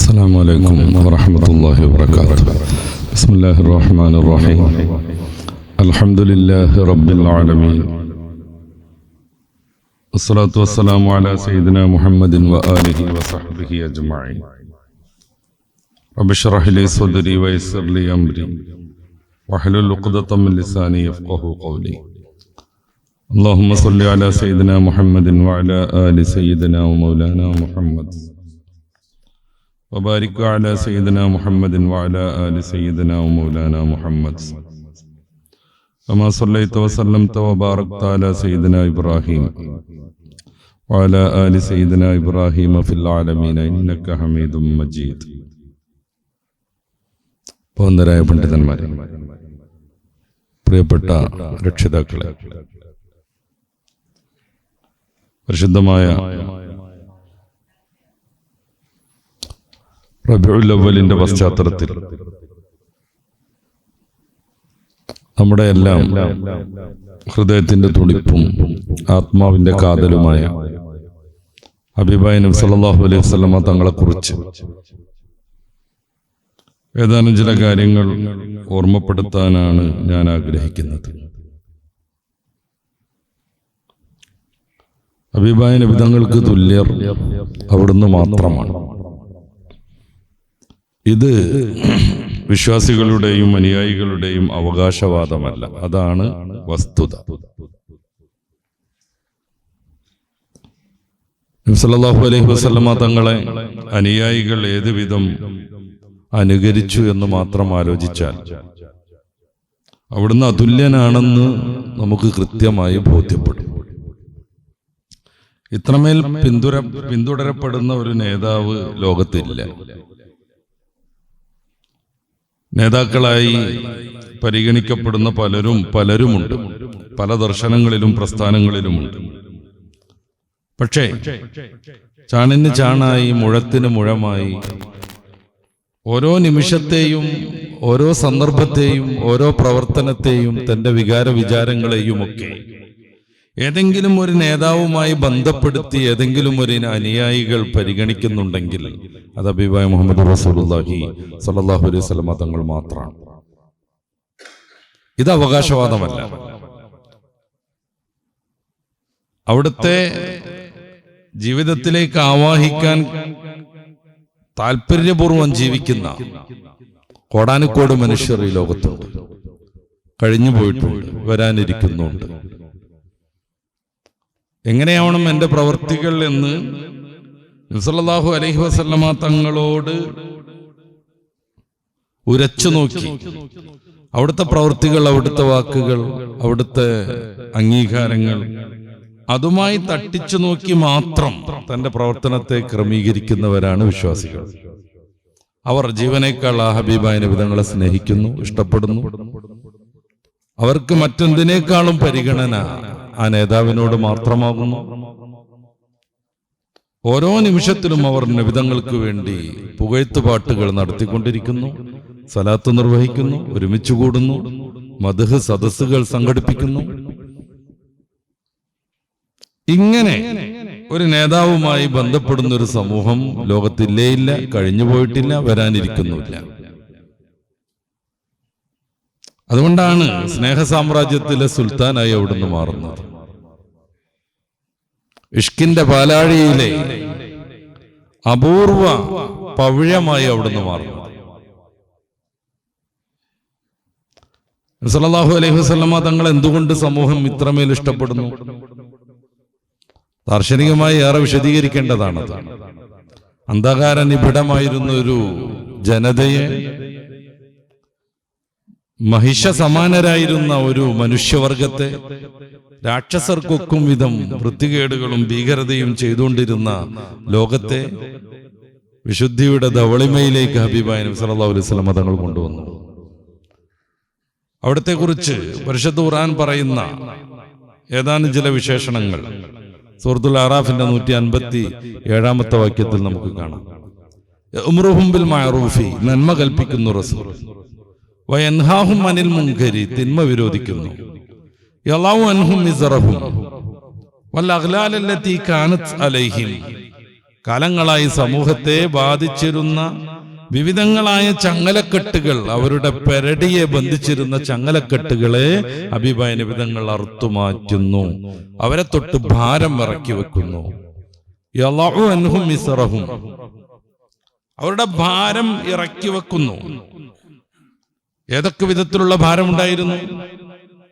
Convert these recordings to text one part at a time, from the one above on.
السلام عليكم ورحمة الله وبركاته. بسم الله الرحمن الرحيم. الحمد لله رب العالمين، والصلاة والسلام على سيدنا محمد وآله وصحبه أجمعين. رب اشرح لي صدري ويسر لي أمري واحلل عقدة من لساني يفقهوا قولي. اللهم صل على سيدنا محمد وعلى آل سيدنا ومولانا محمد وبارك على سيدنا محمد وعلى آل سيدنا ومولانا محمد كما صليت وسلمت وباركت على سيدنا إبراهيم وعلى آل سيدنا إبراهيم في العالمين إنك حميد مجيد. ബഹുമാന്യരായ പണ്ഡിതന്മാരെ, പ്രിയപ്പെട്ട രക്ഷിതാക്കളെ, പരിശുദ്ധമായ റബീഉൽ അവ്വലിന്റെ പശ്ചാത്തലത്തിൽ നമ്മുടെ എല്ലാം ഹൃദയത്തിന്റെ തുടിപ്പും ആത്മാവിന്റെ കാതലുമായ ഹബീബായ നബി സല്ലല്ലാഹു അലൈഹി വസല്ലമ തങ്ങളെക്കുറിച്ച് ഏതാനും ചില കാര്യങ്ങൾ ഓർമ്മപ്പെടുത്താനാണ് ഞാൻ ആഗ്രഹിക്കുന്നത്. ഹബീബായ നബി തങ്ങൾക്ക് തുല്യർ അവിടുന്ന് മാത്രമാണ്. ഇത് വിശ്വാസികളുടെയും അനുയായികളുടെയും അവകാശവാദമല്ല, അതാണ് വസ്തുത. നബി സല്ലല്ലാഹു അലൈഹി വസല്ലമ തങ്ങളെ അനുയായികൾ ഏതുവിധം അനുകരിച്ചു എന്ന് മാത്രം ആലോചിച്ചാൽ അവിടുന്ന് അതുല്യനാണെന്ന് നമുക്ക് കൃത്യമായി ബോധ്യപ്പെടും. ഇത്രമേൽ പിന്തുടരപ്പെടുന്ന ഒരു നേതാവ് ലോകത്തില്ല. നേതാക്കളായി പരിഗണിക്കപ്പെടുന്ന പലരുമുണ്ട്, പല ദർശനങ്ങളിലും പ്രസ്ഥാനങ്ങളിലുമുണ്ട്. പക്ഷേ ചാണിന് ചാണായി, മുഴത്തിന് മുഴമായി, ഓരോ നിമിഷത്തെയും, ഓരോ സന്ദർഭത്തെയും, ഓരോ പ്രവർത്തനത്തെയും, തൻ്റെ വികാര വിചാരങ്ങളെയുമൊക്കെ ഏതെങ്കിലും ഒരു നേതാവുമായി ബന്ധപ്പെടുത്തി ഏതെങ്കിലും ഒരു അനുയായികൾ പരിഗണിക്കുന്നുണ്ടെങ്കിൽ അത് ഹബീബായ മുഹമ്മദ് റസൂലുള്ളാഹി സ്വല്ലല്ലാഹു അലൈഹി വസല്ലമ തങ്ങൾ മാത്രമാണ്. ഇത് അവകാശവാദമല്ല. അവിടുത്തെ ജീവിതത്തിലേക്ക് ആവാഹിക്കാൻ താല്പര്യപൂർവം ജീവിക്കുന്ന കോടാനുകോടി മനുഷ്യർ ഈ ലോകത്തുണ്ട്, കഴിഞ്ഞു പോയിട്ടുണ്ട്, വരാനിരിക്കുന്നുണ്ട്. എങ്ങനെയാവണം എൻ്റെ പ്രവർത്തികൾ എന്ന് നബി സല്ലല്ലാഹു അലൈഹി വസല്ലമ തങ്ങളോട് ഉരച്ചു നോക്കി അവിടുത്തെ പ്രവൃത്തികൾ, അവിടുത്തെ വാക്കുകൾ, അവിടുത്തെ അംഗീകാരങ്ങൾ അതുമായി തട്ടിച്ചു നോക്കി മാത്രം തൻ്റെ പ്രവർത്തനത്തെ ക്രമീകരിക്കുന്നവരാണ് വിശ്വാസികൾ. അവർ ജീവനേക്കാൾ ആ ഹബീബായ നബി തങ്ങളെ സ്നേഹിക്കുന്നു, ഇഷ്ടപ്പെടുന്നു. അവർക്ക് മറ്റെന്തിനേക്കാളും പരിഗണന ആ നേതാവിനോട് മാത്രമാകുന്നു. ഓരോ നിമിഷത്തിലും അവർ നബിതങ്ങൾക്ക് വേണ്ടി പുകഴ്ത്തുപാട്ടുകൾ നടത്തിക്കൊണ്ടിരിക്കുന്നു, സലാത്ത് നിർവഹിക്കുന്നു, ഒരുമിച്ച് കൂടുന്നു, മദ്ഹ് സദസ്സുകൾ സംഘടിപ്പിക്കുന്നു. ഇങ്ങനെ ഒരു നേതാവുമായി ബന്ധപ്പെടുന്ന ഒരു സമൂഹം ലോകത്തില്ലേയില്ല, കഴിഞ്ഞു പോയിട്ടില്ല, വരാനിരിക്കുന്നുമില്ല. അതുകൊണ്ടാണ് സ്നേഹ സാമ്രാജ്യത്തിലെ സുൽത്താനായി അവിടുന്ന് മാറുന്നത്. ഇഷ്കിന്റെ പാലാഴിയിലെ അപൂർവ പവിഴമായി അവിടുന്ന് മാറുന്നത്. സല്ലല്ലാഹു അലൈഹി വസല്ലമ തങ്ങൾ എന്തുകൊണ്ട് സമൂഹം ഇത്രമേൽ ഇഷ്ടപ്പെടുന്നു? ദാർശനികമായി ഏറെ വിശദീകരിക്കേണ്ടതാണ്. അന്ധകാര നിബിഡമായിരുന്ന ഒരു ജനതയെ, മഹിഷ സമാനരായിരുന്ന ഒരു മനുഷ്യവർഗത്തെ, രാക്ഷസർക്കൊക്കും വിധം വൃത്തികേടുകളും ഭീകരതയും ചെയ്തുകൊണ്ടിരുന്ന ലോകത്തെ വിശുദ്ധിയുടെ ധവളിമയിലേക്ക് ഹബീബായ നബി സല്ലല്ലാഹു അലൈഹി വസല്ലം തങ്ങൾ കൊണ്ടുവന്നു. അവിടത്തെ കുറിച്ച് പരിശുദ്ധ ഖുർആൻ പറയുന്ന ഏതാനും ചില വിശേഷണങ്ങൾ സൂറത്തുൽ അറാഫിന്റെ 157 വാക്യത്തിൽ നമുക്ക് കാണാം. യഅ്മുറുഹും ബിൽ മഅറൂഫി, നന്മ കൽപ്പിക്കുന്നു റസൂൽ. വയൻഹാഹും അനിൽ മുൻകരി, തിന്മ വിരോധിക്കുന്നു. യളഉ അൻഹും ഇസ്റഹും വൽ അഗ്ലാൽ അല്ലതി കാനത് അലൈഹിം കാലങ്ങളായി സമൂഹത്തെ ബാധിച്ചിരുന്ന വിവിധങ്ങളായ ചങ്ങലക്കെട്ടുകൾ, അവരുടെ പെരടിയെ ബന്ധിച്ചിരുന്ന ചങ്ങലക്കെട്ടുകളെ ഹബീബായ നബി തങ്ങൾ അറുത്തുമാറ്റുന്നു. അവരെ തൊട്ട് ഭാരം ഇറക്കി വെക്കുന്നു. യളഉ അൻഹും മിസ്റഹും, അവരുടെ ഭാരം ഇറക്കി വെക്കുന്നു. ഏതൊക്കെ വിധത്തിലുള്ള ഭാരമുണ്ടായിരുന്നു?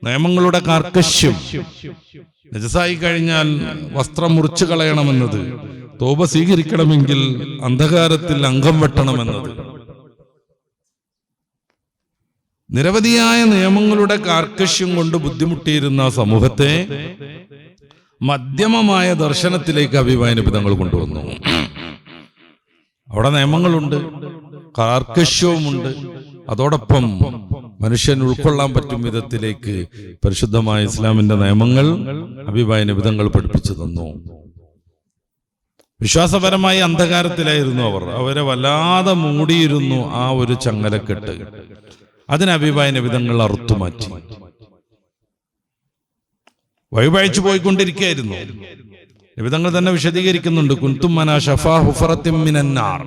നിയമങ്ങളുടെ കാർക്കശ്യം, നജസായി കഴിഞ്ഞാൽ വസ്ത്രം മുറിച്ചു കളയണമെന്നത്, തോപ സ്വീകരിക്കണമെങ്കിൽ അന്ധകാരത്തിൽ അംഗം വെട്ടണമെന്നത്, നിരവധിയായ നിയമങ്ങളുടെ കാർക്കശ്യം കൊണ്ട് ബുദ്ധിമുട്ടിയിരുന്ന സമൂഹത്തെ മധ്യമമായ ദർശനത്തിലേക്ക് ഹബീബായ നബി തങ്ങൾ കൊണ്ടുവന്നു. അവിടെ നിയമങ്ങളുണ്ട്, കാർക്കശ്യവുമുണ്ട്, അതോടൊപ്പം മനുഷ്യൻ ഉൾക്കൊള്ളാൻ പറ്റും വിധത്തിലേക്ക് പരിശുദ്ധമായ ഇസ്ലാമിന്റെ നിയമങ്ങൾ ഹബീബായ നബി തങ്ങൾ പഠിപ്പിച്ചു തന്നു. വിശ്വാസപരമായി അന്ധകാരത്തിലായിരുന്നു അവരെ വല്ലാതെ മൂടിയിരുന്നു ആ ഒരു ചങ്ങലക്കെട്ട്. അതിന് ഹബീബായ നബി തങ്ങൾ അറുത്തുമാറ്റി. വഴിപഴിച്ചു പോയിക്കൊണ്ടിരിക്കുകയായിരുന്നു. നബി തങ്ങൾ തന്നെ വിശദീകരിക്കുന്നുണ്ട്, കുൻതും അനാ ശഫാ ഹുഫറത്തിൻ മിനന്നാർ.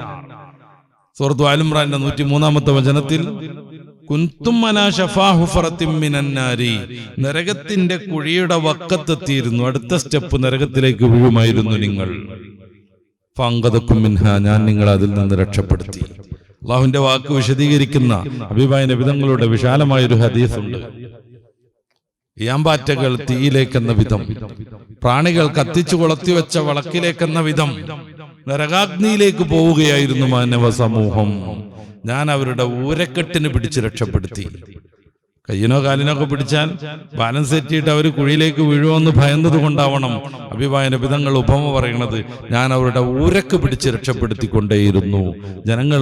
സൂറത്ത് ആൽ ഇംറാന്റെ 103-ാമത്തെ വചനത്തിൽ കുൻതും അനാ ശഫാ ഹുഫറത്തിൻ മിനന്നാരി, നരകത്തിന്റെ കുഴിയുടെ വക്കത്തെത്തിയിരുന്നു. അടുത്ത സ്റ്റെപ്പ് നരകത്തിലേക്ക് വീഴുമായിരുന്നു നിങ്ങൾ. ഫഅൻഖദകും മിൻഹാ, ഞാൻ നിങ്ങളെ അതിൽ നിന്ന് രക്ഷപ്പെടുത്തി. അല്ലാഹുവിന്റെ വാക്ക് വിശദീകരിക്കുന്ന ഹബീബായ നബി തങ്ങളുടെ വിശാലമായൊരു ഹദീസ് ഉണ്ട്. ഈയാമ്പാറ്റകൾ തീയിലേക്കെന്ന വിധം, പ്രാണികൾ കത്തിച്ചു കൊളുത്തിവെച്ച വളക്കിലേക്കെന്ന വിധം നരകാഗ്നിയിലേക്ക് പോവുകയായിരുന്നു മാനവ സമൂഹം. ഞാൻ അവരുടെ ഊരക്കെട്ടിന് പിടിച്ച് രക്ഷപ്പെടുത്തി. കയ്യിനോ കാലിനോ ഒക്കെ പിടിച്ചാൽ ബാലൻസ് തെറ്റിയിട്ട് അവർ കുഴിയിലേക്ക് വീഴുമെന്ന് ഭയന്നത് കൊണ്ടാവണം ഹബീബായ നബി തങ്ങൾ ഉപമ പറയുന്നത്. ഞാൻ അവരുടെ ഊരക്ക് പിടിച്ച് രക്ഷപ്പെടുത്തിക്കൊണ്ടേയിരുന്നു. ജനങ്ങൾ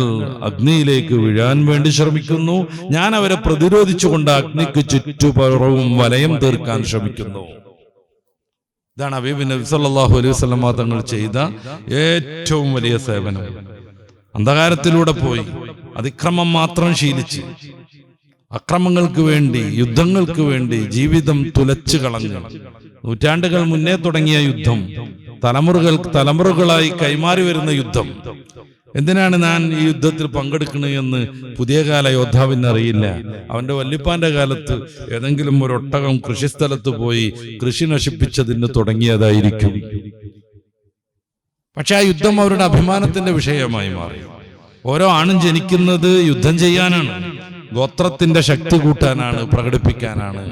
അഗ്നിയിലേക്ക് വീഴാൻ വേണ്ടി ശ്രമിക്കുന്നു, ഞാൻ അവരെ പ്രതിരോധിച്ചുകൊണ്ട് അഗ്നിക്ക് ചുറ്റുപുറവും വലയം തീർക്കാൻ ശ്രമിക്കുന്നു. ഇതാണ് ഹബീബ് നബി സല്ലല്ലാഹു അലൈഹി വസല്ലം തങ്ങൾ ചെയ്ത ഏറ്റവും വലിയ സേവനം. അന്ധകാരത്തിലൂടെ പോയി അതിക്രമം മാത്രം ശീലിച്ച്, അക്രമങ്ങൾക്ക് വേണ്ടി, യുദ്ധങ്ങൾക്ക് വേണ്ടി ജീവിതം തുലച്ചു കളഞ്ഞു. നൂറ്റാണ്ടുകൾ മുന്നേ തുടങ്ങിയ യുദ്ധം, തലമുറകളായി കൈമാറി വരുന്ന യുദ്ധം. എന്തിനാണ് ഞാൻ ഈ യുദ്ധത്തിൽ പങ്കെടുക്കുന്നത് എന്ന് പുതിയ കാല യോദ്ധാവിന് അറിയില്ല. അവന്റെ വല്യപ്പാന്റെ കാലത്ത് ഏതെങ്കിലും ഒരു ഒട്ടകം കൃഷിസ്ഥലത്ത് പോയി കൃഷി നശിപ്പിച്ചതിന് തുടങ്ങിയതായിരിക്കും. പക്ഷെ ആ യുദ്ധം അവരുടെ അഭിമാനത്തിന്റെ വിഷയമായി മാറി. ഓരോ ആണും ജനിക്കുന്നത് യുദ്ധം ചെയ്യാനാണ്, ഗോത്രത്തിന്റെ ശക്തി കൂട്ടാനാണ്, പ്രകടിപ്പിക്കാനാണ്.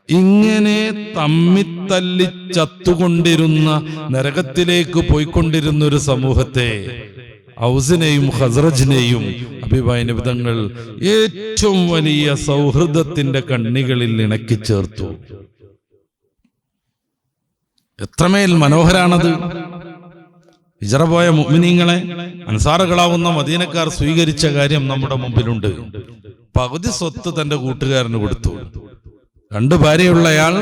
ഇങ്ങനെ തമ്മിത്തല്ലി ചത്തുകൊണ്ടിരുന്ന, നരകത്തിലേക്ക് പോയിക്കൊണ്ടിരുന്ന ഒരു സമൂഹത്തെ, ഔസിനെയും ഖസ്റജിനെയും ഹബീബായ നബി തങ്ങൾ ഏറ്റവും വലിയ സൗഹൃദത്തിന്റെ കണ്ണികളിൽ ഇണക്കി ചേർത്തു. എത്രമേൽ മനോഹരാണത്! ഹിജറ പോയ മുഅ്മിനീങ്ങളെ അൻസാറുകളാവുന്ന മദീനക്കാർ സ്വീകരിച്ച കാര്യം നമ്മുടെ മുമ്പിലുണ്ട്. പകുതി സ്വത്ത് തന്റെ കൂട്ടുകാരന് കൊടുത്തു. 2 ഭാര്യയുള്ളയാൾ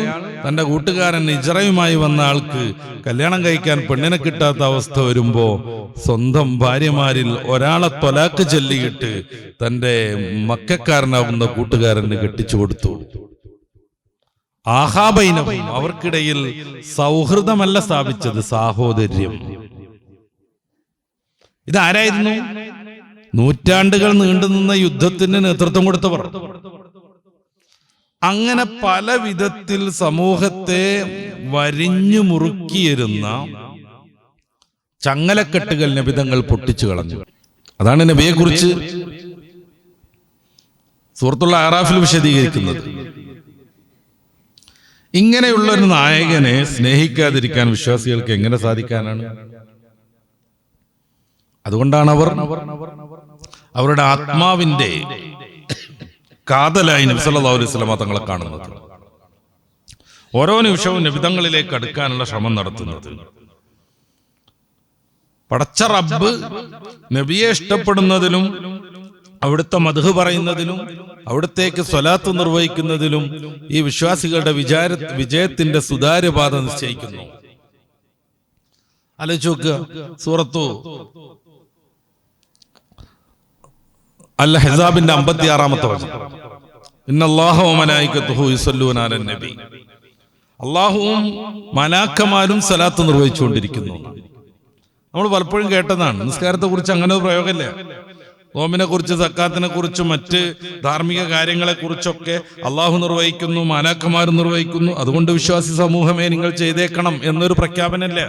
തന്റെ കൂട്ടുകാരൻ ഹിജറയുമായി വന്ന ആൾക്ക് കല്യാണം കഴിക്കാൻ പെണ്ണിനെ കിട്ടാത്ത അവസ്ഥ വരുമ്പോ സ്വന്തം ഭാര്യമാരിൽ ഒരാളെ ത്വലാഖ് ചൊല്ലിയിട്ട് തന്റെ മക്കക്കാരനാവുന്ന കൂട്ടുകാരന് കെട്ടിച്ചു കൊടുത്തു. ആഹാബൈനവും, അവർക്കിടയിൽ സൗഹൃദമല്ല സ്ഥാപിച്ചത്, സാഹോദര്യം. ഇതാരായിരുന്നു? നൂറ്റാണ്ടുകൾ നീണ്ടുനിന്ന യുദ്ധത്തിന് നേതൃത്വം കൊടുത്തവർ. അങ്ങനെ പല വിധത്തിൽ സമൂഹത്തെ വരിഞ്ഞു മുറുക്കിയിരുന്ന ചങ്ങലക്കെട്ടുകൾ നബി തങ്ങൾ പൊട്ടിച്ചു കളഞ്ഞു. അതാണ് നബിയെ കുറിച്ച് സൂറത്തുൽ അറാഫിൽ വിശദീകരിക്കുന്നത്. ഇങ്ങനെയുള്ള ഒരു നായകനെ സ്നേഹിക്കാതിരിക്കാൻ വിശ്വാസികൾക്ക് എങ്ങനെ സാധിക്കാനാണ്? അതുകൊണ്ടാണ് അവർ അവരുടെ ആത്മാവിന്റെ കാതലായി നബി സല്ലല്ലാഹു അലൈഹി വസല്ലം തങ്ങളെ കാണുന്നത്. ഓരോ നിമിഷവും നബിതങ്ങളിലേക്ക് അടുക്കാനുള്ള ശ്രമം നടത്തുന്നത്. പടച്ച റബ്ബ് നബിയെ ഇഷ്ടപ്പെടുന്നതിലും അവിടുത്തെ മദ്ഹ് പറയുന്നതിലും അവിടത്തേക്ക് സ്വലാത്ത് നിർവഹിക്കുന്നതിലും ഈ വിശ്വാസികളുടെ വിജയത്തിന്റെ സുതാര്യപാത നിശ്ചയിക്കുന്നു. ആലോചിച്ച് സൂറത്തു അൽ അഹ്സാബിന്റെ 56-ാമത്തെ വചനം, ഇന്നല്ലാഹ വ മലായികത്തുഹു യുസല്ലൂന അലൻ നബി. അല്ലാഹുവും മലാക്കമാരും സലാത്ത് നിർവഹിച്ചുകൊണ്ടിരിക്കുന്നു. നമ്മൾ പലപ്പോഴും കേട്ടതാണ്. നിസ്കാരത്തെ കുറിച്ച് അങ്ങനെ ഒരു പ്രയോഗമില്ല. നോമ്പിനെ കുറിച്ച്, സക്കാത്തിനെ കുറിച്ചും മറ്റ് ധാർമ്മിക കാര്യങ്ങളെ കുറിച്ചൊക്കെ അള്ളാഹു നിർവഹിക്കുന്നു, മാലാഖമാർ നിർവഹിക്കുന്നു, അതുകൊണ്ട് വിശ്വാസി സമൂഹമേ നിങ്ങൾ ചെയ്തേക്കണം എന്നൊരു പ്രഖ്യാപനമില്ല.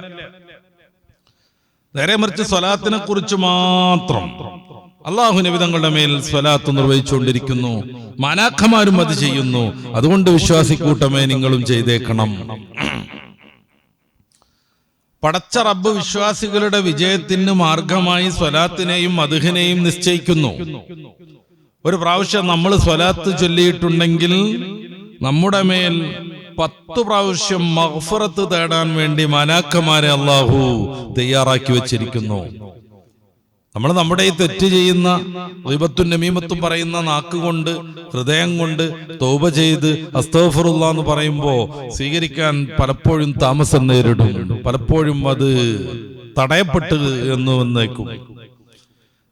നേരെ മറിച്ച് സ്വലാത്തിനെ കുറിച്ച് മാത്രം അള്ളാഹു നബി തങ്ങളുടെ മേൽ സ്വലാത്ത് നിർവഹിച്ചുകൊണ്ടിരിക്കുന്നു, മാലാഖമാരും അത് ചെയ്യുന്നു, അതുകൊണ്ട് വിശ്വാസി കൂട്ടമേ നിങ്ങളും ചെയ്തേക്കണം. പടച്ച റബ്ബ് വിശ്വാസികളുടെ വിജയത്തിന് മാർഗമായി സ്വലാത്തിനെയും മദ്ഹിനെയും നിശ്ചയിക്കുന്നു. ഒരു പ്രാവശ്യം നമ്മൾ സ്വലാത്ത് ചൊല്ലിയിട്ടുണ്ടെങ്കിൽ നമ്മുടെ മേൽ 10 പ്രാവശ്യം മഗ്ഫിറത്ത് തേടാൻ വേണ്ടി മലാക്കമാരെ അല്ലാഹു തയ്യാറാക്കി വെച്ചിരിക്കുന്നു. നമ്മൾ നമ്മുടെ ഈ തെറ്റ് ചെയ്യുന്ന ഗീബത്തും നമീമത്തും പറയുന്ന നാക്കുകൊണ്ട്, ഹൃദയം കൊണ്ട് തൗബ ചെയ്ത് അസ്തഗ്ഫിറുല്ലാഹ് എന്ന് പറയുമ്പോൾ സ്വീകരിക്കാൻ പലപ്പോഴും താമസം നേരിടും, പലപ്പോഴും അത് തടയപ്പെട്ട് എന്ന് വന്നേക്കും.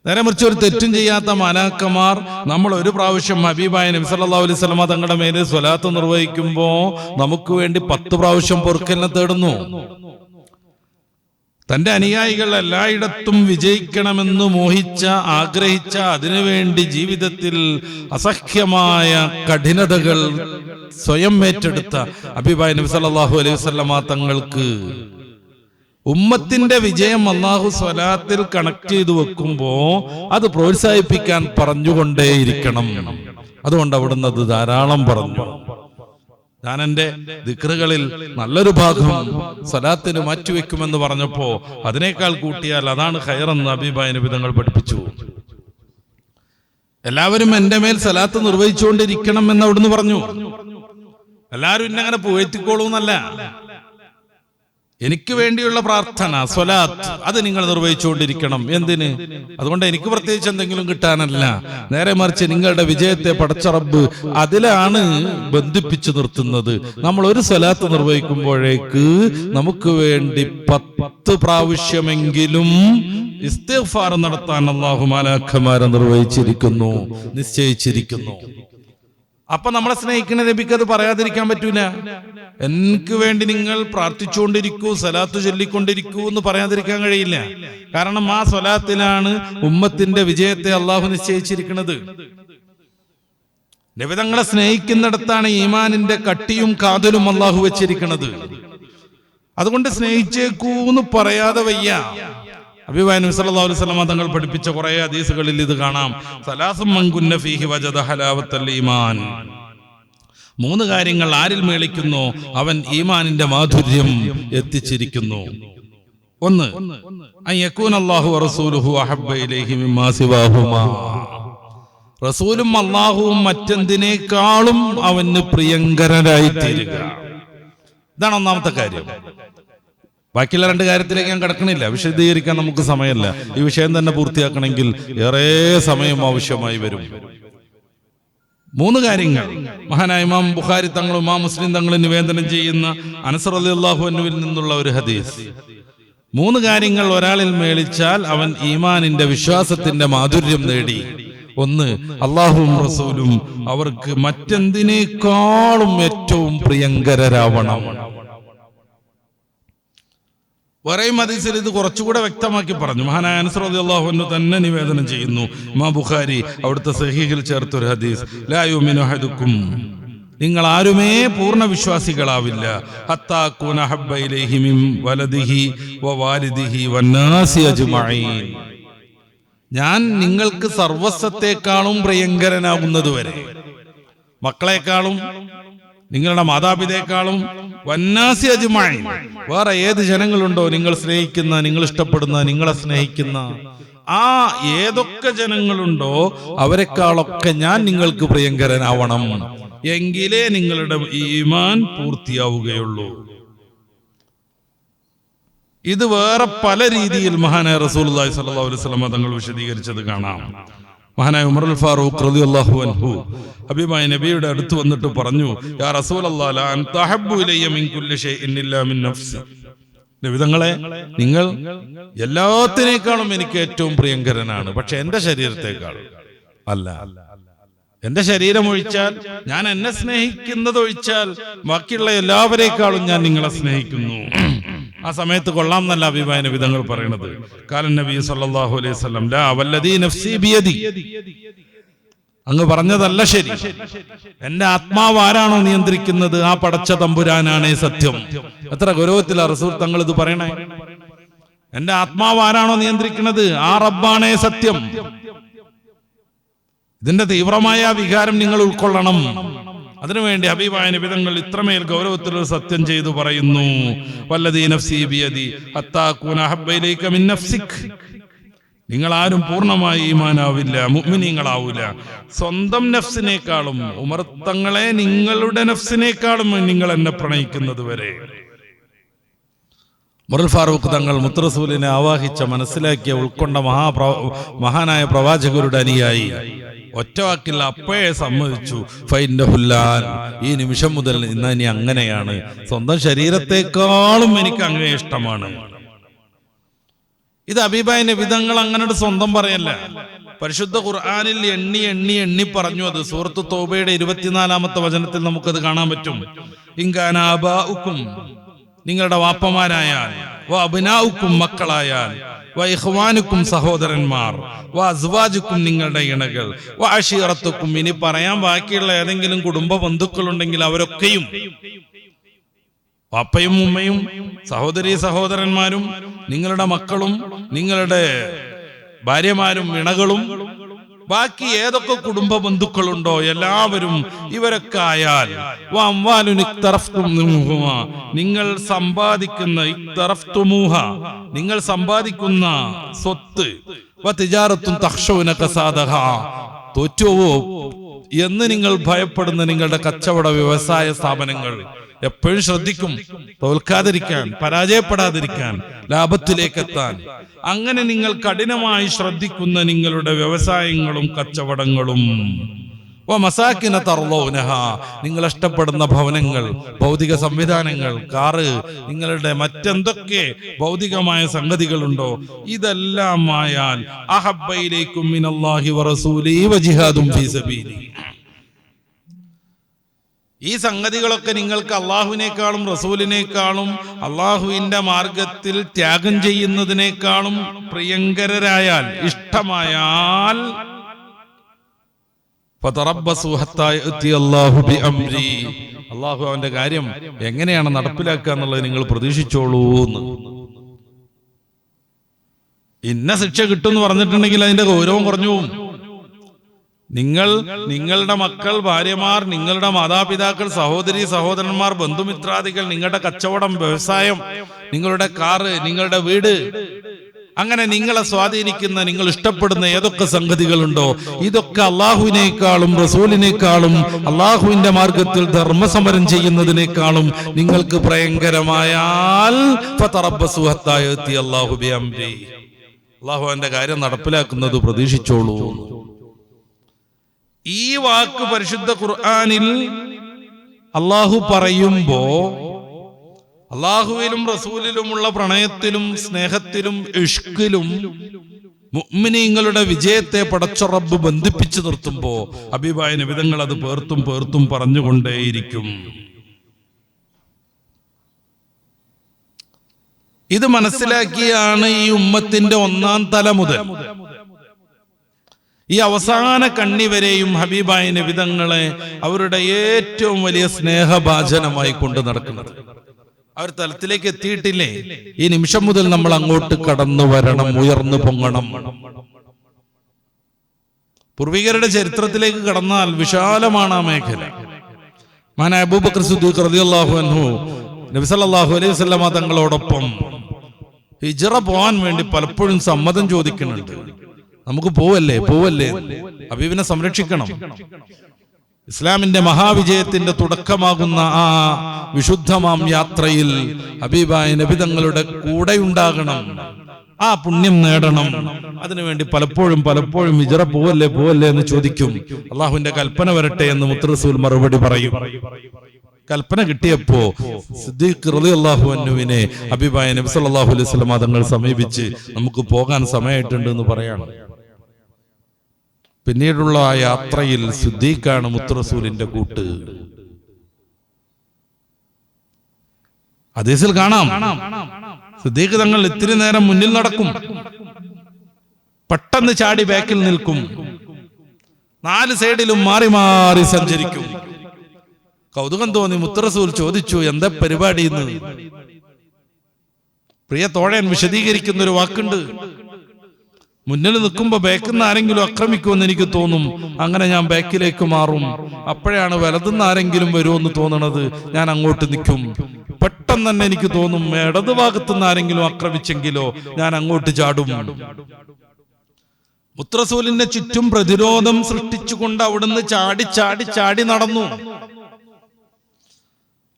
നേരെ മറിച്ച് ഒരു തെറ്റും ചെയ്യാത്ത മലാക്കമാർ നമ്മൾ ഒരു പ്രാവശ്യം ഹബീബായ നബി സല്ലല്ലാഹു അലൈഹി വസല്ലം തങ്ങളുടെ മേലെ സ്വലാത്ത് നിർവഹിക്കുമ്പോൾ നമുക്ക് വേണ്ടി 10 പ്രാവശ്യം പൊറുക്കലിനെ തേടുന്നു. തന്റെ അനുയായികൾ എല്ലായിടത്തും വിജയിക്കണമെന്ന് മോഹിച്ച, ആഗ്രഹിച്ച, അതിനുവേണ്ടി ജീവിതത്തിൽ അസഹ്യമായ കഠിനതകൾ സ്വയം ഏറ്റെടുത്ത ഹബീബായ നബി സല്ലല്ലാഹു അലൈഹി വസല്ലം തങ്ങൾക്ക് ഉമ്മത്തിന്റെ വിജയം അല്ലാഹു സ്വലാത്തിൽ കണക്ട് ചെയ്തു വെക്കുമ്പോ അത് പ്രോത്സാഹിപ്പിക്കാൻ പറഞ്ഞുകൊണ്ടേയിരിക്കണം. അതുകൊണ്ട് അവിടുന്ന് അത് ധാരാളം പറഞ്ഞു. ഞാൻ എൻ്റെ ദിക്റുകളിൽ നല്ലൊരു ഭാഗം സ്വലാത്തിന് മാറ്റിവെക്കുമെന്ന് പറഞ്ഞപ്പോ അതിനേക്കാൾ കൂട്ടിയാൽ അതാണ് ഖൈറെന്ന് ഹബീബായ നബി തങ്ങൾ പഠിപ്പിച്ചു. എല്ലാവരും എൻ്റെ മേൽ സ്വലാത്ത് നിർവഹിച്ചുകൊണ്ടിരിക്കണം എന്ന് അവിടുന്ന് പറഞ്ഞു. എല്ലാവരും ഇന്നങ്ങനെ പുകഴ്ത്തിക്കോളൂന്നല്ല, എനിക്ക് വേണ്ടിയുള്ള പ്രാർത്ഥന സ്വലാത്ത് അത് നിങ്ങൾ നിർവഹിച്ചുകൊണ്ടിരിക്കണം. എന്തിന്? അതുകൊണ്ട് എനിക്ക് പ്രത്യേകിച്ച് എന്തെങ്കിലും കിട്ടാനല്ല, നേരെ മറിച്ച് നിങ്ങളുടെ വിജയത്തെ പടച്ച റബ്ബ് അതിലാണ് ബന്ധിപ്പിച്ചു നിർത്തുന്നത്. നമ്മൾ ഒരു സ്വലാത്ത് നിർവഹിക്കുമ്പോഴേക്ക് നമുക്ക് വേണ്ടി 10 പ്രാവശ്യമെങ്കിലും ഇസ്തിഗ്ഫാർ നടത്താൻ അല്ലാഹു മലാക്കമാരെ നിർവഹിച്ചിരിക്കുന്നു, നിശ്ചയിച്ചിരിക്കുന്നു. അപ്പൊ നമ്മളെ സ്നേഹിക്കുന്ന നബിക്ക് അത് പറയാതിരിക്കാൻ പറ്റൂല. എനിക്ക് വേണ്ടി നിങ്ങൾ പ്രാർത്ഥിച്ചുകൊണ്ടിരിക്കൂ, സ്വലാത്ത് ചൊല്ലിക്കൊണ്ടിരിക്കൂ എന്ന് പറയാതിരിക്കാൻ കഴിയില്ല. കാരണം ആ സ്വലാത്തിലാണ് ഉമ്മത്തിന്റെ വിജയത്തെ അള്ളാഹു നിശ്ചയിച്ചിരിക്കുന്നത്. നബി തങ്ങളെ സ്നേഹിക്കുന്നിടത്താണ് ഈമാനിന്റെ കട്ടിയും കാതലും അള്ളാഹു വെച്ചിരിക്കുന്നത്. അതുകൊണ്ട് സ്നേഹിച്ചേക്കൂന്ന് പറയാതെ വയ്യ. ഹബീബായ നബി സല്ലല്ലാഹു അലൈഹി വസല്ലം തങ്ങൾ പഠിപ്പിച്ച കുറേ ഹദീസുകളിൽ ഇത് കാണാം. സലാസും മൻ കുന്ന ഫീഹി വജദ ഹലാവത്തൽ ഈമാൻ. 3 കാര്യങ്ങൾ ആരിൽ മേളിക്കുന്നോ അവൻ ഈമാനിന്റെ മാധുര്യം എത്തിച്ചിരിക്കുന്നു. 1, അൻ യകൂന അല്ലാഹു വറസൂലുഹു അഹബ്ബ ഇലൈഹി മിമ്മാ സിവാഹുമാ. റസൂലും അല്ലാഹുവും മറ്റെന്തിനേക്കാളും അവന് പ്രിയങ്കരനായി തീരുക. ഇതാണ് ഒന്നാമത്തെ കാര്യം. ബാക്കിയുള്ള 2 കാര്യത്തിലേക്ക് ഞാൻ കിടക്കണില്ല, വിശദീകരിക്കാൻ നമുക്ക് സമയമല്ല. ഈ വിഷയം തന്നെ പൂർത്തിയാക്കണമെങ്കിൽ ഏറെ സമയം ആവശ്യമായി വരും. 3 കാര്യങ്ങൾ മഹാനായ ഇമാം ബുഖാരി തങ്ങളും ഇമാം മുസ്ലിം തങ്ങളും നിവേദനം ചെയ്യുന്ന അനസ് റളിയല്ലാഹു അൻഹുവിൽ നിന്നുള്ള ഒരു ഹദീസ്. 3 കാര്യങ്ങൾ ഒരാളിൽ മേളിച്ചാൽ അവൻ ഈമാനിന്റെ വിശ്വാസത്തിന്റെ മാധുര്യം നേടി. 1, അല്ലാഹുവും റസൂലും അവർക്ക് മറ്റെന്തിനേക്കാളും ഏറ്റവും പ്രിയങ്കരരാവണം. വേറെയും ഹദീസിൽ ഇത് കുറച്ചുകൂടെ വ്യക്തമാക്കി പറഞ്ഞു. മഹാനായ അനസ് റളിയല്ലാഹു അൻഹു തന്നെ നിവേദനം ചെയ്യുന്നു. ഇമാം ബുഖാരി അവിടുത്തെ സഹീഹിൽ ചേർത്തൊരു ഹദീസ്, ലാ യുമിനു അഹദുക്കും, നിങ്ങൾ ആരുമേ പൂർണ്ണ വിശ്വാസികളാവില്ല, ഹത്താ കൂന ഹബ്ബ ഇലൈഹി മിൻ വലദിഹി വവാലിദിഹി വന്നാസി അജ്മഈൻ, ഞാൻ നിങ്ങൾക്ക് സർവസ്വത്തെക്കാളും പ്രിയങ്കരനാകുന്നതുവരെ, മക്കളെക്കാളും നിങ്ങളുടെ മാതാപിതാക്കളെക്കാളും വന്നാസി അജ്മഈൻ, വേറെ ഏത് ജനങ്ങളുണ്ടോ നിങ്ങൾ സ്നേഹിക്കുന്ന, നിങ്ങൾ ഇഷ്ടപ്പെടുന്ന, നിങ്ങളെ സ്നേഹിക്കുന്ന ആ ഏതൊക്കെ ജനങ്ങളുണ്ടോ അവരെക്കാളൊക്കെ ഞാൻ നിങ്ങൾക്ക് പ്രിയങ്കരനാവണം, എങ്കിലേ നിങ്ങളുടെ ഈമാൻ പൂർത്തിയാവുകയുള്ളൂ. ഇത് വേറെ പല രീതിയിൽ മഹാനായ റസൂലുള്ളാഹി സ്വല്ലല്ലാഹു അലൈഹി വസല്ലം തങ്ങൾ വിശദീകരിച്ചത് കാണാം. മഹാനായ ഉമർ അൽ ഫാറൂഖ് റളിയല്ലാഹു അൻഹു ഹബീബായ നബിയുടെ അടുത്ത് വന്നിട്ട് പറഞ്ഞു, യാ റസൂലല്ലാഹ് ലാ അൻത അഹബ്ബു ഇലയ്യ മിൻ കുല്ലി ഷൈഇൻ ഇല്ലാ മിൻ നഫ്സി. നബി തങ്ങളെ, നിങ്ങൾ എല്ലാത്തിനേക്കാളും എനിക്ക് ഏറ്റവും പ്രിയങ്കരനാണ്, പക്ഷെ എന്റെ ശരീരത്തെക്കാൾ അല്ല. എന്റെ ശരീരം ഒഴിച്ചാൽ, ഞാൻ എന്നെ സ്നേഹിക്കുന്നത് ഒഴിച്ചാൽ ബാക്കിയുള്ള എല്ലാവരേക്കാളും ഞാൻ നിങ്ങളെ സ്നേഹിക്കുന്നു. ആ സമയത്ത് കൊള്ളാം എന്നല്ല ഹബീബായ നബി തങ്ങൾ പറയുന്നത്. കാലൻ നബി സല്ലല്ലാഹു അലൈഹി വസല്ലം ലാ വല്ലദീ നഫ്സി ബിയദി, അങ്ങ് പറഞ്ഞതല്ല ശരി. എന്റെ ആത്മാവ് ആരാണോ നിയന്ത്രിക്കുന്നത് ആ പടച്ച തമ്പുരാനാണേ സത്യം. എത്ര ഗൗരവത്തിലാ റസൂൽ തങ്ങൾ ഇത് പറയണേ. എന്റെ ആത്മാവ് ആരാണോ നിയന്ത്രിക്കുന്നത് ആ റബ്ബാണേ സത്യം. ഇതിന്റെ തീവ്രമായ വികാരം നിങ്ങൾ ഉൾക്കൊള്ളണം. അതിനുവേണ്ടി ഹബീബായ നബി തങ്ങൾ ഇത്രമേൽ ഗൗരവത്തിലൊരു സത്യം ചെയ്തു പറയുന്നു, വല്ലദീ നഫ്സി ബിയദി ഹത്താ അകൂന അഹബ്ബ ഇലൈക മിൻ നഫ്സിക്. നിങ്ങൾ ആരും പൂർണ്ണമായി ഈമാനാവില്ല, മുഅ്മിനീങ്ങളാവില്ല. സ്വന്തം നഫ്സിനേക്കാളും ഉമർ തങ്ങളെ നിങ്ങളുടെ നഫ്സിനേക്കാളും നിങ്ങൾ എന്നെ പ്രണയിക്കുന്നത് വരെ. ഉമർ ഫാറൂഖ് തങ്ങൾ മുത്തറസൂലിനെ ആവാഹിച്ച, മനസ്സിലാക്കിയ, ഉൾക്കൊണ്ട മഹാനായ പ്രവാചകരുടെ അനുയായി. ഒറ്റവാക്കിൽ അപ്പോഴേ സമ്മതിച്ചു, ഫൈൻഡഹുല്ലാൻ, ഈ നിമിഷം മുതൽ ഇനി അങ്ങനെയാണ്. സ്വന്തം ശരീരത്തെക്കാളും എനിക്ക് അങ്ങനെ ഇഷ്ടമാണ്. ഇത് ഹബീബായ നബി തങ്ങൾ അങ്ങനെ സ്വന്തം പറയല്ല. പരിശുദ്ധ ഖുർആനിൽ എണ്ണി എണ്ണി എണ്ണി പറഞ്ഞു. അത് സൂറത്ത് തൗബയുടെ 24-ാമത്തെ വചനത്തിൽ നമുക്കത് കാണാൻ പറ്റും. ഇൻകാന ആബാഉക്കും, നിങ്ങളുടെ വാപ്പമാരായാൽ, വ അബ്നാഉക്കും, മക്കളായാൽ, വ ഇഖ്വാനുക്കും, സഹോദരന്മാർ, വ അസ്വാജുക്കും, നിങ്ങളുടെ ഇണകൾ, വ അശീറത്തുക്കും, ഇനി പറയാൻ ബാക്കിയുള്ള ഏതെങ്കിലും കുടുംബ ബന്ധുക്കളുണ്ടെങ്കിൽ അവരൊക്കെയും, വാപ്പയും ഉമ്മയും സഹോദരീ സഹോദരന്മാരും നിങ്ങളുടെ മക്കളും നിങ്ങളുടെ ഭാര്യമാരും ഇണകളും ബാക്കി ഏതൊക്കെ കുടുംബ ബന്ധുക്കളുണ്ടോ എല്ലാവരും, ഇവരൊക്കെ ആയാൽ, നിങ്ങൾ സമ്പാദിക്കുന്ന, നിങ്ങൾ സമ്പാദിക്കുന്ന സ്വത്ത്, തോറ്റുവോ എന്ന് നിങ്ങൾ ഭയപ്പെടുന്ന നിങ്ങളുടെ കച്ചവട വ്യവസായ സ്ഥാപനങ്ങൾ എപ്പോഴും ശ്രദ്ധിക്കും, തോൽക്കാതിരിക്കാൻ, പരാജയപ്പെടാതിരിക്കാൻ, ലാഭത്തിലേക്ക് എത്താൻ. അങ്ങനെ നിങ്ങൾ കഠിനമായി ശ്രദ്ധിക്കുന്ന നിങ്ങളുടെ വ്യവസായങ്ങളും കച്ചവടങ്ങളും, മസാക്കിന തർലൗനഹ, നിങ്ങൾ ഇഷ്ടപ്പെടുന്ന ഭവനങ്ങൾ, ഭൗതിക സംവിധാനങ്ങൾ, കാറ്, നിങ്ങളുടെ മറ്റെന്തൊക്കെ ഭൗതികമായ സംഗതികളുണ്ടോ, ഇതെല്ലാം ആയാൽ അഹബ്ബയിലേക്കും മിനല്ലാഹി വറസൂലിഹി വജിഹാദും ഫീ സബീലി, ഈ സംഗതികളൊക്കെ നിങ്ങൾക്ക് അള്ളാഹുവിനേക്കാളും റസൂലിനേക്കാളും അള്ളാഹുവിന്റെ മാർഗത്തിൽ ത്യാഗം ചെയ്യുന്നതിനേക്കാളും പ്രിയങ്കരായാൽ, ഇഷ്ടമായാൽ, അള്ളാഹു അവന്റെ കാര്യം എങ്ങനെയാണ് നടപ്പിലാക്കുക എന്നുള്ളത് നിങ്ങൾ പ്രതീക്ഷിച്ചോളൂ എന്ന്. ഇന്ന ശിക്ഷ കിട്ടുമെന്ന് പറഞ്ഞിട്ടുണ്ടെങ്കിൽ അതിന്റെ ഗൗരവം കുറഞ്ഞു പോകും. നിങ്ങളുടെ മക്കൾ, ഭാര്യമാർ, നിങ്ങളുടെ മാതാപിതാക്കൾ, സഹോദരി സഹോദരന്മാർ, ബന്ധുമിത്രാദികൾ, നിങ്ങളുടെ കച്ചവടം, വ്യവസായം, നിങ്ങളുടെ കാറ്, നിങ്ങളുടെ വീട്, അങ്ങനെ നിങ്ങളെ സ്വാധീനിക്കുന്ന, നിങ്ങൾ ഇഷ്ടപ്പെടുന്ന ഏതൊക്കെ സംഗതികളുണ്ടോ, ഇതൊക്കെ അള്ളാഹുവിനേക്കാളും റസൂലിനേക്കാളും അള്ളാഹുവിന്റെ മാർഗത്തിൽ ധർമ്മസമരം ചെയ്യുന്നതിനേക്കാളും നിങ്ങൾക്ക് ഭയങ്കരമായാൽ അള്ളാഹു അവന്റെ കാര്യം നടപ്പിലാക്കുന്നത് പ്രതീക്ഷിച്ചോളൂ. ഈ വാക്ക് പരിശുദ്ധ ഖുർആനിൽ അള്ളാഹു പറയുമ്പോ അള്ളാഹുവിലും റസൂലിലുമുള്ള പ്രണയത്തിലും സ്നേഹത്തിലും ഇഷ്കിലും മുഅ്മിനീങ്ങളുടെ വിജയത്തെ പടച്ച റബ്ബ് ബന്ധിപ്പിച്ചു നിർത്തുമ്പോ ഹബീബായ നബി തങ്ങൾ അത് പേർത്തും പേർത്തും പറഞ്ഞുകൊണ്ടേയിരിക്കും. ഇത് മനസ്സിലാക്കിയാണ് ഈ ഉമ്മത്തിന്റെ ഒന്നാം തല മുതൽ ഈ അവസാന കണ്ണി വരെയും ഹബീബായ നബി തങ്ങളെ അവരുടെ ഏറ്റവും വലിയ സ്നേഹഭാജനമായി കൊണ്ട് നടക്കുന്നത്. അവർ തലത്തിലേക്ക് എത്തിയിട്ടില്ലേ? ഈ നിമിഷം മുതൽ നമ്മൾ അങ്ങോട്ട് കടന്നു വരണം, ഉയർന്നു പൊങ്ങണം. പൂർവികരുടെ ചരിത്രത്തിലേക്ക് കടന്നാൽ വിശാലമാണ് ആ മേഖല. മഹാനായ അബൂബക്കർ സിദ്ദീഖ് റളിയല്ലാഹു അൻഹു നബി സല്ലല്ലാഹു അലൈഹി വസല്ലമ തങ്ങളോടൊപ്പം ഹിജ്റ പോകാൻ വേണ്ടി പലപ്പോഴും സമ്മതം ചോദിക്കുന്നുണ്ട്. നമുക്ക് പോവല്ലേ ഹബീബിനെ സംരക്ഷിക്കണം. ഇസ്ലാമിന്റെ മഹാവിജയത്തിന്റെ തുടക്കമാകുന്ന ആ വിശുദ്ധമാം യാത്രയിൽ ഹബീബായ നബി തങ്ങളുടെ കൂടെ ഉണ്ടാകണം, ആ പുണ്യം നേടണം. അതിനുവേണ്ടി പലപ്പോഴും ഹിജ്റ പോവല്ലേ എന്ന് ചോദിക്കും. അള്ളാഹുവിന്റെ കൽപ്പന വരട്ടെ എന്ന് മുത്തറസൂൽ മറുപടി പറയും. കൽപ്പന കിട്ടിയപ്പോ സിദ്ദീഖ് റളിയല്ലാഹു അൻഹുവിനെ ഹബീബായ നബി സല്ലല്ലാഹു അലൈഹി വസല്ലം തങ്ങൾ സമീപിച്ച് നമുക്ക് പോകാൻ സമയമായിട്ടുണ്ട് എന്ന് പറയാണ്. പിന്നീടുള്ള ആ യാത്രയിൽ സിദ്ദീഖാണ് മുത്തറസൂലിന്റെ കൂട്ട്. ഹദീസിൽ കാണാം സിദ്ദീഖ് തങ്ങൾ ഇത്തിരി നേരം മുന്നിൽ നടക്കും, പെട്ടെന്ന് ചാടി ബാക്കിൽ നിൽക്കും, 4 സൈഡിലും മാറി മാറി സഞ്ചരിക്കും. കൗതുകം തോന്നി. മുത്തറസൂൽ ചോദിച്ചു, എന്താ പരിപാടി ഇന്ന്? പ്രിയ തോഴൻ വിശദീകരിക്കുന്ന ഒരു വാക്കുണ്ട്, മുന്നിൽ നിൽക്കുമ്പോ ബാക്കിൽ നിന്ന് ആരെങ്കിലും ആക്രമിക്കുമെന്ന് എനിക്ക് തോന്നും, അങ്ങനെ ഞാൻ ബാക്കിലേക്ക് മാറും. അപ്പോഴാണ് വലതുനിന്ന് ആരെങ്കിലും വരുമെന്ന് തോന്നണത്, ഞാൻ അങ്ങോട്ട് നിൽക്കും. പെട്ടെന്ന് തന്നെ എനിക്ക് തോന്നും ഇടതുഭാഗത്തുനിന്ന് ആരെങ്കിലും ആക്രമിച്ചെങ്കിലോ, ഞാൻ അങ്ങോട്ട് ചാടും. മുത്തറസൂലിന്റെ ചുറ്റും പ്രതിരോധം സൃഷ്ടിച്ചുകൊണ്ട് അവിടുന്ന് ചാടി ചാടി ചാടി നടന്നു.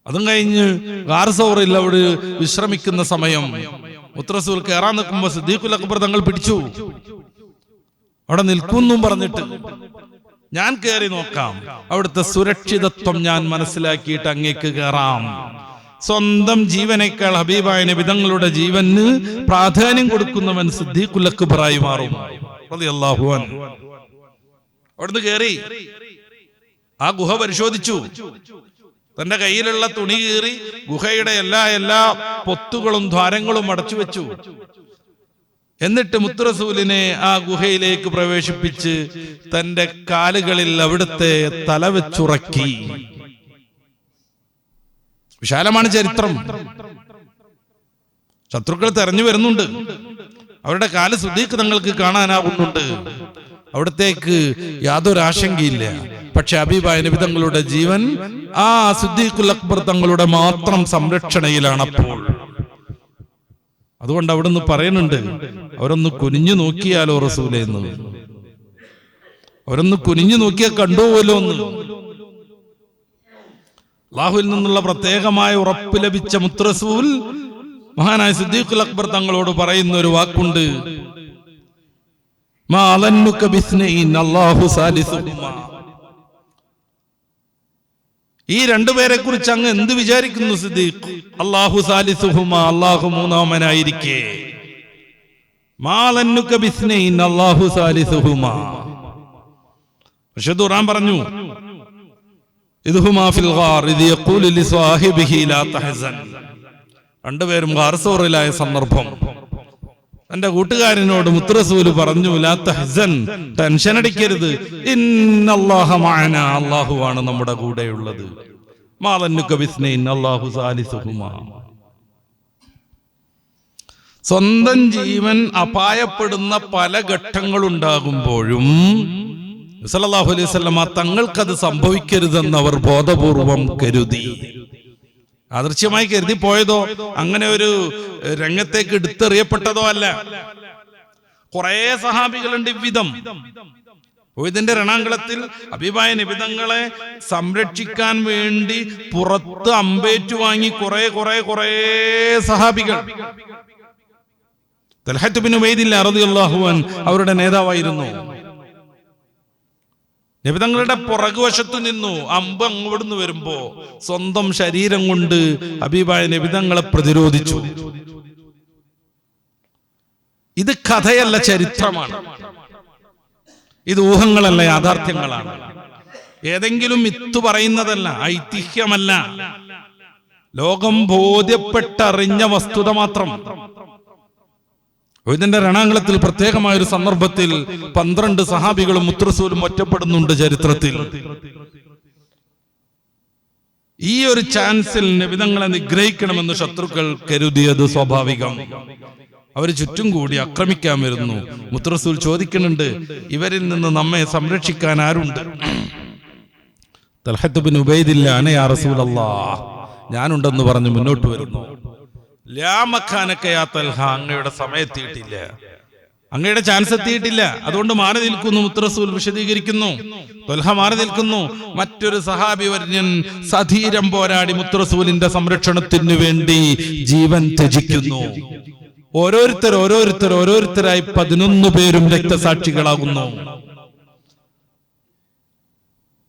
അതും കഴിഞ്ഞ് ഗാർ സൗറിൽ അവിടെ വിശ്രമിക്കുന്ന സമയം മുത്തറസൂൽ കയറാൻ നിൽക്കുമ്പോ സിദ്ദീഖുൽ അക്ബർ തങ്ങൾ പിടിച്ചു. അവിടെ നിൽക്കുന്നും പറഞ്ഞിട്ട്, ഞാൻ കയറി നോക്കാം, അവിടുത്തെ സുരക്ഷിതത്വം ഞാൻ മനസ്സിലാക്കിയിട്ട് അങ്ങേക്ക് കയറാം. സ്വന്തം ജീവനേക്കാൾ ഹബീബായ നബി തങ്ങളുടെ ജീവന് പ്രാധാന്യം കൊടുക്കുന്നവൻ സിദ്ദീഖുൽ അക്ബറായി മാറും റളിയല്ലാഹു അൻഹു. അവിടുന്ന് കയറി ആ ഗുഹ പരിശോധിച്ചു. തന്റെ കയ്യിലുള്ള തുണി കീറി ഗുഹയുടെ എല്ലാ പൊത്തുകളും ദ്വാരങ്ങളും അടച്ചു വെച്ചു. എന്നിട്ട് മുത്തറസൂലിനെ ആ ഗുഹയിലേക്ക് പ്രവേശിപ്പിച്ച് തന്റെ കാലുകളിൽ അവിടുത്തെ തല വെച്ചുറക്കി. വിശാലമാണ് ചരിത്രം. ശത്രുക്കൾ തെരഞ്ഞു വരുന്നുണ്ട്, അവരുടെ കാല് സിദ്ദീഖ് തങ്ങൾക്ക് കാണാനാവുന്നുണ്ട്. അവിടത്തേക്ക് യാതൊരു ആശങ്കയില്ല. പക്ഷെ ഹബീബായ നബി തങ്ങളുടെ ജീവൻ ആ സിദ്ദീഖുൽ അക്ബർ തങ്ങളുടെ മാത്രം സംരക്ഷണയിലാണ് അപ്പോൾ. അതുകൊണ്ട് അവിടുന്ന് പറയുന്നുണ്ട്, അവരൊന്ന് കുനിഞ്ഞു നോക്കിയാലോ റസൂലേ എന്ന്, അവരൊന്ന് കുനിഞ്ഞു നോക്കിയാൽ കണ്ടുപോലോ എന്ന്. അല്ലാഹുവിൽ നിന്നുള്ള പ്രത്യേകമായ ഉറപ്പ് ലഭിച്ച മുത്തറസൂൽ മഹാനായ സിദ്ദീഖുൽ അക്ബർ തങ്ങളോട് പറയുന്ന ഒരു വാക്കുണ്ട്, മാ അലന്നുക ബിസ്നൈൻ അല്ലാഹു സാലിസുഹുമാ. ഈ 2 പേരെ കുറിച്ച് അങ്ങ് എന്ത് വിചാരിക്കുന്നു സിദ്ദീഖ്? അല്ലാഹു സാലിസുഹുമാ, അല്ലാഹു മൂന്നാമനായിരിക്കെ. മാ അലന്നുക ബിസ്നൈൻ അല്ലാഹു സാലിസുഹുമാ. റഷീദ് ഖുർആൻ പറഞ്ഞു, ഇദ്ഹുമാ ഫിൽ ഗാർ ഇദ് യഖൂലു ലിസ്വാഹിബിഹി ലാ തഹ്സൻ. 2 പേരും ഗാർ സൂറിലായ സന്ദർഭം തന്റെ കൂട്ടുകാരനോട് മുത്തറസൂൽ പറഞ്ഞു, ലാ തഹ്സൻ, ടെൻഷൻ അടിക്കരുത്, ഇന്നല്ലാഹ മഅനാ, അല്ലാഹുവാണ് നമ്മുടെ കൂടെയുള്ളത്. മാ ലന്നുക ബിസ്നൈൻ അല്ലാഹു സാലിസുഹുമാ. സ്വന്തം ജീവൻ അപായപ്പെടുന്ന പല ഘട്ടങ്ങളുണ്ടാകുമ്പോഴും സല്ലല്ലാഹു അലൈഹി വസല്ലം തങ്ങൾക്കത് സംഭവിക്കരുതെന്ന് അവർ ബോധപൂർവം കരുതി. അദൃശ്യമായി കരുതി പോയതോ അങ്ങനെ ഒരു രംഗത്തേക്ക് എടുത്തെറിയപ്പെട്ടതോ അല്ല. കുറെ സഹാബികളുണ്ട് ഇவ்விதം. ഇതിന്റെ രണാങ്കളത്തിൽ ഹബീബായ നബി തങ്ങളെ സംരക്ഷിക്കാൻ വേണ്ടി പുറത്ത് അമ്പേറ്റു വാങ്ങി കുറെ സഹാബികൾ. തൽഹത്ത് ബിൻ ഉബൈദില്ലാഹ് റളിയല്ലാഹു അൻഹു അവരുടെ നേതാവായിരുന്നു. നബിതങ്ങളുടെ പുറകുവശത്തു നിന്നു അമ്പ് അങ്ങോടുന്ന് വരുമ്പോ സ്വന്തം ശരീരം കൊണ്ട് ഹബീബായ നബിതങ്ങളെ പ്രതിരോധിച്ചു. ഇത് കഥയല്ല, ചരിത്രമാണ്. ഇത് ഊഹങ്ങളല്ല, യാഥാർത്ഥ്യങ്ങളാണ്. ഏതെങ്കിലും മിത്ത് പറയുന്നതല്ല, ഐതിഹ്യമല്ല, ലോകം ബോധ്യപ്പെട്ടറിഞ്ഞ വസ്തുത മാത്രം. ഇതിന്റെ രണാങ്കളത്തിൽ പ്രത്യേകമായ ഒരു സന്ദർഭത്തിൽ 12 സഹാബികളും മുത്തറസൂലും ഒറ്റപ്പെടുന്നുണ്ട് ചരിത്രത്തിൽ. ഈ ഒരു ചാൻസിൽ നബിതങ്ങളെ നിഗ്രഹിക്കണമെന്ന് ശത്രുക്കൾ കരുതിയത് സ്വാഭാവികം. അവര് ചുറ്റും കൂടി ആക്രമിക്കാൻ വരുന്നു. മുത്തറസൂൽ ചോദിക്കുന്നുണ്ട്, ഇവരിൽ നിന്ന് നമ്മെ സംരക്ഷിക്കാൻ ആരുണ്ട്? തൽഹത്ത് ബിൻ ഉബൈദില്ലാ അന യാ റസൂലല്ലാഹ്, ഞാനുണ്ടെന്ന് പറഞ്ഞ് മുന്നോട്ട് വരുന്നു. അങ്ങയുടെ സമയത്തിയിട്ടില്ല, അങ്ങയുടെ ചാൻസ് എത്തിയിട്ടില്ല, അതുകൊണ്ട് മാറി നിൽക്കുന്നു. മുത്തറസൂൽ വിശദീകരിക്കുന്നു, ത്വൽഹ മാറി നിൽക്കുന്നു. മറ്റൊരു സഹാബി വര്യൻ സധീരം പോരാടി മുത്തറസൂലിന്റെ സംരക്ഷണത്തിന് വേണ്ടി ജീവൻ ത്യജിക്കുന്നു. ഓരോരുത്തരായി 11 പേരും രക്തസാക്ഷികളാകുന്നു.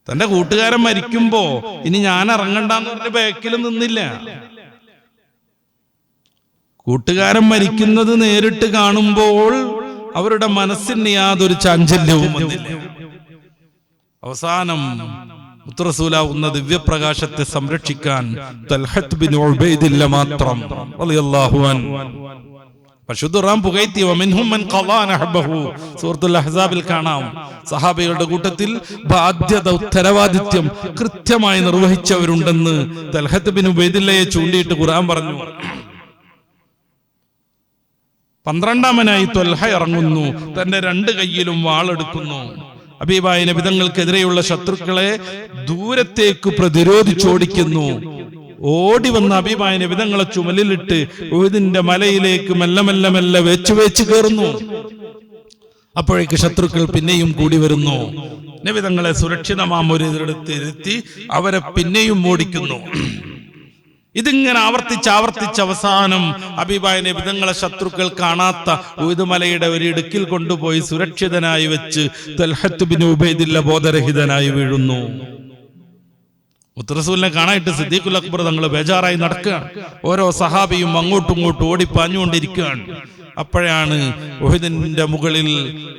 തന്റെ കൂട്ടുകാരൻ മരിക്കുമ്പോ ഇനി ഞാൻ ഇറങ്ങണ്ടെന്ന് പറഞ്ഞ ബാക്കിൽ നിന്നില്ല. കൂട്ടുകാരൻ മരിക്കുന്നത് നേരിട്ട് കാണുമ്പോൾ അവരുടെ മനസ്സിന് യാതൊരു ചാഞ്ചല്യവും വന്നില്ല. അവസാനം മുത്തറസൂലാവുന്ന ദിവ്യപ്രകാശത്തെ സംരക്ഷിക്കാൻ തൽഹത്ത് ബിൻ ഉബൈദില്ല മാത്രം റളിയല്ലാഹു അൻഹു പരിശുദ്ധ ഖുർആൻ പുകഴ്ത്തി വമിൻഹും മൻ ഖളാ നഹബഹു സൂറത്തുൽ അഹ്സാബിൽ കാണാം. സഹാബികളുടെ കൂട്ടത്തിൽ ബാധ്യത ഉത്തരവാദിത്യം കൃത്യമായി നിർവഹിച്ചവരുണ്ടെന്ന് തൽഹത്ത് ബിൻ ഉബൈദില്ലയെ ചൂണ്ടിയിട്ട് ഖുർആൻ പറഞ്ഞു. 12-മനായി ത്വൽഹ ഇറങ്ങുന്നു, തന്റെ 2 കൈയിലും വാളെടുക്കുന്നു. ഹബീബായ നബി തങ്ങൾക്കെതിരെയുള്ള ശത്രുക്കളെ ദൂരത്തേക്ക് പ്രതിരോധിച്ചോടിക്കുന്നു. ഓടി വന്ന ഹബീബായ നബി തങ്ങളെ ചുമലിലിട്ട് ഉഹുദിന്റെ മലയിലേക്ക് മെല്ലെ മെല്ലെ വെച്ച് കയറുന്നു. അപ്പോഴേക്ക് ശത്രുക്കൾ പിന്നെയും കൂടി വരുന്നു. നബി തങ്ങളെ സുരക്ഷിതമാം ഒരിടത്ത് ഇരുത്തി അവരെ പിന്നെയും ഓടിക്കുന്നു. ഇതിങ്ങനെ ആവർത്തിച്ച് അവസാനം ഹബീബായ നബി തങ്ങളെ ശത്രുക്കൾ കാണാത്ത ഉഹുദ് മലയുടെ ഒരു ഇടുക്കിൽ കൊണ്ടുപോയി സുരക്ഷിതനായി വെച്ച് തൽഹത്ത് ബിൻ ഉബൈദില്ല ബോധരഹിതനായി വീഴുന്നു. മുത്തറസൂലിനെ കാണാനായിട്ട് സിദ്ദീഖുൽ അക്ബർ തങ്ങൾ ബേജാറായി നടക്കുകയാണ്. ഓരോ സഹാബിയും അങ്ങോട്ടും ഇങ്ങോട്ടും ഓടിപ്പാഞ്ഞുകൊണ്ടിരിക്കുകയാണ്. അപ്പോഴാണ് ഉഹുദിന്റെ മുകളിൽ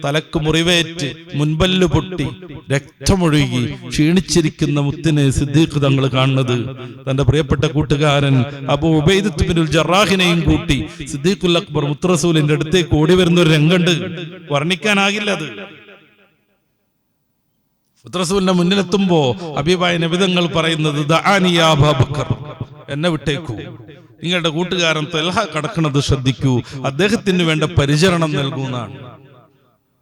തലക്ക് മുറിവേറ്റ് മുൻപല്ല് പൊട്ടി രക്തമൊഴുകി ക്ഷീണിച്ചിരിക്കുന്ന മുത്തിനെ സിദ്ദീഖ് തങ്ങൾ കാണുന്നത്. തന്റെ പ്രിയപ്പെട്ട കൂട്ടുകാരൻ അബൂ ഉബൈദത്ത് ബിനുൽ ജറാഹിനെയും കൂട്ടി സിദ്ദീഖുൽ അക്ബർ മുത്തറസൂലിന്റെ അടുത്തേക്ക് ഓടി വരുന്ന ഒരു രംഗമുണ്ട്, വർണ്ണിക്കാനാകില്ല അത്. മുത്തറസൂലിന്റെ മുന്നിലെത്തുമ്പോ ഹബീബായ നബി തങ്ങൾ പറയുന്നത് ദഅനി യാ അബൂബക്കർ, എന്നെ വിട്ടേക്കൂ, നിങ്ങളുടെ കൂട്ടുകാരൻ തൽഹ കടക്കുന്നത് ശ്രദ്ധിക്കൂ, അദ്ദേഹത്തിന് വേണ്ട പരിചരണം നൽകുന്നതാണ്.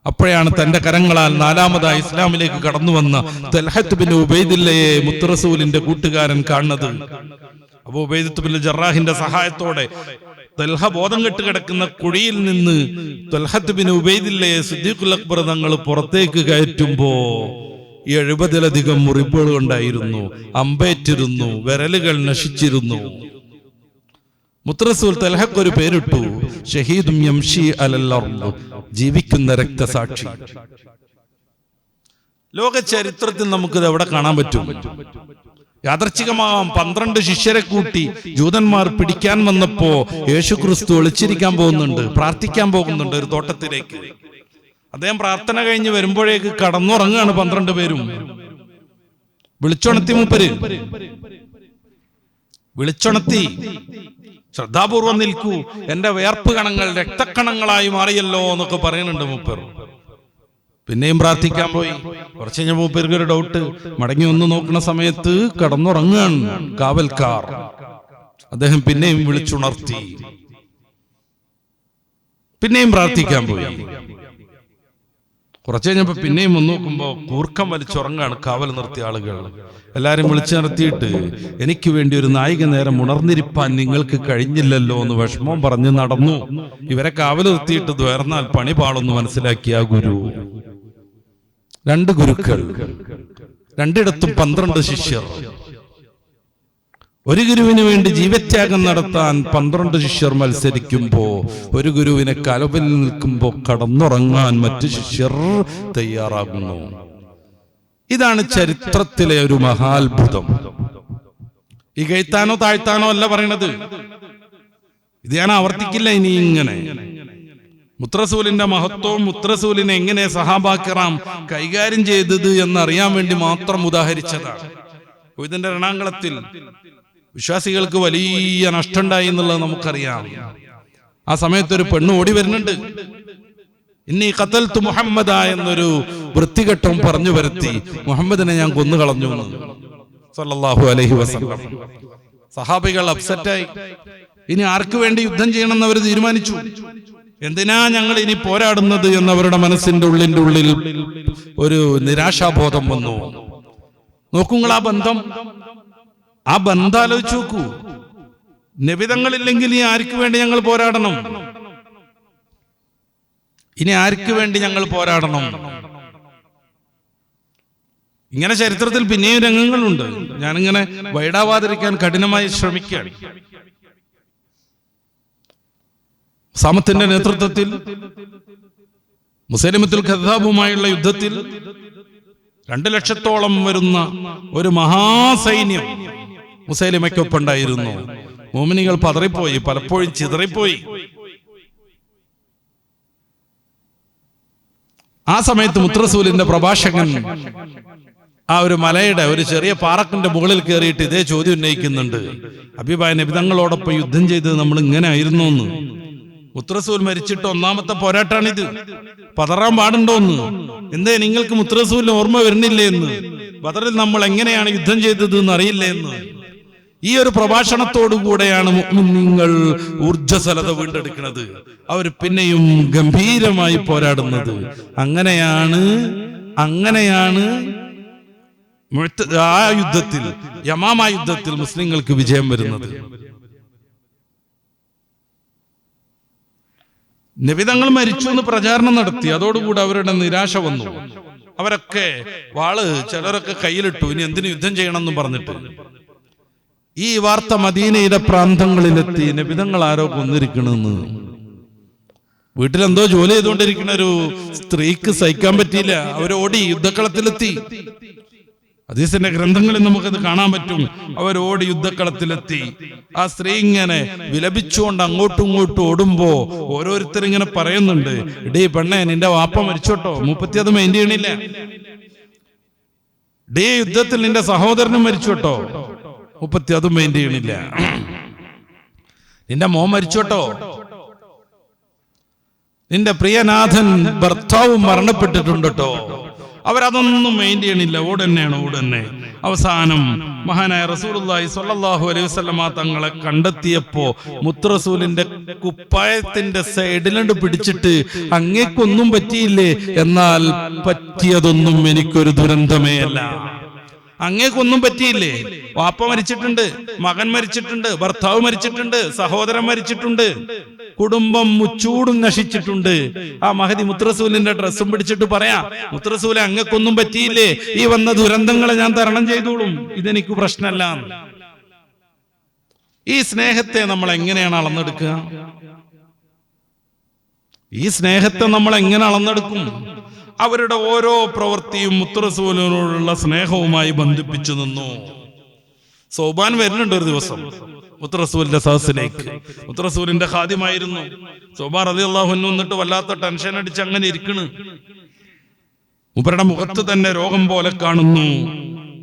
അപ്പോഴാണ് തന്റെ കരങ്ങളാൽ 4-മതായി ഇസ്ലാമിലേക്ക് കടന്നു വന്ന തൽഹത്ത് ബിൻ ഉബൈദില്ലയെ മുത്തറസൂലിന്റെ കൂട്ടുകാരൻ കാണുന്നത്. അബൂ ഉബൈദത്ത് ബിൻ ജറാഹിന്റെ സഹായത്തോടെ തൽഹ ബോധം കെട്ട് കിടക്കുന്ന കുഴിയിൽ നിന്ന് തൽഹത്ത് ബിൻ ഉബൈദില്ലയെ സിദ്ദീഖുൽ അക്ബർ തങ്ങൾ പുറത്തേക്ക് കയറ്റുമ്പോ 70-ലധികം മുറിവുകൾ ഉണ്ടായിരുന്നു, അമ്പേറ്റിരുന്നു, വിരലുകൾ നശിച്ചിരുന്നു. മുത്തറസൂൽ തൽഹക്ക് ഒരു പേരിട്ടു, ഷഹീദും യംശി അലൽ അർദ്, ജീവിക്കുന്ന രക്തസാക്ഷി. ലോക ചരിത്രത്തിൽ നമുക്കിത് എവിടെ കാണാൻ പറ്റും? യാദർച്ഛികമാകാം 12 ശിഷ്യരെ കൂട്ടി ജൂതന്മാർ പിടിക്കാൻ വന്നപ്പോ യേശുക്രിസ്തു ഒളിച്ചിരിക്കാൻ പോകുന്നുണ്ട്, പ്രാർത്ഥിക്കാൻ പോകുന്നുണ്ട് ഒരു തോട്ടത്തിലേക്ക്. അദ്ദേഹം പ്രാർത്ഥന കഴിഞ്ഞ് വരുമ്പോഴേക്ക് കടന്നുറങ്ങാണ് 12 പേരും. വിളിച്ചുണർത്തി മൂപ്പര്, വിളിച്ചുണർത്തി, ശ്രദ്ധാപൂർവം നിൽക്കൂ, എന്റെ വേർപ്പ് കണങ്ങൾ രക്തക്കണങ്ങളായി മാറിയല്ലോ എന്നൊക്കെ പറയുന്നുണ്ട് മൂപ്പർ. പിന്നെയും പ്രാർത്ഥിക്കാൻ പോയി. കുറച്ച് കഴിഞ്ഞ മൂപ്പർക്ക് ഒരു ഡൗട്ട്, മടങ്ങി ഒന്ന് നോക്കുന്ന സമയത്ത് കടന്നുറങ്ങാൻ കാവൽക്കാർ. അദ്ദേഹം പിന്നെയും വിളിച്ചുണർത്തി, പിന്നെയും പ്രാർത്ഥിക്കാൻ പോയി. കുറച്ച് കഴിഞ്ഞപ്പോ പിന്നെയും ഒന്ന് നോക്കുമ്പോ കൂർക്കം വലിച്ചുറങ്ങാണ് കാവൽ നിർത്തിയ ആളുകൾ. എല്ലാരും വിളിച്ചു നിർത്തിയിട്ട്, എനിക്ക് വേണ്ടി ഒരു നായിക നേരം ഉണർന്നിരിപ്പാൻ നിങ്ങൾക്ക് കഴിഞ്ഞില്ലല്ലോ എന്ന് വിഷമം പറഞ്ഞ് നടന്നു. ഇവരെ കാവൽ നിർത്തിയിട്ട് ദ്വേർന്നാൽ പണി പാളൊന്ന് മനസ്സിലാക്കിയ ഗുരു. 2 ഗുരുക്കൾ, 2 12 ശിഷ്യർ. ഒരു ഗുരുവിന് വേണ്ടി ജീവത്യാഗം നടത്താൻ 12 ശിഷ്യർ മത്സരിക്കുമ്പോ ഒരു ഗുരുവിനെ കലവിൽ നിൽക്കുമ്പോ കടന്നുറങ്ങാൻ മറ്റു ശിഷ്യർ തയ്യാറാകുന്നു. ഇതാണ് ചരിത്രത്തിലെ ഒരു മഹാത്ഭുതം. ഇകഴ്ത്താനോ താഴ്ത്താനോ അല്ല പറയണത്, ഇത് ഞാൻ ആവർത്തിക്കില്ല ഇനി. ഇങ്ങനെ മുത്തറസൂലിന്റെ മഹത്വവും മുത്തറസൂലിനെ എങ്ങനെ സഹാബാക്കിറാം കൈകാര്യം ചെയ്തത് എന്നറിയാൻ വേണ്ടി മാത്രം ഉദാഹരിച്ചതാണ്. ഇതിന്റെ രണാങ്കളത്തിൽ വിശ്വാസികൾക്ക് വലിയ നഷ്ടമുണ്ടായി എന്നുള്ളത് നമുക്കറിയാം. ആ സമയത്ത് ഒരു പെണ്ണ് ഓടി വരുന്നുണ്ട്. ഇന്നി ഖതൽതു മുഹമ്മദ എന്നൊരു വൃത്തികെട്ടം പറഞ്ഞു വരുത്തി മുഹമ്മദിനെ ഞാൻ കൊന്നുകളഞ്ഞു സല്ലല്ലാഹു അലൈഹി വസല്ലം. സഹാബികൾ അപ്സെറ്റായി. ഇനി ആർക്ക് വേണ്ടി യുദ്ധം ചെയ്യണമെന്ന് അവർ തീരുമാനിച്ചു. എന്തിനാ ഞങ്ങൾ ഇനി പോരാടുന്നത് എന്നവരുടെ മനസ്സിന്റെ ഉള്ളിൽ ഒരു നിരാശാബോധം വന്നു. നോക്കുങ്ങൾ ആ ബന്ധം ആലോചിച്ച് നോക്കൂ. നബിതങ്ങളില്ലെങ്കിൽ ഇനി ആർക്ക് വേണ്ടി ഞങ്ങൾ പോരാടണം? ഇനി ആർക്ക് വേണ്ടി ഞങ്ങൾ പോരാടണം? ഇങ്ങനെ ചരിത്രത്തിൽ പിന്നെയും രംഗങ്ങളുണ്ട്. ഞാനിങ്ങനെ വൈടാവാതിരിക്കാൻ കഠിനമായി ശ്രമിക്കുകയാണ്. സാമത്തിന്റെ നേതൃത്വത്തിൽ മുസൈലിമത്തുൽ കദ്ദാബുമായുള്ള യുദ്ധത്തിൽ 2 ലക്ഷത്തോളം വരുന്ന ഒരു മഹാസൈന്യം മുസൈലിമയ്ക്കൊപ്പുണ്ടായിരുന്നു. മോമിനികൾ പതറിപ്പോയി, പലപ്പോഴും ചിതറിപ്പോയി. ആ സമയത്ത് മുത്തറസൂലിന്റെ പ്രഭാഷകൻ ആ ഒരു മലയുടെ ഒരു ചെറിയ പാറക്കിന്റെ മുകളിൽ കയറിയിട്ട് ഇതേ ചോദ്യം ഉന്നയിക്കുന്നുണ്ട്. ഹബീബായ നബി തങ്ങളോടൊപ്പം യുദ്ധം ചെയ്തത് നമ്മൾ ഇങ്ങനെ ആയിരുന്നു എന്ന്. മുത്തറസൂൽ മരിച്ചിട്ട് ഒന്നാമത്തെ പോരാട്ടാണിത്. പതറാൻ പാടുണ്ടോ എന്ന്? എന്തേ നിങ്ങൾക്ക് മുത്തറസൂലിന് ഓർമ്മ വരുന്നില്ലേ എന്ന്? ബദറിൽ നമ്മൾ എങ്ങനെയാണ് യുദ്ധം ചെയ്തത് എന്ന് അറിയില്ലേ എന്ന്? ഈ ഒരു പ്രഭാഷണത്തോടു കൂടെയാണ് മുഅ്മിനീങ്ങൾ ഊർജ്ജസ്വലത വീണ്ടെടുക്കുന്നത്. അവർ പിന്നെയും ഗംഭീരമായി പോരാടുന്നത്. അങ്ങനെയാണ് ആ യുദ്ധത്തിൽ, യമാമ യുദ്ധത്തിൽ മുസ്ലിങ്ങൾക്ക് വിജയം വരുന്നത്. നബിതങ്ങൾ മരിച്ചു എന്ന് പ്രചാരണം നടത്തി. അതോടുകൂടി അവരുടെ നിരാശ വന്നു. അവരൊക്കെ ചിലരൊക്കെ കയ്യിലിട്ടു, ഇനി എന്തിനു യുദ്ധം ചെയ്യണമെന്ന് പറഞ്ഞിട്ട്. ഈ വാർത്ത മദീനയുടെ പ്രാന്തങ്ങളിലെത്തി. നബിതങ്ങൾ ആരോ കൊന്നിരിക്കണെന്ന്. വീട്ടിലെന്തോ ജോലി ചെയ്തുകൊണ്ടിരിക്കുന്ന ഒരു സ്ത്രീക്ക് സഹിക്കാൻ പറ്റിയില്ല. അവരോടി യുദ്ധക്കളത്തിലെത്തി. ഹദീസിന്റെ ഗ്രന്ഥങ്ങളിൽ നമുക്കത് കാണാൻ പറ്റും. അവരോടി യുദ്ധക്കളത്തിലെത്തി. ആ സ്ത്രീ ഇങ്ങനെ വിലപിച്ചുകൊണ്ട് അങ്ങോട്ടും ഇങ്ങോട്ടും ഓടുമ്പോ ഓരോരുത്തരിങ്ങനെ പറയുന്നുണ്ട്, ഡേ പെണ്ണെ, നിന്റെ വാപ്പ മരിച്ചോട്ടോ. മൂപ്പത്തി അത് മൈൻഡ് ചെയ്യണില്ല. ഡേ യുദ്ധത്തിൽ നിന്റെ സഹോദരനും മരിച്ചോട്ടോ. മൂപ്പത്തി അതും മൈൻഡ് ചെയ്യണില്ല. നിന്റെ മോൻ മരിച്ചോട്ടോ. നിന്റെ പ്രിയനാഥൻ ഭർത്താവും മരണപ്പെട്ടിട്ടുണ്ടോ. അവരതൊന്നും മെയിൻറ്റ് ചെയ്യണില്ല. ഓടന്നെ. അവസാനം മഹാനായ റസൂലുള്ളാഹി സ്വല്ലല്ലാഹു അലൈഹി വസല്ലമ തങ്ങളെ കണ്ടെത്തിയപ്പോ മുത്തറസൂലിന്റെ കുപ്പായത്തിന്റെ സൈഡിലുണ്ട് പിടിച്ചിട്ട്, അങ്ങേക്കൊന്നും പറ്റിയില്ലേ? എന്നാൽ പറ്റിയതൊന്നും എനിക്കൊരു ദുരന്തമേ അല്ല. അങ്ങേക്കൊന്നും പറ്റിയില്ലേ? വാപ്പ മരിച്ചിട്ടുണ്ട്, മകൻ മരിച്ചിട്ടുണ്ട്, ഭർത്താവ് മരിച്ചിട്ടുണ്ട്, സഹോദരൻ മരിച്ചിട്ടുണ്ട്, കുടുംബം മുച്ചൂടും നശിച്ചിട്ടുണ്ട്. ആ മഹദി മുത്തറസൂലിന്റെ ഡ്രസ്സും പിടിച്ചിട്ട് പറയാം, മുത്തറസൂലെ, അങ്ങക്കൊന്നും പറ്റിയില്ലേ? ഈ വന്ന ദുരന്തങ്ങളെ ഞാൻ തരണം ചെയ്തോളും, ഇതെനിക്ക് പ്രശ്നമല്ല. ഈ സ്നേഹത്തെ നമ്മൾ എങ്ങനെയാണ് അളന്നെടുക്കുക? ഈ സ്നേഹത്തെ നമ്മൾ എങ്ങനെ അളന്നെടുക്കും? അവരുടെ ഓരോ പ്രവൃത്തിയും മുത്തറസൂലിനോടുള്ള സ്നേഹവുമായി ബന്ധിപ്പിച്ചു നിന്നു. സൗബാൻ വരുന്നുണ്ട് ഒരു ദിവസം മുത്തറസൂലിന്റെ സദസ്സിലേക്ക്. മുത്തറസൂലിന്റെ ഖാദിമായിരുന്നു സൗബാൻ റളിയല്ലാഹു അൻഹു. എന്നിട്ട് വല്ലാത്ത ടെൻഷൻ അടിച്ച് അങ്ങനെ ഇരിക്കണ്. മൂപ്പരുടെ മുഖത്ത് തന്നെ രോഗം പോലെ കാണുന്നു.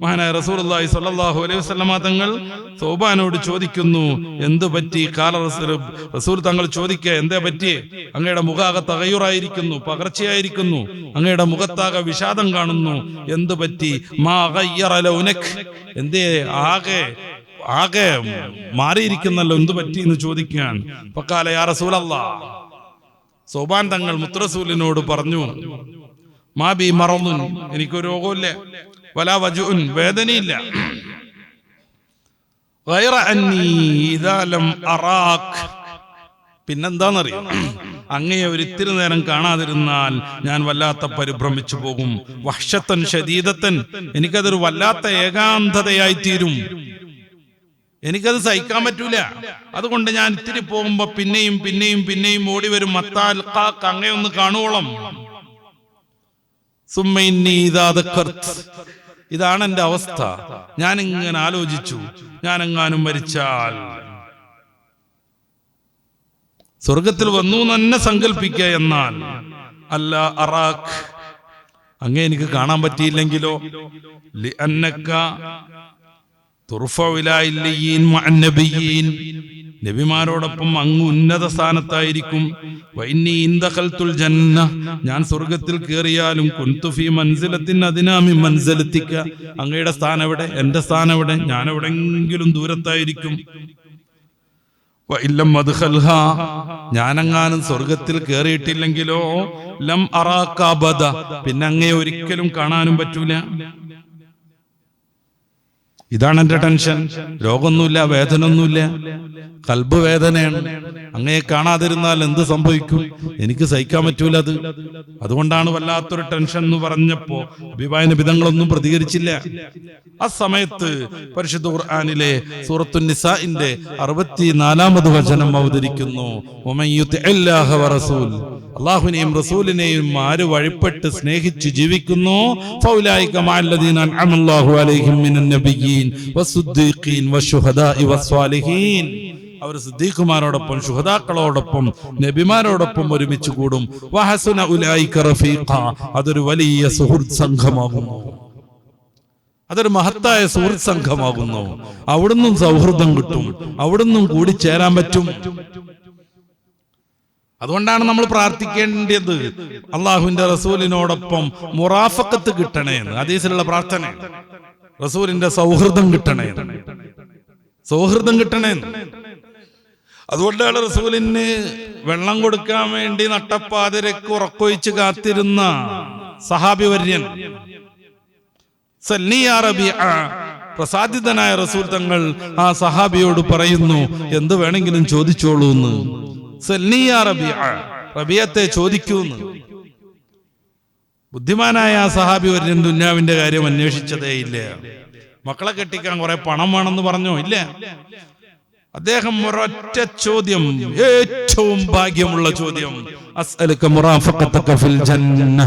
മഹാനായ റസൂലുള്ളാഹി സ്വല്ലല്ലാഹു അലൈഹി വസല്ലമ തങ്ങൾ സൗബാനോട് ചോദിക്കുന്നു, എന്ത് പറ്റി? റസൂൽ തങ്ങൾ ചോദിക്കുക, എന്തേ പറ്റി? അങ്ങയുടെ മുഖാകെ തഗയ്യുറായിരിക്കുന്നു, പകർച്ചയായിരിക്കുന്നു, അങ്ങയുടെ മുഖത്താകെ വിഷാദം കാണുന്നു, എന്ത് പറ്റി? മാ ഗയ്യറ ലൗനക്, എന്തേ ആകെ മാറിയിരിക്കുന്നല്ലോ, എന്ത് പറ്റി എന്ന് ചോദിക്കാൻ. ഫഖാല യാ റസൂലല്ലാഹ്, സൗബാൻ തങ്ങൾ മുത്തറസൂലിനോട് പറഞ്ഞു, മാ ബി മറദുൻ, എനിക്കൊരു രോഗമില്ല, വലാ വജുഉൻ, വേദനയില്ല, ഗൈറ അന്നീ ഇദാ ലം അറാക്, പിന്നെന്താണെന്നറിയാം, അങ്ങയെ ഒരിത്തിരി നേരം കാണാതിരുന്നാൽ ഞാൻ വല്ലാത്ത പരിഭ്രമിച്ചു പോകും. വഹ്ശത്തൻ ശദീദത്തൻ, എനിക്കതൊരു വല്ലാത്ത ഏകാന്തതയായി തീരും, എനിക്കത് സഹിക്കാൻ പറ്റൂല. അതുകൊണ്ട് ഞാൻ ഇത്തിരി പോകുമ്പോ പിന്നെയും ഓടി വരും. മത്താൽ അങ്ങയെ ഒന്ന് കാണുവോളം. ഇതാണ് എന്റെ അവസ്ഥ. ഞാൻ ഇങ്ങനെ ആലോചിച്ചു, ഞാൻ എങ്ങാനും മരിച്ചാൽ സ്വർഗത്തിൽ വന്നു തന്നെ സങ്കല്പിക്കുക. എന്നാൽ അല്ല അറാഖ്, അങ്ങേ എനിക്ക് കാണാൻ പറ്റിയില്ലെങ്കിലോ? നബിമാരോടൊപ്പം അങ്ങ് ഉന്നത സ്ഥാനത്തായിരിക്കും. ഞാൻ സ്വർഗത്തിൽ കയറിയാലും കുൻതുഫി മൻസിലത്തിൻ അദിനാമി മൻസിലത്തിക്ക, അങ്ങയുടെ സ്ഥാനം എവിടെ? എന്റെ സ്ഥാനം എവിടെ? ഞാൻ എവിടെങ്കിലും ദൂരത്തായിരിക്കും. ഞാനെങ്ങാനും സ്വർഗത്തിൽ കയറിയിട്ടില്ലെങ്കിലോ ലം അറാക അബദ, പിന്നെ അങ്ങയെ ഒരിക്കലും കാണാനും പറ്റൂല. ഇതാണ് എന്റെ ടെൻഷൻ. രോഗമൊന്നുമില്ല, വേദനയൊന്നുമില്ല, കൽബ് വേദനയാണ്. അങ്ങയെ കാണാതിരുന്നാൽ എന്ത് സംഭവിക്കും? എനിക്ക് സഹിക്കാൻ പറ്റൂല അത്. അതുകൊണ്ടാണ് വല്ലാത്തൊരു ടെൻഷൻ എന്ന് പറഞ്ഞപ്പോ ഹബീബായ നബി തങ്ങളൊന്നും പ്രതികരിച്ചില്ല. ആ സമയത്ത് പരിശുദ്ധ ഖുർആനിലെ സൂറത്തുൻ നിസാഇന്റെ 64-ാമത് വചനം അവതരിക്കുന്നു. അല്ലാഹുവിനെയും റസൂലിനെയും ആര് വഴിപ്പെട്ട് സ്നേഹിച്ച് ജീവിക്കുന്നു, ഫൗലൈക മഅല്ലദീന അൻഅമല്ലാഹു അലൈഹിം മിനൻ നബിയ്യീൻ വസ്സുദ്ദീഖീൻ വശുഹദാഇ വസ്സാലിഹീൻ, അവർ സിദ്ദീഖുമാരോടൊപ്പം ശുഹദാക്കളോടൊപ്പം നബിമാരോടൊപ്പം ഒരുമിച്ച് കൂടും. വഹസുന ഉലൈക റഫീഖ, അതൊരു വലിയ സുഹൃത്ത് സംഘമാകുന്നു. അതൊരു മഹത്തായ സുഹൃത്ത് സംഘമാകുന്നു. അവിടുന്നും സൗഹൃദം കിട്ടും, അവിടുന്നും കൂടി ചേരാൻ പറ്റും. അതുകൊണ്ടാണ് നമ്മൾ പ്രാർത്ഥിക്കേണ്ടത് അള്ളാഹുവിന്റെ റസൂലിനോടൊപ്പം മുറാഫക്കത്ത് കിട്ടണേ എന്ന്. ഹദീസിലുള്ള പ്രാർത്ഥന റസൂലിന്റെ സൗഹൃദം കിട്ടണേ, സൗഹൃദം കിട്ടണേ. അതുകൊണ്ടാണ് റസൂലിന് വെള്ളം കൊടുക്കാൻ വേണ്ടി നട്ടപ്പാതിരക്ക് ഉറക്കൊഴിച്ച് കാത്തിരുന്ന സഹാബി വര്യൻ പ്രസാദിതനായ റസൂൽ തങ്ങൾ ആ സഹാബിയോട് പറയുന്നു, എന്ത് വേണമെങ്കിലും ചോദിച്ചോളൂ എന്ന്. റബിയത്തെ ചോദിക്കൂന്ന്. ബുദ്ധിമാനായ ആ സഹാബി വര്യൻ ദുന്യാവിന്റെ കാര്യം അന്വേഷിച്ചതേ ഇല്ല. മക്കളെ കെട്ടിക്കാൻ കുറെ പണം വേണമെന്ന് പറഞ്ഞോ? ഇല്ല. അദ്ദേഹം ഒരൊറ്റ ചോദ്യം, ഏറ്റവും ഭാഗ്യമുള്ള ചോദ്യം, അസ്അലുക മുറാഫഖതക ഫിൽ ജന്ന,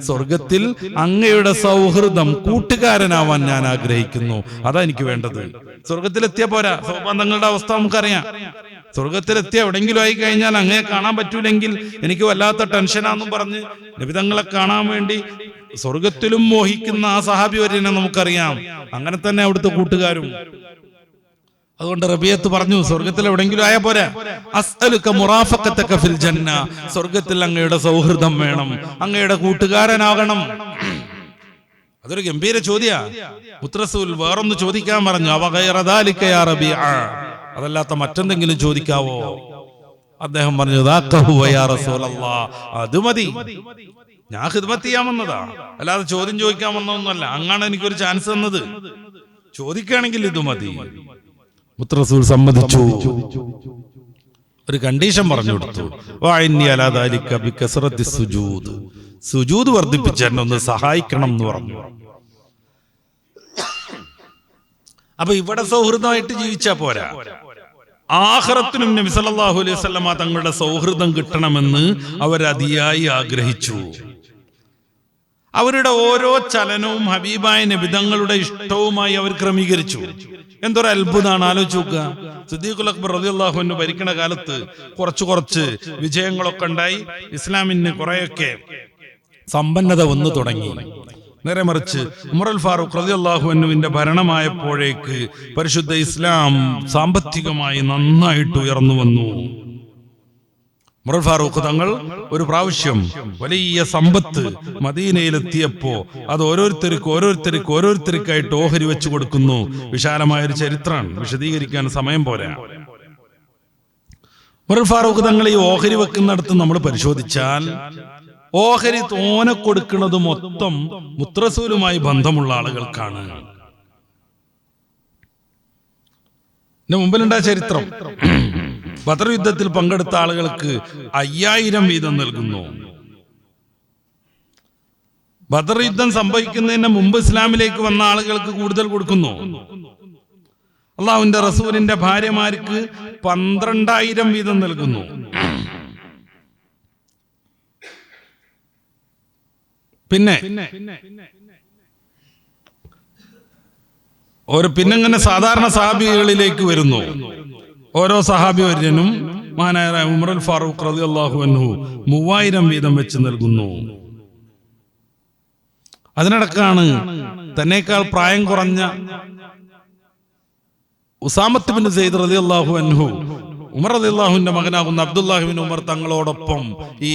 സ്വർഗത്തിൽ അങ്ങയുടെ സൗഹൃദം, കൂട്ടുകാരനാവാൻ ഞാൻ ആഗ്രഹിക്കുന്നു. അതാ എനിക്ക് വേണ്ടത്. സ്വർഗത്തിലെത്തിയ പോരാ, സൗബന്ധങ്ങളുടെ അവസ്ഥ നമുക്കറിയാം. സ്വർഗത്തിലെത്തിയ എവിടെങ്കിലും ആയി കഴിഞ്ഞാൽ അങ്ങയെ കാണാൻ പറ്റൂലെങ്കിൽ എനിക്ക് വല്ലാത്ത ടെൻഷനാന്നും പറഞ്ഞ് നബിതങ്ങളെ കാണാൻ വേണ്ടി സ്വർഗത്തിലും മോഹിക്കുന്ന ആ സഹാബി വര്യനെ നമുക്കറിയാം. അങ്ങനെ തന്നെ അവിടുത്തെ കൂട്ടുകാരും. അതുകൊണ്ട് റബിയത്ത് പറഞ്ഞു, സ്വർഗത്തിൽ എവിടെങ്കിലും ആയാ പോരാ, അസ്അലുക മുറാഫഖതക ഫിൽ ജന്ന, സ്വർഗത്തിൽ അങ്ങയുടെ സൗഹൃദം വേണം, അങ്ങയുടെ കൂട്ടുകാരനാകണം. അതൊരു ഗംഭീര ചോദ്യ. മുത്തറസൂൽ വേറൊന്ന് ചോദിക്കാൻ പറഞ്ഞു, അവഗൈറ ദാലിക യാ റബിഅ, അതല്ലാത്ത മറ്റെന്തെങ്കിലും ചോദിക്കാവോ? അദ്ദേഹം പറഞ്ഞു, ദാഖഹു യാ റസൂലല്ലാഹ്, അത് മതി, ഞാൻ ഖിദ്മത്ത് ചെയ്യാൻ വന്നതാ, അല്ലാതെ ചോദ്യം ചോദിക്കാൻ വന്നതൊന്നുമല്ല. അങ്ങാണ് എനിക്കൊരു ചാൻസ് തന്നത്, ചോദിക്കുകയാണെങ്കിൽ ഇത് മതി. മുത്തറസൂൽ സമ്മതിച്ചു. ഒരു കണ്ടീഷൻ പറഞ്ഞു കൊടുത്തു, സുജൂദ് വർദ്ധിപ്പിച്ച് എന്നെ ഒന്ന് സഹായിക്കണം എന്ന് പറഞ്ഞു. അപ്പൊ ഇവിടെ സൗഹൃദമായിട്ട് ജീവിച്ചാ പോരാ, ആഖിറത്തിനും നബി സല്ലല്ലാഹു അലൈഹി വസല്ലമ തങ്ങളുടെ സൗഹൃദം കിട്ടണമെന്ന് അവർ അതിയായി ആഗ്രഹിച്ചു. അവരുടെ ഓരോ ചലനവും ഹബീബായ നബിതങ്ങളുടെ ഇഷ്ടവുമായി അവർ ക്രമീകരിച്ചു. എന്തൊരു അത്ഭുതമാണ്, ആലോചിച്ച് നോക്കുക. സിദ്ദീഖുൽ അക്ബർ റളിയല്ലാഹു അൻഹു ഭരിക്കുന്ന കാലത്ത് കുറച്ച് വിജയങ്ങളൊക്കെ ഉണ്ടായി, ഇസ്ലാമിന് കുറെയൊക്കെ സമ്പന്നത വന്നു തുടങ്ങി. നേരെ മറിച്ച് ഉമറുൽ ഫാറൂഖ് റളിയല്ലാഹു അൻഹുവിന്റെ ഭരണമായപ്പോഴേക്ക് പരിശുദ്ധ ഇസ്ലാം സാമ്പത്തികമായി നന്നായിട്ട് ഉയർന്നു വന്നു. ഉമറുൽ ഫാറൂഖ് തങ്ങൾ ഒരു പ്രാവശ്യം വലിയ സമ്പത്ത് മദീനയിലെത്തിയപ്പോ അത് ഓരോരുത്തർക്കായിട്ട് ഓഹരി വെച്ചു കൊടുക്കുന്നു. വിശാലമായൊരു ചരിത്രമാണ്, വിശദീകരിക്കാൻ സമയം പോരാ. ഉമറുൽ ഫാറൂഖ് തങ്ങൾ ഈ ഓഹരി വെക്കുന്നിടത്ത് നമ്മൾ പരിശോധിച്ചാൽ ഓഹരി തോനെ കൊടുക്കുന്നത് മൊത്തം മുത്തറസൂലുമായി ബന്ധമുള്ള ആളുകൾക്കാണ്. ഇതിന്റെ മുമ്പിലുണ്ടായ ചരിത്രം, ബദർ യുദ്ധത്തിൽ പങ്കെടുത്ത ആളുകൾക്ക് 5000 വീതം നൽകുന്നു. ബദർ യുദ്ധം സംഭവിക്കുന്നതിന് മുമ്പ് ഇസ്ലാമിലേക്ക് വന്ന ആളുകൾക്ക് കൂടുതൽ കൊടുക്കുന്നു. അള്ളാഹുവിന്റെ റസൂലിന്റെ ഭാര്യമാർക്ക് 12000 വീതം നൽകുന്നു. പിന്നെങ്ങനെ സാധാരണ സഹാബികളിലേക്ക് വരുന്നു. ഓരോ സഹാബി വര്യനും മഹാനായ ഉമറുൽ ഫാറൂഖ് റളിയല്ലാഹു അൻഹു 3000 വീതം വെച്ച് നൽകുന്നു. അതിനിടക്കാണ് തന്നേക്കാൾ പ്രായം കുറഞ്ഞ ഉസാമത്ത് ബിൻ സെയ്ദ് റളിയല്ലാഹു അൻഹു ഉമർ റളിയല്ലാഹുവിന്റെ മകനാകുന്ന അബ്ദുല്ലാഹി ബിൻ ഉമർ തങ്ങളോടൊപ്പം ഈ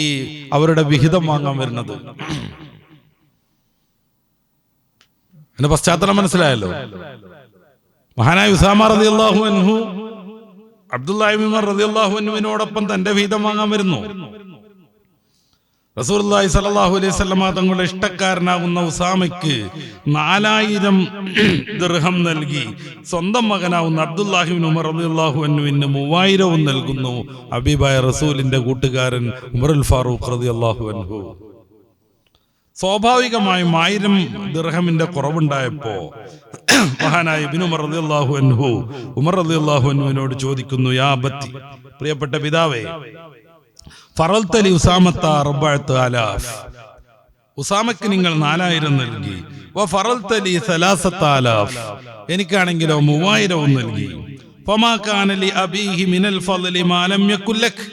അവരുടെ വിഹിതം വാങ്ങാൻ വരുന്നത്. എന്റെ പശ്ചാത്തലം മനസ്സിലായല്ലോ. മഹാനായ ഉസാമ റളിയല്ലാഹു അൻഹു അബ്ദുല്ലാഹി ബിൻ ഉമർ റളിയല്ലാഹു അൻഹുവിനോടൊപ്പം തന്റെ വിഹിതം വാങ്ങാൻ വരുന്നു. റസൂലുള്ളാഹി സ്വല്ലല്ലാഹു അലൈഹി വസല്ലമ തങ്ങളുടെ ഇഷ്ടക്കാരനാകുന്ന ഉസാമയ്ക്ക് 4000 ദിർഹം നൽകി സ്വന്തം മകനാവുന്ന അബ്ദുല്ലാഹി ബിൻ ഉമർ റളിയല്ലാഹു അൻഹുവിന് 3000 നൽകുന്നു. ഹബീബായ റസൂലിന്റെ കൂട്ടുകാരൻ ഉമറുൽ ഫാറൂഖ് റളിയല്ലാഹു അൻഹു. സ്വാഭാവികമായും 1000 ദിർഹമിന്റെ കുറവുണ്ടായപ്പോ മഹാനായ ഇബ്നു ഉമർ റളിയല്ലാഹു അൻഹു ഉമർ റളിയല്ലാഹു അൻഹുവിനോട് ചോദിക്കുന്നു, യാ അബത്തി, പ്രിയപ്പെട്ട പിതാവേ, ഫറൽതലി ഉസാമത്ത 4000, ഉസാമയ്ക്ക് നിങ്ങൾ 4000 നൽകി. ഫറൽതലി 3000, എനിക്കാണെങ്കിലോ 3000 നൽകി. ഫമാ കാന ലി അബീഹി മിനൽ ഫളലി മാ ലം യകുൽ ലക്,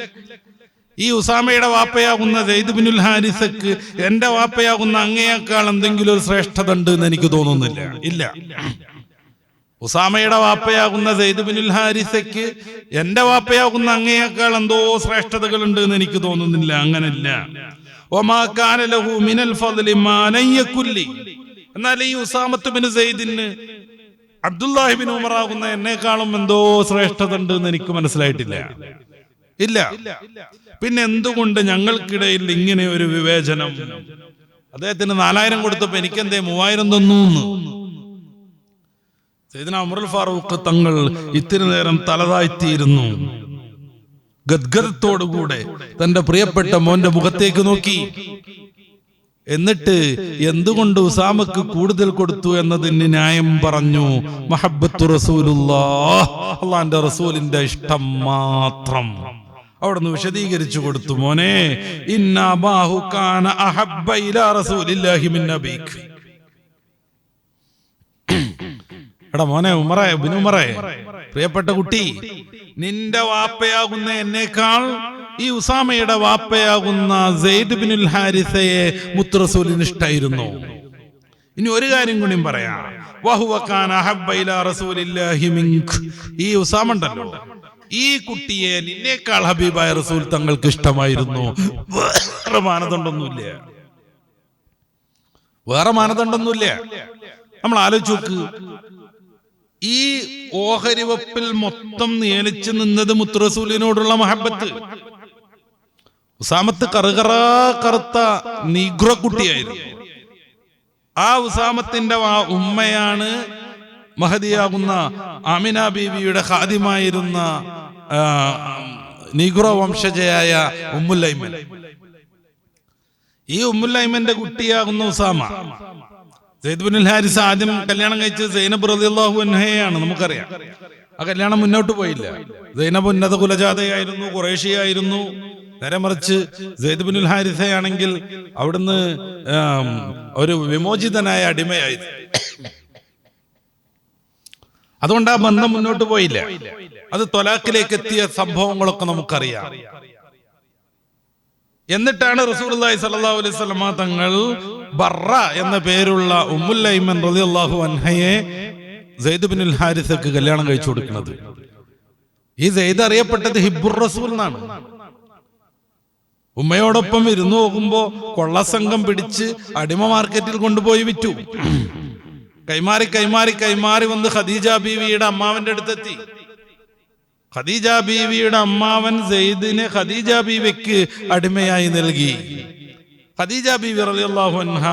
ഈ ഉസാമയുടെ വാപ്പയാകുന്ന സെയ്ദ് ബിനുൽ ഹാരിസക്ക് എന്റെ വാപ്പയാകുന്ന അങ്ങയേക്കാൾ എന്തെങ്കിലും ഒരു ശ്രേഷ്ഠത ഉണ്ട് എന്ന് എനിക്ക് തോന്നുന്നില്ല. ഇല്ല. ഉസാമയുടെ വാപ്പയാകുന്ന സെയ്ദ് ബിനുൽ ഹാരിസക്ക് എന്റെ വാപ്പയാകുന്ന അങ്ങയേക്കാൾ എന്തോ ശ്രേഷ്ഠതകൾ ഉണ്ട് എന്ന് എനിക്ക് തോന്നുന്നില്ല. അങ്ങനല്ല. വമാ കാന ലഹു മിനൽ ഫദ്ലി മാ ലൻ യകുല്ലി. എന്നാൽ ഈ ഉസാമത്ത് ബിൻ സെയ്ദിന് അബ്ദുല്ലാഹി ബിൻ ഉമർ ആകുന്ന എന്നെക്കാളും എന്തോ ശ്രേഷ്ഠത ഉണ്ട് എന്ന് എനിക്ക് മനസ്സിലായിട്ടില്ല. ഇല്ല. പിന്നെ എന്തുകൊണ്ട് ഞങ്ങൾക്കിടയിൽ ഇങ്ങനെ ഒരു വിവേചനം? അദ്ദേഹത്തിന് 4000 കൊടുത്തപ്പോ എനിക്കെന്തേ 3000 തന്നു? സയ്യിദ്ന ഉമറുൽ ഫാറൂഖ് തങ്ങൾ ഇത്തിരി നേരം തലതാഴ്ത്തിയിരുന്നു. ഗദ്ഗദത്തോടുകൂടെ തന്റെ പ്രിയപ്പെട്ട മോന്റെ മുഖത്തേക്ക് നോക്കി. എന്നിട്ട് എന്തുകൊണ്ട് ഉസാമക്ക് കൂടുതൽ കൊടുത്തു എന്നതിന് ന്യായം പറഞ്ഞു. മഹബ്ബത്തു റസൂലുള്ളാഹ്, അല്ലാഹുവിന്റെ റസൂലിന്റെ ഇഷ്ടം മാത്രം അവിടുന്ന് വിശദീകരിച്ചു കൊടുത്തു. മോനെ, ഇന്ന അബാഹു കാന അഹബ്ബ ഇലാ റസൂലില്ലാഹി മിൻ അബീക്. എടാ മോനെ, ഉമറേ, പ്രിയപ്പെട്ട കുട്ടി, നിന്റെ വാപ്പയാകുന്ന എന്നേക്കാൾ ഈ ഉസാമയുടെ വാപ്പയാകുന്ന സെയ്ദ് ബിനുൽ ഹാരിസയെ മുത്ത് റസൂലിന് ഇഷ്ടായിരുന്നു. ഇനി ഒരു കാര്യം കൂടിയും പറയാം. വഹുവ കാന അഹബ്ബ ഇലാ റസൂലില്ലാഹി മിൻക്. ഈ ഉസാമ ഉണ്ടല്ലോ, ഈ കുട്ടിയെ നിന്നേക്കാൾ ഹബീബായ റസൂൽ തങ്ങൾക്ക് ഇഷ്ടമായിരുന്നു. വേറെ മാനദണ്ഡൊന്നുമില്ല. നമ്മൾ ആലോചിച്ച് നോക്ക്. ഈ ഓഹരി വെപ്പിൽ മൊത്തം നിയലിച്ചു നിന്നത് മുത്ത് റസൂലിനോടുള്ള മഹബത്ത്. ഉസാമത്ത് കറുത്ത നീഗ്രോ കുട്ടിയായിരുന്നു. ആ ഉസാമത്തിന്റെ ഉമ്മയാണ് മഹദിയാകുന്ന ആമിന ബീവിയുടെ ഖാദിമായിരുന്ന നീഗ്രോ വംശജയായ ഉമ്മുൽ ഐമൻ. ഈ ഉമ്മുൽ ഐമന്റെ കുട്ടിയാകുന്ന ഉസാമ, സെയ്ദ് ബിനുൽ ഹാരിസ് ആദ്യം കല്യാണം കഴിച്ചത് സൈനബ് റളിയല്ലാഹു അൻഹയാണ്. നമുക്കറിയാം, ആ കല്യാണം മുന്നോട്ട് പോയില്ല. സൈനബ് ഉന്നത കുലജാതയായിരുന്നു, ഖുറൈശിയായിരുന്നു. നേരെ മറിച്ച് സെയ്ദ് ബിനുൽ ഹാരിസയാണെങ്കിൽ അവിടുന്ന് ഒരു വിമോചിതനായ അടിമയായിരുന്നു. അതുകൊണ്ട് ആ ബന്ധം മുന്നോട്ട് പോയില്ല. അത് ത്വലാഖിലേക്ക് എത്തിയ സംഭവങ്ങളൊക്കെ നമുക്കറിയാം. എന്നിട്ടാണ് റസൂലുള്ളാഹി സ്വല്ലല്ലാഹു അലൈഹി വസല്ലം തങ്ങൾ ബർറ എന്ന പേരുള്ള ഉമ്മുൽ ഐമൻ റളിയല്ലാഹു അൻഹയെ സെയ്ദ് ബിനുൽ ഹാരിസക്ക് കല്യാണം കഴിച്ചു കൊടുക്കുന്നത്. ഈ സെയ്ദ് അറിയപ്പെട്ടത് ഹിബ്ബുർ റസൂൽ എന്നാണ്. ഉമ്മയോടൊപ്പം ഇരുന്നു പോകുമ്പോ കൊള്ളസംഘം പിടിച്ച് അടിമ മാർക്കറ്റിൽ കൊണ്ടുപോയി വിറ്റു. കൈമാറി വന്ന് ഖദീജ ബീവിയുടെ അമ്മാവന്റെ അടുത്തെത്തി. ഖദീജ ബീവിയുടെ അമ്മാവൻ സെയ്ദിനെ ഖദീജ ബീവിക്ക് അടിമയായി നൽകി. ഖദീജ ബീവി റളിയല്ലാഹു അൻഹ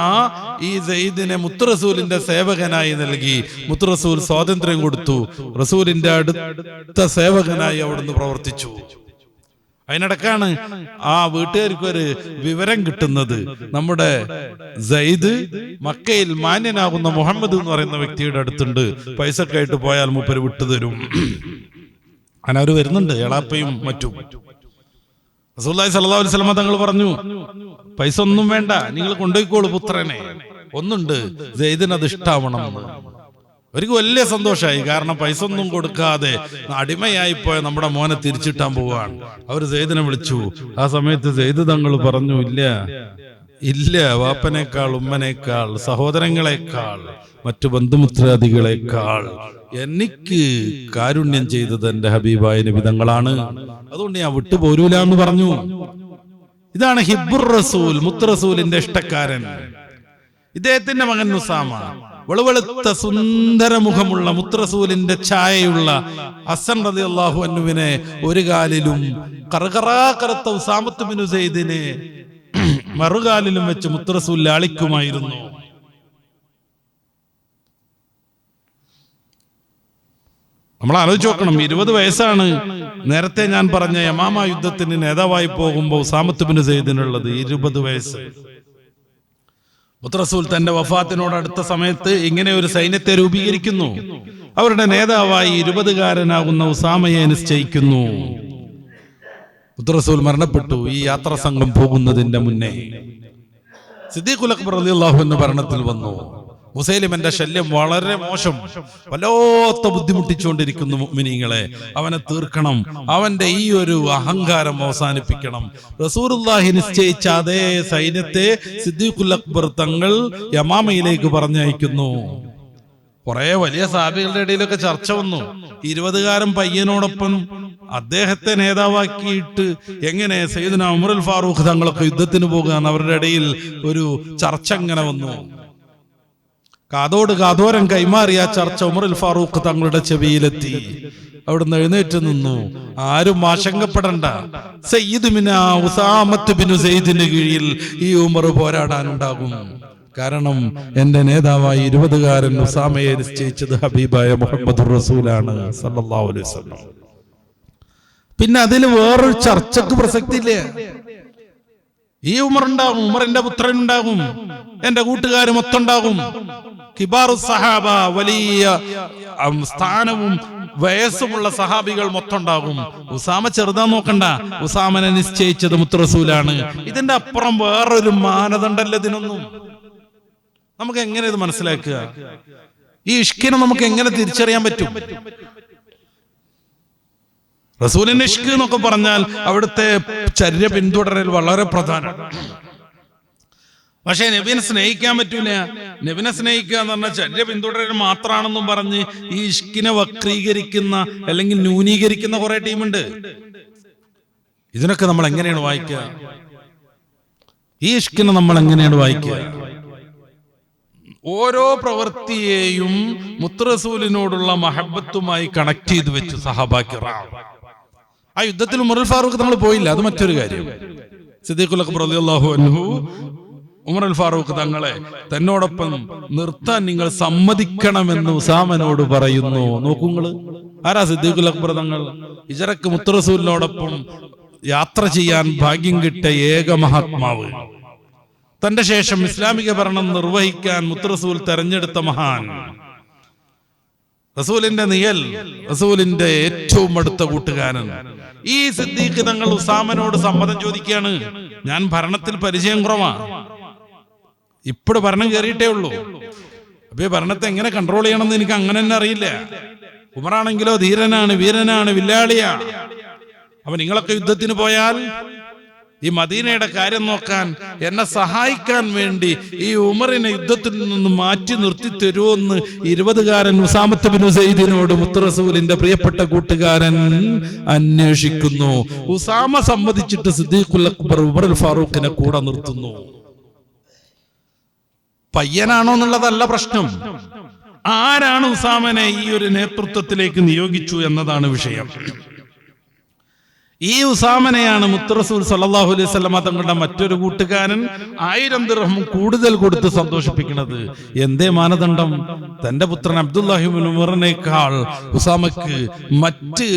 ഈ സെയ്ദിനെ മുത്ത് റസൂലിന്റെ സേവകനായി നൽകി. മുത്ത് റസൂൽ സ്വാതന്ത്ര്യം കൊടുത്തു. റസൂലിന്റെ അടുത്ത സേവകനായി അവിടുന്ന് പ്രവർത്തിച്ചു. അതിനിടക്കാണ് ആ വീട്ടുകാർക്കൊരു വിവരം കിട്ടുന്നത്. നമ്മുടെ സെയ്ദ് മക്കയിൽ മാന്യനാകുന്ന മുഹമ്മദ് എന്ന് പറയുന്ന വ്യക്തിയുടെ അടുത്തുണ്ട്, പൈസക്കായിട്ട് പോയാൽ മൂപ്പര് വിട്ടുതരും. അങ്ങനെ അവര് വരുന്നുണ്ട്, എളാപ്പയും മറ്റും. റസൂലുള്ളാഹി സ്വല്ലല്ലാഹു അലൈഹി വസല്ലം തങ്ങൾ പറഞ്ഞു, പൈസ ഒന്നും വേണ്ട, നിങ്ങൾ കൊണ്ടുപോയിക്കോളൂ പുത്രനെ. ഒന്നുണ്ട്, സെയ്ദിന് അത് ഇഷ്ടാവണം. അവർക്ക് വലിയ സന്തോഷമായി. കാരണം പൈസ ഒന്നും കൊടുക്കാതെ അടിമയായി പോയ നമ്മുടെ മോനെ തിരിച്ചിട്ടാൻ പോവാണ്. അവര് സെയ്ദിനെ വിളിച്ചു. ആ സമയത്ത് സെയ്ദ് തങ്ങൾ പറഞ്ഞു, ഇല്ല, വാപ്പനേക്കാൾ, ഉമ്മനേക്കാൾ, സഹോദരങ്ങളെക്കാൾ, മറ്റു ബന്ധുമിത്രാദികളെക്കാൾ എനിക്ക് കാരുണ്യം ചെയ്തത് എന്റെ ഹബീബായ നബി തങ്ങളാണ്. അതുകൊണ്ട് ഞാൻ വിട്ടുപോരൂല എന്ന് പറഞ്ഞു. ഇതാണ് ഹിബ്ബുർ റസൂൽ, മുത്ത് റസൂലിന്റെ ഇഷ്ടക്കാരൻ. ഇദ്ദേഹത്തിന്റെ മകൻ ഉസാമ, വെളുവെളുത്ത സുന്ദര മുഖമുള്ള മുത്ത് റസൂലിന്റെ ഛായയുള്ള ഹസൻ റളിയല്ലാഹു അൻഹുവിനെ ഒരു കാലിലും കറുത്ത ഉസാമത്ത് ബിൻ സെയ്ദിനെ മറുകാലിലും വെച്ച് മുത്ത് റസൂൽ ലാളിക്കുമായിരുന്നു. നമ്മൾ ആലോചിച്ച് നോക്കണം. 20 വയസ്സാണ് നേരത്തെ ഞാൻ പറഞ്ഞ യമാമ യുദ്ധത്തിന് നേതാവായി പോകുമ്പോൾ ഉസാമത്ത് ബിൻ സെയ്ദിനുള്ളത്. 20 വയസ്സ്. മുത്ത് റസൂൽ തന്റെ വഫാത്തിനോട് അടുത്ത സമയത്ത് ഇങ്ങനെ ഒരു സൈന്യത്തെ രൂപീകരിക്കുന്നു. അവരുടെ നേതാവായി 20-കാരനാകുന്ന ഉസാമയെ നിശ്ചയിക്കുന്നു. മുത്ത് റസൂൽ മരണപ്പെട്ടു. ഈ യാത്രാ സംഘം പോകുന്നതിന്റെ മുന്നേ സിദ്ദീഖുൽ അക്ബർ റളിയല്ലാഹു അൻഹു ഭരണത്തിൽ വന്നു. മുസൈലിമന്റെ ശല്യം വളരെ മോശം, വല്ലാത്ത ബുദ്ധിമുട്ടിച്ചുകൊണ്ടിരിക്കുന്നു മുഅ്മിനീങ്ങളെ. അവനെ തീർക്കണം, അവന്റെ ഈ ഒരു അഹങ്കാരം അവസാനിപ്പിക്കണം. റസൂലുള്ളാഹി നിശ്ചയിച്ച അതേ സൈന്യത്തെ സിദ്ദീഖുൽ അക്ബർ തങ്ങൾ യമാമയിലേക്ക് പറഞ്ഞയക്കുന്നു. കുറെ വലിയ സഹാബികളുടെ ഇടയിലൊക്കെ ചർച്ച വന്നു. 20-കാരൻ പയ്യനോടൊപ്പം അദ്ദേഹത്തെ നേതാവാക്കിയിട്ട് എങ്ങനെ സയ്യിദുനാ ഉമറുൽ ഫാറൂഖ് തങ്ങളൊക്കെ യുദ്ധത്തിന് പോകുകയാണ്. അവരുടെ ഇടയിൽ ഒരു ചർച്ച ഇങ്ങനെ വന്നു. കാതോട് കാതോരം കൈമാറിയ ചർച്ച ഉമറുൽ ഫാറൂഖ് തങ്ങളുടെ ചെവിയിലെത്തി. അവിടുന്ന് എഴുന്നേറ്റ് നിന്നു. ആരും ആശങ്കപ്പെടണ്ട, സയ്യിദുനാ ഉസാമത്ത് ബിൻ സെയ്ദിന് കീഴിൽ ഈ ഉമർ പോരാടാനുണ്ടാകും. കാരണം എന്റെ നേതാവായി 20-കാരൻ ഉസാമയെ നിശ്ചയിച്ചത് ഹബീബായ മുഹമ്മദുർ റസൂലാണ് സല്ലല്ലാഹു അലൈഹി വസല്ലം. പിന്നെ അതിൽ വേറൊരു ചർച്ചക്ക് പ്രസക്തി ഇല്ല. ഈ ഉമർ ഉണ്ടാകും, ഉമറിന്റെ പുത്രൻ ഉണ്ടാകും, എന്റെ കൂട്ടുകാർ മൊത്തം ഉണ്ടാകും. കിബാറു സഹാബ, വലിയ സ്ഥാനവും വയസ്സുമുള്ള സഹാബികൾ മൊത്തം ഉണ്ടാകും. ഉസാമ ചെറുതാ നോക്കണ്ട, ഉസാമനെ നിശ്ചയിച്ചത് മുത്തറസൂലാണ്. ഇതിന്റെ അപ്പുറം വേറൊരു മാനദണ്ഡമല്ല ഇതിനൊന്നും. നമുക്ക് എങ്ങനെ ഇത് മനസ്സിലാക്കുക? ഈ ഇഷ്കിനെ നമുക്ക് എങ്ങനെ തിരിച്ചറിയാൻ പറ്റും? റസൂലിന്റെ ഇഷ്ക് എന്നൊക്കെ പറഞ്ഞാൽ അവിടുത്തെ ചര്യ പിന്തുടരൽ വളരെ പ്രധാനമാണ്. പക്ഷെ നബിനെ സ്നേഹിക്കാൻ പറ്റൂല. നബിനെ സ്നേഹിക്കുക എന്ന് പറഞ്ഞാൽ ചര്യ പിന്തുടരൽ മാത്രമാണെന്നും പറഞ്ഞ് ഈ ഇഷ്കിനെ വക്രീകരിക്കുന്ന അല്ലെങ്കിൽ ന്യൂനീകരിക്കുന്ന കുറെ ടീമുണ്ട്. ഇതിനൊക്കെ നമ്മൾ എങ്ങനെയാണ് വായിക്കുക? ഈ ഇഷ്കിനെ നമ്മൾ എങ്ങനെയാണ് വായിക്കുക? ഓരോ പ്രവൃത്തിയെയും മുത്തറസൂലിനോടുള്ള മഹബത്തുമായി കണക്ട് ചെയ്ത് വെച്ചു സഹാബാക്കിറാം. ആ യുദ്ധത്തിൽ ഉമറുൽ ഫാറൂഖ് തങ്ങൾ പോയില്ല, അത് മറ്റൊരു കാര്യം. സിദ്ദീഖുൽ അക്ബർ റളിയല്ലാഹു അൻഹു ഉമറുൽ ഫാറൂഖ് തങ്ങളെ തന്നോടൊപ്പം നിർത്താൻ നിങ്ങൾ സമ്മതിക്കണമെന്ന് ഉസാമനോട് പറയുന്നു. നോക്കുങ്ങള്, ആരാ സിദ്ദീഖുൽ അക്ബർ തങ്ങൾ? ഹിജ്റക്ക് മുത്തറസൂലിനോടൊപ്പം യാത്ര ചെയ്യാൻ ഭാഗ്യം കിട്ടിയ ഏക മഹാത്മാവ്. തന്റെ ശേഷം ഇസ്ലാമിക ഭരണം നിർവഹിക്കാൻ മുത്തറസൂൽ തെരഞ്ഞെടുത്ത മഹാൻ. റസൂലിന്റെ നിയൽ, റസൂലിന്റെ ഏറ്റവും അടുത്ത കൂട്ടുകാരൻ. ഈ സിദ്ദീഖ് തങ്ങൾ ഉസാമനോട് സമ്മതം ചോദിക്കുകയാണ്. ഞാൻ ഭരണത്തിൽ പരിചയം കുറവാ, ഇപ്പോഴും ഭരണം കയറിയിട്ടേ ഉള്ളൂ. അപ്പൊ ഭരണത്തെ എങ്ങനെ കൺട്രോൾ ചെയ്യണമെന്ന് എനിക്ക് അങ്ങനെ തന്നെ അറിയില്ല. ഉമറാണെങ്കിലോ ധീരനാണ്, വീരനാണ്, വില്ലാളിയാ. അപ്പൊ നിങ്ങളൊക്കെ യുദ്ധത്തിന് പോയാൽ ഈ മദീനയുടെ കാര്യം നോക്കാൻ എന്നെ സഹായിക്കാൻ വേണ്ടി ഈ ഉമറിനെ യുദ്ധത്തിൽ നിന്ന് മാറ്റി നിർത്തി തരുമെന്ന് 20-കാരൻ ഉസാമത്ത് ബിൻ സെയ്ദിനോട് മുത്തറസൂലിന്റെ പ്രിയപ്പെട്ട കൂട്ടുകാരൻ അന്വേഷിക്കുന്നു. ഉസാമ സമ്മതിച്ചിട്ട് സിദ്ദീഖുൽ അക്ബർ ഉമറുൽ ഫാറൂഖിനെ കൂടെ നിർത്തുന്നു. പയ്യനാണോ എന്നുള്ളതല്ല പ്രശ്നം, ആരാണ് ഉസാമനെ ഈ ഒരു നേതൃത്വത്തിലേക്ക് നിയോഗിച്ചു എന്നതാണ് വിഷയം. ഈ ഉസാമനെയാണ് മുത്തറസൂൽ സല്ലല്ലാഹു അലൈഹി വസല്ലം തങ്ങളുടെ മറ്റൊരു കൂട്ടുകാരൻ 1000 ദിർഹം കൂടുതൽ കൊടുത്ത് സന്തോഷിപ്പിക്കുന്നത്. എന്തേ മാനദണ്ഡം? തന്റെ പുത്രൻ അബ്ദുല്ലാഹി ഇബ്നു ഉമറിനേക്കാൾ ഉസാമക്ക് മറ്റ്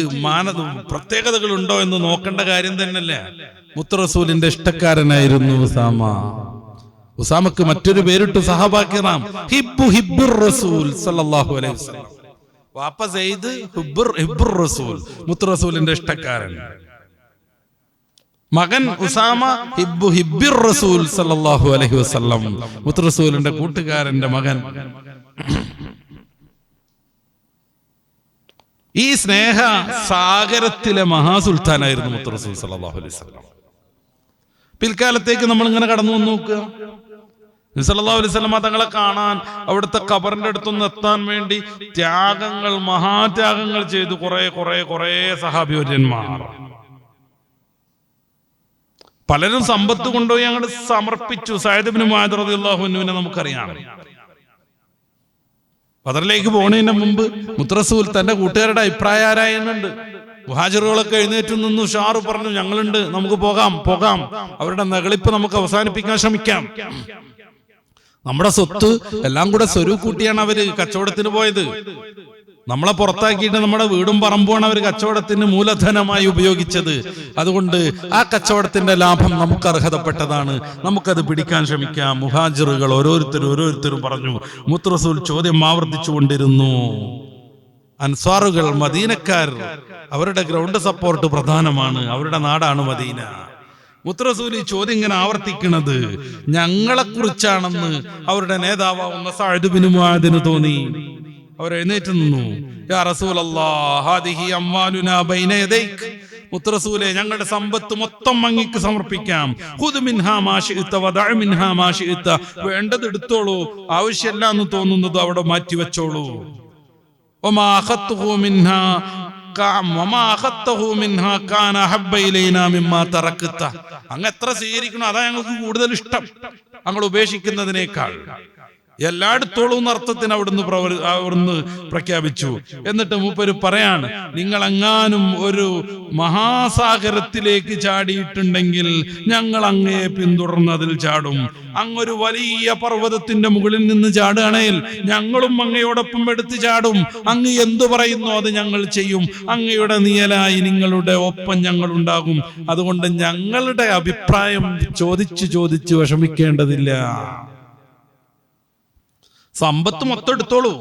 പ്രത്യേകതകളുണ്ടോ എന്ന് നോക്കേണ്ട കാര്യം തന്നെയല്ല. മുത്തറസൂലിന്റെ ഇഷ്ടക്കാരനായിരുന്നു ഉസാമ. ഉസാമക്ക് മറ്റൊരു പേരിട്ടു സഹാബാക്കിറാം, ഹിബ്ബുർ റസൂൽ സല്ലല്ലാഹു അലൈഹി വസല്ലം. വാപ്പ സെയ്ദ്, ഹിബ്ബുർ റസൂൽ, മുത്തറസൂലിന്റെ ഇഷ്ടക്കാരൻ. മകൻ ഉസാമ ഹിബ്ബുർ റസൂൽ സല്ലല്ലാഹു അലൈഹി വസല്ലം, മുത്തറസൂലിന്റെ കൂട്ടുകാരന്റെ മകൻ. ഈ സ്നേഹ സാഗരത്തിലെ മഹാസുൽത്താനായിരുന്നു മുത്തറസൂൽ സല്ലല്ലാഹു അലൈഹി വസല്ലം. പിൽക്കാലത്തേക്ക് നമ്മൾ ഇങ്ങനെ കടന്നു വന്ന് നോക്കുക. സല്ലല്ലാഹു അലൈഹി വസല്ലം തങ്ങളെ കാണാൻ അവിടുത്തെ ഖബറിന്റെ അടുത്തൊന്ന് എത്താൻ വേണ്ടി ത്യാഗങ്ങൾ, മഹാത്യാഗങ്ങൾ ചെയ്തു കുറെ സഹാബിവര്യന്മാർ. പലരും സമ്പത്ത് കൊണ്ടുപോയി അങ്ങോട്ട് സമർപ്പിച്ചു. സഅദ് ഇബ്നു മുആദ് റളിയല്ലാഹു അൻഹുവിനെ നമുക്കറിയാം. ബദറിലേക്ക് പോകുന്നതിന് മുമ്പ് മുത്തറസൂൽ തന്റെ കൂട്ടുകാരുടെ അഭിപ്രായം ആരായുന്നുണ്ട്. മുഹാജിറുകളൊക്കെ എഴുന്നേറ്റ് നിന്നു. ഷാറു പറഞ്ഞു, ഞങ്ങളുണ്ട്, നമുക്ക് പോകാം. അവരുടെ നകളിപ്പ് നമുക്ക് അവസാനിപ്പിക്കാൻ ശ്രമിക്കാം. നമ്മുടെ സ്വത്ത് എല്ലാം കൂടെ സ്വരൂപൂട്ടിയാണ് അവര് കച്ചവടത്തിന് പോയത്. നമ്മളെ പുറത്താക്കിയിട്ട് നമ്മുടെ വീടും പറമ്പുമാണ് അവർ കച്ചവടത്തിന് മൂലധനമായി ഉപയോഗിച്ചത്. അതുകൊണ്ട് ആ കച്ചവടത്തിന്റെ ലാഭം നമുക്ക് അർഹതപ്പെട്ടതാണ്, നമുക്കത് പിടിക്കാൻ ശ്രമിക്കാം. മുഹാജിറുകൾ ഓരോരുത്തരും പറഞ്ഞു. മുത്തറസൂൽ ചോദ്യം ആവർത്തിച്ചു കൊണ്ടിരുന്നു. അൻസ്വാറുകൾ, മദീനക്കാർ, അവരുടെ ഗ്രൗണ്ട് സപ്പോർട്ട് പ്രധാനമാണ്, അവരുടെ നാടാണ് മദീന. മുത്തറസൂലി ചോദ്യം ഇങ്ങനെ ആവർത്തിക്കുന്നത് ഞങ്ങളെ കുറിച്ചാണെന്ന് അവരുടെ നേതാവാവുന്ന സഅദ് ബിൻ മുആദിന് തോന്നി. അവർ എഴുന്നേറ്റ് നിന്നു. യാ റസൂലല്ലാഹ് ഹാദിഹി അംവാലുനാ ബൈന യദൈക്, മുത്തറസൂലേ ഞങ്ങളുടെ സമ്പത്ത് മൊത്തം അങ്ങേക്ക് സമർപ്പിക്കാം. ഖുദ് മിൻഹാ മാ ശിഅ്ത വദഅ മിൻഹാ മാ ശിഅ്ത, വേണ്ടത് എടുത്തോളൂ, ആവശ്യമില്ല എന്ന് തോന്നുന്നത് അവിടെ മാറ്റി വെച്ചോളൂ. വമാ അഖത്തുഹു മിൻഹാ വമാ അഖത്തുഹു മിൻഹാ കാന ഹബ്ബ ഇലൈനാ മിമ്മാ തറക്ത, അങ്ങ് എത്ര സ്വീകരിക്കണം അതാ ഞങ്ങൾക്ക് കൂടുതൽ ഇഷ്ടം അങ്ങ് ഉപേക്ഷിക്കുന്നതിനേക്കാൾ. എല്ലായിടത്തോളം അർത്ഥത്തിന് അവിടുന്ന് പ്രഖ്യാപിച്ചു. എന്നിട്ട് മൂപ്പര് പറയാണ്, നിങ്ങൾ എങ്ങാനും ഒരു മഹാസാഗരത്തിലേക്ക് ചാടിയിട്ടുണ്ടെങ്കിൽ ഞങ്ങൾ അങ്ങയെ പിന്തുടർന്ന് അതിൽ ചാടും. അങ്ങൊരു വലിയ പർവ്വതത്തിന്റെ മുകളിൽ നിന്ന് ചാടുകയാണെങ്കിൽ ഞങ്ങളും അങ്ങയോടൊപ്പം എടുത്ത് ചാടും. അങ്ങ് എന്തു പറയുന്നു അത് ഞങ്ങൾ ചെയ്യും. അങ്ങയുടെ നിഴലായി നിങ്ങളുടെ ഒപ്പം ഞങ്ങൾ ഉണ്ടാകും. അതുകൊണ്ട് ഞങ്ങളുടെ അഭിപ്രായം ചോദിച്ച് വിഷമിക്കേണ്ടതില്ല. സമ്പത്ത് മൊത്തം എടുത്തോളൂ,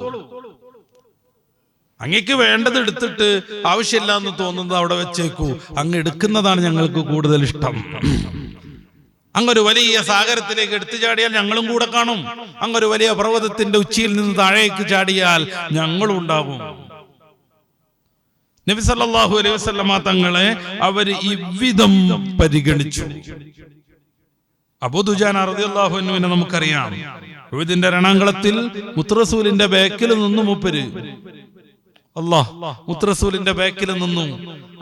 അങ്ങക്ക് വേണ്ടത് എടുത്തിട്ട് ആവശ്യമില്ല എന്ന് തോന്നുന്നത് അവിടെ വെച്ചേക്കൂ. അങ്ങ് എടുക്കുന്നതാണ് ഞങ്ങൾക്ക് കൂടുതൽ ഇഷ്ടം. അങ്ങൊരു വലിയ സാഗരത്തിലേക്ക് എടുത്തു ചാടിയാൽ ഞങ്ങളും കൂടെ കാണും. അങ്ങൊരു വലിയ പർവ്വതത്തിന്റെ ഉച്ചിയിൽ നിന്ന് താഴേക്ക് ചാടിയാൽ ഞങ്ങളും ഉണ്ടാകും. നബി സല്ലല്ലാഹു അലൈഹി വസല്ലമ തങ്ങളെ അവർ ഇவ்விதം പരിഗണിച്ചു. അബൂ ദുജാന റളിയല്ലാഹു അൻഹുവിനെ നമുക്കറിയാം. ഉഹുദിന്റെ രണാങ്കളത്തിൽ മുത്തറസൂലിന്റെ ബാക്കിൽ നിന്നു മൂപ്പര് മുത്തറസൂലിന്റെ ബാക്കിൽ നിന്നും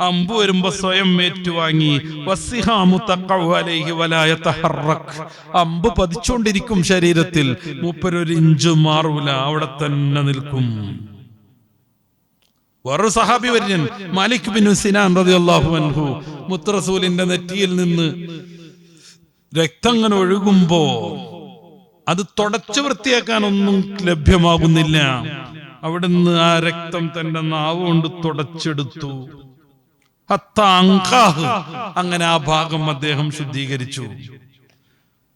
അമ്പ് വരുമ്പോ സ്വയം ഏറ്റുവാങ്ങി. അമ്പ് പതിച്ചുകൊണ്ടിരിക്കും ശരീരത്തിൽ, മൂപ്പര് ഒരു ഇഞ്ച് മാറൂല, അവിടെ തന്നെ നിൽക്കും. വേറൊരു സഹാബി വര്യൻ മാലിക് ബിൻ സിനാൻ റളിയല്ലാഹു അൻഹു മുത്തറസൂലിന്റെ നെറ്റിയിൽ നിന്ന് രക്തം അങ്ങനെ ഒഴുകുമ്പോ അത് തുടച്ചു വൃത്തിയാക്കാനൊന്നും ലഭ്യമാകുന്നില്ല. അവിടുന്ന് ആ രക്തം തന്റെ നാവ് കൊണ്ട് തുടച്ചെടുത്തു. അങ്ങനെ ആ ഭാഗം അദ്ദേഹം ശുദ്ധീകരിച്ചു.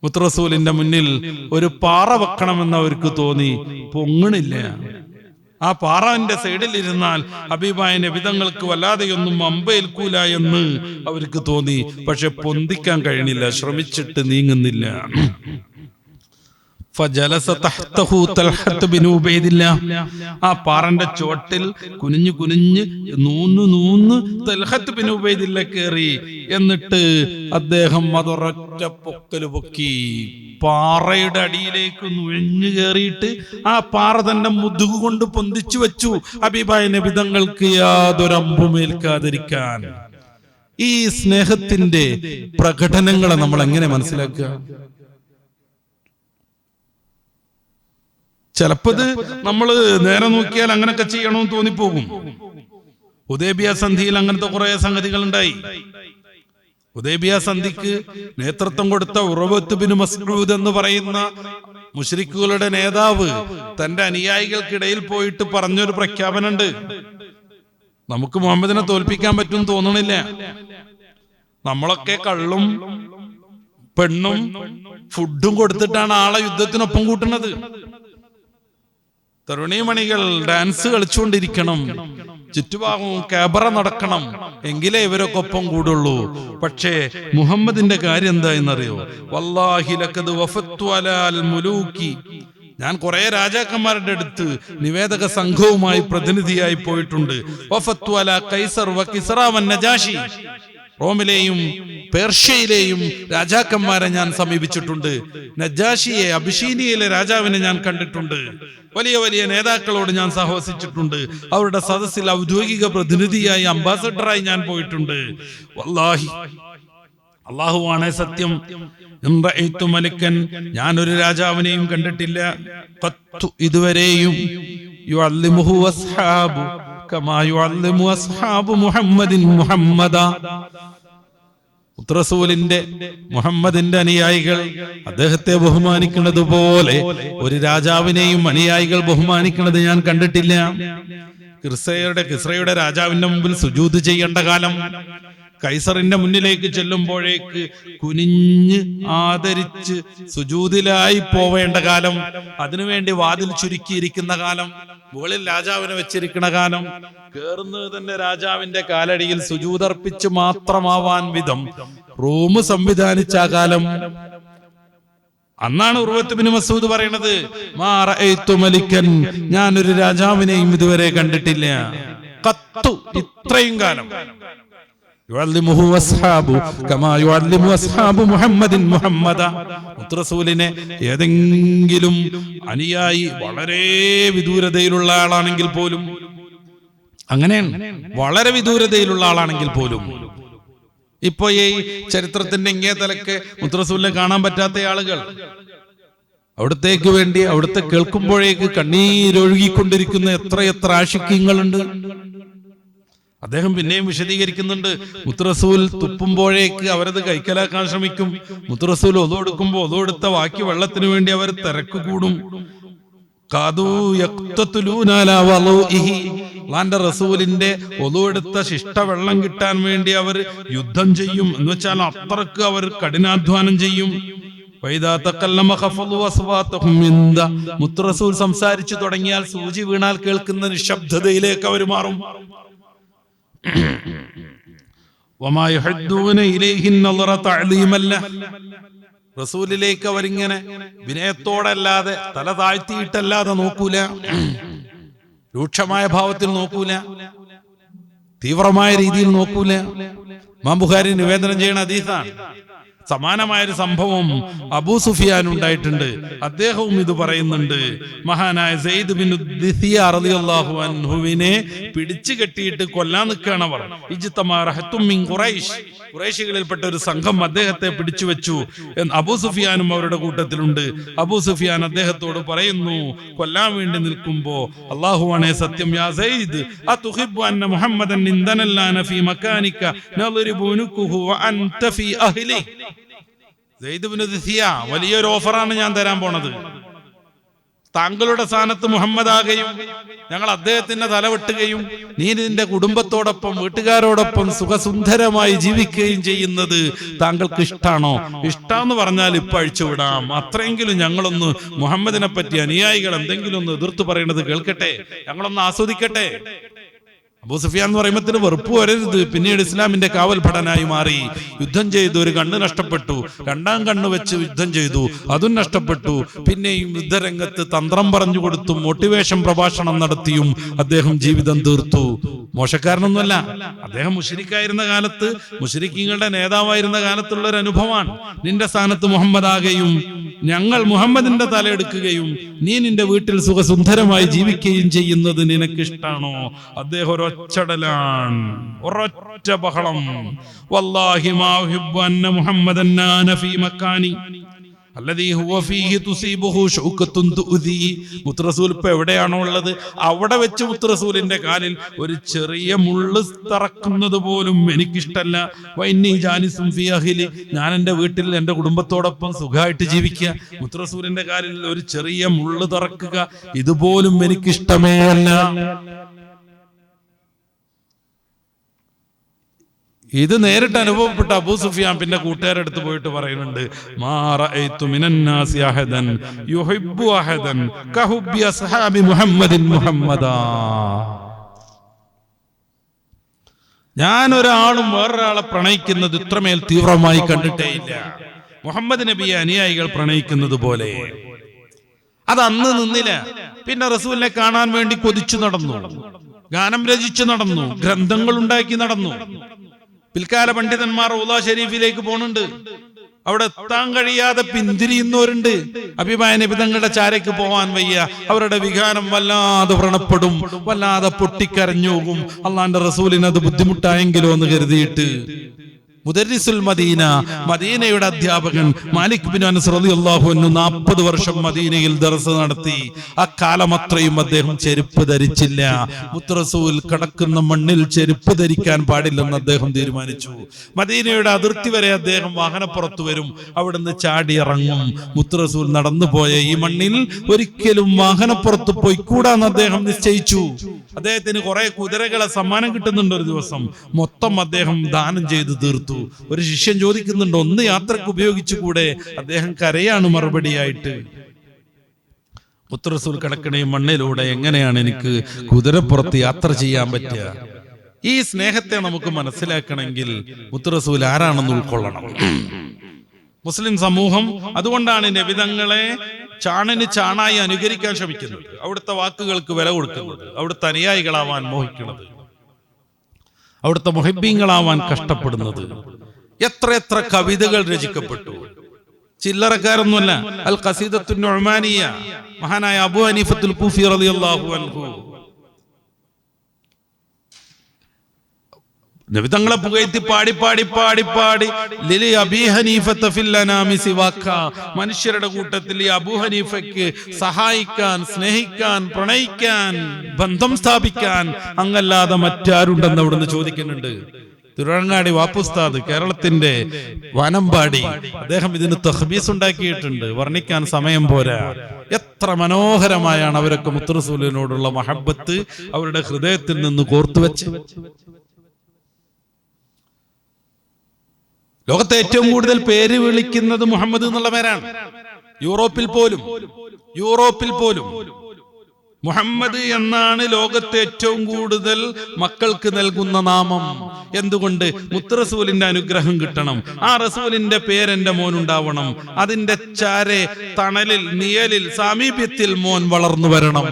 മുത്തറസൂലിന്റെ മുന്നിൽ ഒരു പാറ വെക്കണമെന്ന് അവർക്ക് തോന്നി, പൊങ്ങണില്ല. ആ പാറാന്റെ സൈഡിൽ ഇരുന്നാൽ ഹബീബായ നബി തങ്ങൾക്ക് വല്ലാതെയൊന്നും അമ്പേൽക്കൂല എന്ന് അവർക്ക് തോന്നി. പക്ഷെ പൊന്തിക്കാൻ കഴിയണില്ല, ശ്രമിച്ചിട്ട് നീങ്ങുന്നില്ല. ആ പാറന്റെ ചോട്ടിൽ കുനിഞ്ഞ് നൂന്ന് തൽഹത്ത് ബിൻ ഉബൈദില്ല കേറി. എന്നിട്ട് അദ്ദേഹം അതൊരൊറ്റ പൊക്കല് പൊക്കി പാറയുടെ അടിയിലേക്ക് നുഴഞ്ഞു കയറിയിട്ട് ആ പാറ തന്നെ മുതുകു കൊണ്ട് പൊന്തിച്ചു വെച്ചു, ഹബീബായ നബി തങ്ങൾക്ക് യാതൊരമ്പുമേൽക്കാതിരിക്കാൻ. ഈ സ്നേഹത്തിന്റെ പ്രകടനങ്ങളെ നമ്മൾ എങ്ങനെ മനസ്സിലാക്കുക? ചിലപ്പത് നമ്മള് നേരെ നോക്കിയാൽ അങ്ങനൊക്കെ ചെയ്യണമെന്ന് തോന്നിപ്പോകും. ഹുദൈബിയ സന്ധിയിൽ അങ്ങനത്തെ കുറെ സംഗതികൾ ഉണ്ടായി. ഹുദൈബിയ സന്ധിക്ക് നേതൃത്വം കൊടുത്ത ഉറവത്ത് ബിൻ മസ്ഊദ് എന്ന് പറയുന്ന മുശ്രിക്കുകളുടെ നേതാവ് തന്റെ അനുയായികൾക്കിടയിൽ പോയിട്ട് പറഞ്ഞൊരു പ്രഖ്യാപനമുണ്ട്. നമുക്ക് മുഹമ്മദിനെ തോൽപ്പിക്കാൻ പറ്റും തോന്നണില്ല. നമ്മളൊക്കെ കള്ളും പെണ്ണും ഫുഡും കൊടുത്തിട്ടാണ് ആളെ യുദ്ധത്തിനൊപ്പം കൂട്ടുന്നത്. തരുണീമണികൾ ഡാൻസ് കളിച്ചുകൊണ്ടിരിക്കണം, ചുറ്റുഭാഗവും ക്യാബറ നടക്കണം, എങ്കിലേ ഇവരൊക്കെ ഒപ്പം കൂടുള്ളൂ. പക്ഷേ മുഹമ്മദിന്റെ കാര്യം എന്താ എന്നറിയോ? വല്ലാഹി ലഖദ് വഫത്തു അലൽ മുലൂക്കി, ഞാൻ കുറെ രാജാക്കന്മാരുടെ അടുത്ത് നിവേദക സംഘവുമായി പ്രതിനിധിയായി പോയിട്ടുണ്ട്. വഫത്തു അല കൈസർ വ കിസ്റ വ നജാഷി, റോമിലെയും പേർഷ്യയിലെയും രാജാക്കന്മാരെ ഞാൻ സമീപിച്ചിട്ടുണ്ട്. നജാഷിയെ, അബിഷീനിയയിലെ രാജാവിനെ ഞാൻ കണ്ടിട്ടുണ്ട്. വലിയ വലിയ നേതാക്കളോട് ഞാൻ സഹവസിച്ചിട്ടുണ്ട്. അവരുടെ സദസ്സിൽ ഔദ്യോഗിക പ്രതിനിധിയായി, അംബാസഡറായി ഞാൻ പോയിട്ടുണ്ട്. വല്ലാഹി, അല്ലാഹുവാണ് സത്യം, മലിക്കൻ, ഞാനൊരു രാജാവിനെയും കണ്ടിട്ടില്ല ഇതുവരെയും യുഅല്ലിമുഹു അസ്ഹാബു കമാ യുഅല്ലിമു അസ്ഹാബു മുഹമ്മദിൻ മുഹമ്മദ. റസൂലിന്റെ മുഹമ്മദിന്റെ അനുയായികൾ അദ്ദേഹത്തെ ബഹുമാനിക്കുന്നത് പോലെ ഒരു രാജാവിനെയും അനുയായികൾ ബഹുമാനിക്കുന്നത് ഞാൻ കണ്ടിട്ടില്ല. കിസ്രയുടെ രാജാവിന്റെ മുമ്പിൽ സുജൂദ് ചെയ്യേണ്ട കാലം, കൈസറിന്റെ മുന്നിലേക്ക് ചെല്ലുമ്പോഴേക്ക് കുനിഞ്ഞ് ആദരിച്ച് സുജൂദിലായി പോവേണ്ട കാലം, അതിനുവേണ്ടി വാതിൽ ചുരുക്കിയിരിക്കുന്ന കാലം, മുകളിൽ രാജാവിനെ വെച്ചിരിക്കുന്ന കാലം, കേറുന്നത് തന്നെ രാജാവിന്റെ കാലടിയിൽ സുജൂദർപ്പിച്ച് മാത്രമാവാൻ വിധം റൂം സംവിധാനിച്ച കാലം. അന്നാണ് ഉർവത്ത് ബിൻ മസ്ഊദ് പറയുന്നത്, മാ റഅയ്തു മലിക്കൻ, ഞാനൊരു രാജാവിനെയും ഇതുവരെ കണ്ടിട്ടില്ല, ഖത്തു, ഇത്രയും കാലം. യുഅല്ലിമുഹു അസ്ഹാബു കമാ യുഅല്ലിമു അസ്ഹാബു മുഹമ്മദിൻ മുഹമ്മദ. മുത്തറസൂലിനെ ഏതെങ്കിലും അനുയായി വളരെ വിദൂരതയിലുള്ള ആളാണെങ്കിൽ പോലും, അങ്ങനെയാണ്, വളരെ വിദൂരതയിലുള്ള ആളാണെങ്കിൽ പോലും, ഇപ്പൊ ഈ ചരിത്രത്തിന്റെ ഇങ്ങേ തലക്ക് മുത്തറസൂലിനെ കാണാൻ പറ്റാത്ത ആളുകൾ അവിടത്തേക്ക് വേണ്ടി അവിടുത്തെ കേൾക്കുമ്പോഴേക്ക് കണ്ണീരൊഴുകിക്കൊണ്ടിരിക്കുന്ന എത്രയെത്ര ആശിക്യങ്ങളുണ്ട്. അദ്ദേഹം പിന്നെയും വിശദീകരിക്കുന്നുണ്ട്, മുത്തറസൂൽ തുപ്പുമ്പോഴേക്ക് അവരത് കൈക്കലാക്കാൻ ശ്രമിക്കും. മുത്തറസൂൽ ഒതു എടുക്കുമ്പോൾ ഒതു എടുത്ത ബാക്കി വെള്ളത്തിന് വേണ്ടി അവർ തിരക്ക് കൂടും. റസൂലിന്റെ ഒതു എടുത്ത ശിഷ്ട വെള്ളം കിട്ടാൻ വേണ്ടി അവർ യുദ്ധം ചെയ്യും. എന്ന് വെച്ചാൽ അത്രക്ക് അവർ കഠിനാധ്വാനം ചെയ്യും. മുത്തറസൂൽ സംസാരിച്ചു തുടങ്ങിയാൽ സൂചി വീണാൽ കേൾക്കുന്ന നിശബ്ദതയിലേക്ക് അവർ മാറും. റസൂലിലേക്ക് അവരിങ്ങനെ വിനയത്തോടല്ലാതെ തല താഴ്ത്തിയിട്ടല്ലാതെ നോക്കൂല, രൂക്ഷമായ ഭാവത്തിൽ നോക്കൂല, തീവ്രമായ രീതിയിൽ നോക്കൂല. ഇമാം ബുഖാരി നിവേദനം ചെയ്യുന്ന ഹദീസാണ്. സമാനമായൊരു സംഭവം അബൂ സുഫിയാൻ ഉണ്ടായിട്ടുണ്ട്. അദ്ദേഹവും ഇത് പറയുന്നുണ്ട്. മഹാനായ സെയ്ദ് ബിൻ ദിസിയ റളിയല്ലാഹു അൻഹുവിനെ പിടിച്ചു കെട്ടിയിട്ട് കൊല്ലാൻ നിൽക്കുകയാണവർ. ഇജ്തമാ റഹ്തും മിൻ ഖുറൈശ്, ഖുറൈശികളിൽപ്പെട്ട ഒരു സംഘം അദ്ദേഹത്തെ പിടിച്ചു വെച്ചു. അബൂ സുഫിയാനും അവരുടെ കൂട്ടത്തിലുണ്ട്. അബൂ സുഫിയാൻ അദ്ദേഹത്തോട് പറയുന്നു, കൊല്ലാൻ വേണ്ടി നിൽക്കുമ്പോ, അല്ലാഹുവാണേ സത്യം, യാ സെയ്ദ് അതുഹിബ്ബു അന്ന മുഹമ്മദൻ ഇൻദനല്ലാന ഫീ മകാനിക നളിബു നുകുഹു വ അൻത ഫീ അഹ്ലി. വലിയൊരു ഓഫറാണ് ഞാൻ തരാൻ പോണത്. താങ്കളുടെ സ്ഥാനത്ത് മുഹമ്മദ് ആകുകയും ഞങ്ങൾ അദ്ദേഹത്തിന്റെ തല വെട്ടുകയും നീ നിന്റെ കുടുംബത്തോടൊപ്പം വീട്ടുകാരോടൊപ്പം സുഖസുന്ദരമായി ജീവിക്കുകയും ചെയ്യുന്നത് താങ്കൾക്ക് ഇഷ്ടാണോ? ഇഷ്ടാന്ന് പറഞ്ഞാൽ ഇപ്പൊ അഴിച്ചുവിടാം, അത്രയെങ്കിലും ഞങ്ങളൊന്ന് മുഹമ്മദിനെ പറ്റി അനുയായികൾ എന്തെങ്കിലും ഒന്ന് എതിർത്ത് പറയുന്നത് കേൾക്കട്ടെ, ഞങ്ങളൊന്ന് ആസ്വദിക്കട്ടെ. അബൂ സുഫിയാൻ എന്ന് പറയുമ്പോൾ വെറുപ്പ് വരരുത്. പിന്നീട് ഇസ്ലാമിന്റെ കാവൽ ഭടനായി മാറി. യുദ്ധം ചെയ്തു, ഒരു കണ്ണ് നഷ്ടപ്പെട്ടു, രണ്ടാം കണ്ണ് വെച്ച് യുദ്ധം ചെയ്തു, അതും നഷ്ടപ്പെട്ടു. പിന്നെയും യുദ്ധരംഗത്ത് തന്ത്രം പറഞ്ഞു കൊടുത്തും മോട്ടിവേഷൻ പ്രഭാഷണം നടത്തിയും അദ്ദേഹം ജീവിതം തീർത്തു. മോശക്കാരനൊന്നുമല്ല, അദ്ദേഹം മുശ്രിക്കായിരുന്ന കാലത്ത്, മുശ്രിക്കീങ്ങളുടെ നേതാവായിരുന്ന കാലത്തുള്ള ഒരു അനുഭവമാണ്. നിന്റെ സ്ഥാനത്ത് മുഹമ്മദ് ആകുകയും ഞങ്ങൾ മുഹമ്മദിന്റെ തല എടുക്കുകയും നീ നിന്റെ വീട്ടിൽ സുഖസുന്ദരമായി ജീവിക്കുകയും ചെയ്യുന്നത് നിനക്കിഷ്ടാണോ? അദ്ദേഹം ഒരൊച്ചടലാണ്, ഒരൊറ്റ ബഹളം. വല്ലാഹി മാ ഉഹിബ്ബു അന്ന മുഹമ്മദൻ നാന ഫീ മക്കാനി അല്ലദീ ഹുവ ഫീഹി തുസീബുഹു ശൗകത്തുൻ തുഅദി. മുത്തറസൂൽ ഇപ്പൊ എവിടെയാണോ ഉള്ളത് അവിടെ വെച്ച് മുത്തറസൂലിന്റെ കാലിൽ ഒരു ചെറിയ മുള്ള് തറക്കുന്നത് പോലും എനിക്കിഷ്ടല്ല. വഇന്നി ജാലിസുൻ ഫീ അഹ്ലി, ഞാൻ എൻ്റെ വീട്ടിൽ എൻ്റെ കുടുംബത്തോടൊപ്പം സുഖമായിട്ട് ജീവിക്കുക, മുത്തറസൂലിന്റെ കാലിൽ ഒരു ചെറിയ മുള്ള് തറക്കുക ഇതുപോലും എനിക്കിഷ്ടമേ അല്ല. ഇത് നേരിട്ട് അനുഭവപ്പെട്ട അബൂ സുഫിയാൻ പിന്നെ കൂട്ടുകാരെടുത്ത് പോയിട്ട് പറയുന്നുണ്ട്, മാ റഅയ്തു മിനന്നാസി അഹദൻ യുഹിബ്ബു അഹദൻ കഹുബ്ബി അസ്ഹാബി മുഹമ്മദിൻ മുഹമ്മദാ. ഞാൻ ഒരാളും വേറൊരാളെ പ്രണയിക്കുന്നത് ഇത്രമേൽ തീവ്രമായി കണ്ടിട്ടേ ഇല്ല, മുഹമ്മദ് നബിയെ അനുയായികൾ പ്രണയിക്കുന്നത് പോലെ. അത് അന്ന് നിന്നില്ല. പിന്നെ റസൂലിനെ കാണാൻ വേണ്ടി കൊതിച്ചു നടന്നു, ഗാനം രചിച്ചു നടന്നു, ഗ്രന്ഥങ്ങൾ ഉണ്ടാക്കി നടന്നു. പിൽക്കാല പണ്ഡിതന്മാർ റൗള ഷരീഫിലേക്ക് പോകുന്നുണ്ട്. അവിടെ എത്താൻ കഴിയാതെ പിന്തിരിയുന്നവരുണ്ട്. അഭിമായ നബി തങ്ങളുടെ ചാരയ്ക്ക് പോവാൻ വയ്യ. അവരുടെ വികാരം വല്ലാതെ വ്രണപ്പെടും, വല്ലാതെ പൊട്ടിക്കരഞ്ഞു പോകും. അള്ളാന്റെ റസൂലിന് അത് ബുദ്ധിമുട്ടായെങ്കിലോ എന്ന് കരുതിയിട്ട് മുദർരിസുൽ മദീന, മദീനയുടെ അധ്യാപകൻ മാലിക് ബിൻ അനസ് റളിയല്ലാഹു അൻഹു 40 വർഷം മദീനയിൽ ദർസ് നടത്തി. അക്കാലം അത്രയും അദ്ദേഹം ചെരുപ്പ് ധരിച്ചില്ല. മുത്തറസൂൽ കടക്കുന്ന മണ്ണിൽ ചെരുപ്പ് ധരിക്കാൻ പാടില്ലെന്ന് അദ്ദേഹം തീരുമാനിച്ചു. മദീനയുടെ അതിർത്തി വരെ അദ്ദേഹം വാഹനപ്പുറത്ത് വരും, അവിടുന്ന് ചാടി ഇറങ്ങും. മുത്തറസൂൽ നടന്നു പോയ ഈ മണ്ണിൽ ഒരിക്കലും വാഹനപ്പുറത്ത് പോയിക്കൂടാന്ന് അദ്ദേഹം നിശ്ചയിച്ചു. അദ്ദേഹത്തിന് കുറെ കുതിരകളെ സമ്മാനം കിട്ടുന്നുണ്ട്. ഒരു ദിവസം മൊത്തം അദ്ദേഹം ദാനം ചെയ്ത് തീർത്തു. ഒരു ശിഷ്യൻ ചോദിക്കുന്നുണ്ട്, ഒന്ന് യാത്രക്ക് ഉപയോഗിച്ചുകൂടെ? അദ്ദേഹം കരയാണ് മറുപടിയായിട്ട്. മുത്തറസൂൽ കിടക്കണ മണ്ണിലൂടെ എങ്ങനെയാണ് എനിക്ക് കുതിരപ്പുറത്ത് യാത്ര ചെയ്യാൻ പറ്റുക? ഈ സ്നേഹത്തെ നമുക്ക് മനസ്സിലാക്കണമെങ്കിൽ മുത്തറസൂൽ ആരാണെന്ന് ഉൾക്കൊള്ളണം. മുസ്ലിം സമൂഹം അതുകൊണ്ടാണ് നബിതങ്ങളെ ചാണിന് ചാണായി അനുകരിക്കാൻ ശ്രമിക്കുന്നത്, അവിടുത്തെ വാക്കുകൾക്ക് വില കൊടുക്കുന്നത്, അവിടുത്തെ അനുയായികളാവാൻ മോഹിക്കുന്നത്, അവിടുത്തെ മുഹിബ്ബീങ്ങളാവാൻ കഷ്ടപ്പെടുന്നത്. എത്ര കവിതകൾ രചിക്കപ്പെട്ടു. ചില്ലറക്കാരൊന്നുമല്ല. അൽ ഖസീദത്തുൻ നുഅ്മാനിയ, മഹാനായ അബൂ ഹനീഫത്തുൽ കൂഫി റളിയല്ലാഹു അൻഹു നബിതങ്ങളെ പുകഴ്ത്തി പാടി പാടി പാടി പാടി ലിലി അബീ ഹനീഫത ഫിൽ അനാമി സിവാക, മനുഷ്യരുടെ കൂട്ടത്തിൽ ഈ അബൂ ഹനീഫയ്ക്ക് സഹായിക്കാൻ, സ്നേഹിക്കാൻ, പ്രണയിക്കാൻ, ബന്ധം സ്ഥാപിക്കാൻ അങ്ങല്ലാതെ മറ്റാരുണ്ടെന്ന് അവിടുന്ന് ചോദിക്കുന്നുണ്ട്. തിരുവങ്ങാടി വാപ്പുസ്താദ്, കേരളത്തിന്റെ വാനമ്പാടി, അദ്ദേഹം ഇതിന് തഖ്ബീസ് ഉണ്ടാക്കിയിട്ടുണ്ട്, വർണ്ണിക്കാൻ സമയം പോരാ. എത്ര മനോഹരമായാണ് അവരൊക്കെ മുത്തറസൂലിനോടുള്ള മഹബത്ത് അവരുടെ ഹൃദയത്തിൽ നിന്ന് കോർത്തുവെച്ച്. ലോകത്തെ ഏറ്റവും കൂടുതൽ പേര് വിളിക്കുന്നത് മുഹമ്മദ് എന്നുള്ള പേരാണ്. യൂറോപ്പിൽ പോലും മുഹമ്മദ് എന്നാണ് ലോകത്തെ ഏറ്റവും കൂടുതൽ മക്കൾക്ക് നൽകുന്ന നാമം. എന്തുകൊണ്ട്? മുത്തറസൂലിന്റെ അനുഗ്രഹം കിട്ടണം, ആ റസൂലിന്റെ പേരെന്റെ മോനുണ്ടാവണം, അതിന്റെ ചാരെ തണലിൽ, നിഴലിൽ, സാമീപ്യത്തിൽ മോൻ വളർന്നു വരണം.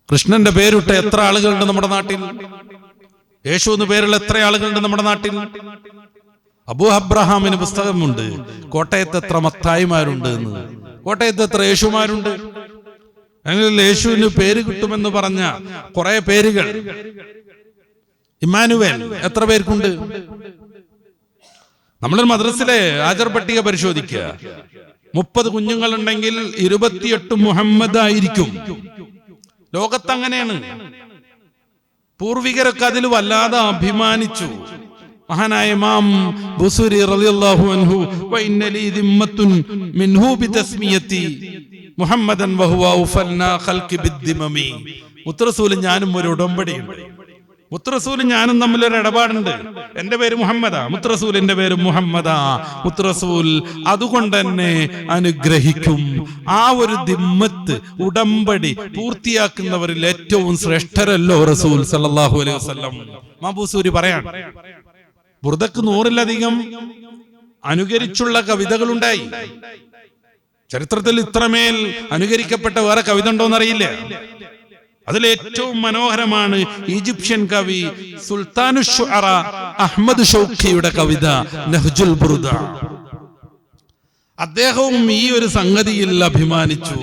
കൃഷ്ണന്റെ പേരിട്ട എത്ര ആളുകളുണ്ട് നമ്മുടെ നാട്ടിൽ? യേശു എന്ന് പേരുള്ള എത്ര ആളുകളുണ്ട് നമ്മുടെ നാട്ടിൽ? അബൂ അബ്രഹാമിന് പുസ്തകമുണ്ട്, കോട്ടയത്ത് എത്ര മത്തായിമാരുണ്ട് എന്ന്. കോട്ടയത്ത് എത്ര യേശുമാരുണ്ട്? അല്ലെങ്കിൽ യേശുവിന് പേര് കിട്ടുമെന്ന് പറഞ്ഞ കുറെ പേരുകൾ. ഇമ്മാനുവേൽ എത്ര പേർക്കുണ്ട്? നമ്മളൊരു മദ്രസിലെ ഹാജർ പട്ടിക പരിശോധിക്കുക. 30 കുഞ്ഞുങ്ങളുണ്ടെങ്കിൽ 28 മുഹമ്മദ് ആയിരിക്കും. ലോകത്തങ്ങനെയാണ്. പൂർവികരൊക്കെ അതിൽ വല്ലാതെ അഭിമാനിച്ചു. മഹാനായ ഇമാം ബുസൂരി റളിയല്ലാഹു അൻഹു, വഇന്ന ലീ ദിമ്മത്തുൻ മിൻഹു ബിതസ്മിയതി മുഹമ്മദൻ വഹുവ ഔഫൽനാ ഖൽഖി ബിദ്ദിമമി. മുത്തറസൂൽ ഞാനും ഒരു ഉടമ്പടിയുണ്ട്. മുത്തറസൂലും ഞാനും തമ്മിലൊരു ഇടപാടുണ്ട്. എന്റെ പേര് മുഹമ്മദാ, മുത്തറസൂലിന്റെ പേര് മുഹമ്മദാ. മുത്തറസൂൽ അതുകൊണ്ട് തന്നെ അനുഗ്രഹിക്കും. ആ ഒരു ദിമ്മത്ത്, ഉടമ്പടി പൂർത്തിയാക്കുന്നവരിൽ ഏറ്റവും ശ്രേഷ്ഠരല്ലോ റസൂൽ സല്ലല്ലാഹു അലൈഹി വസല്ലം. മാബൂസൂരി പറയാൻ ബുർദക്ക് 100-ലധികം അനുകരിച്ചുള്ള കവിതകളുണ്ടായി. ചരിത്രത്തിൽ ഇത്രമേൽ അനുകരിക്കപ്പെട്ട വേറെ കവിത ഉണ്ടോന്നറിയില്ല. അതിലേറ്റവും മനോഹരമാണ് ഈജിപ്ഷ്യൻ കവി സുൽത്താനു ശുഅറ അഹ്മദ് ഷൗഖിയുടെ കവിത നഹ്ജുൽ ബുർദ. അദ്ദേഹവും ഈ ഒരു സംഗതിയിൽ അഭിമാനിച്ചു.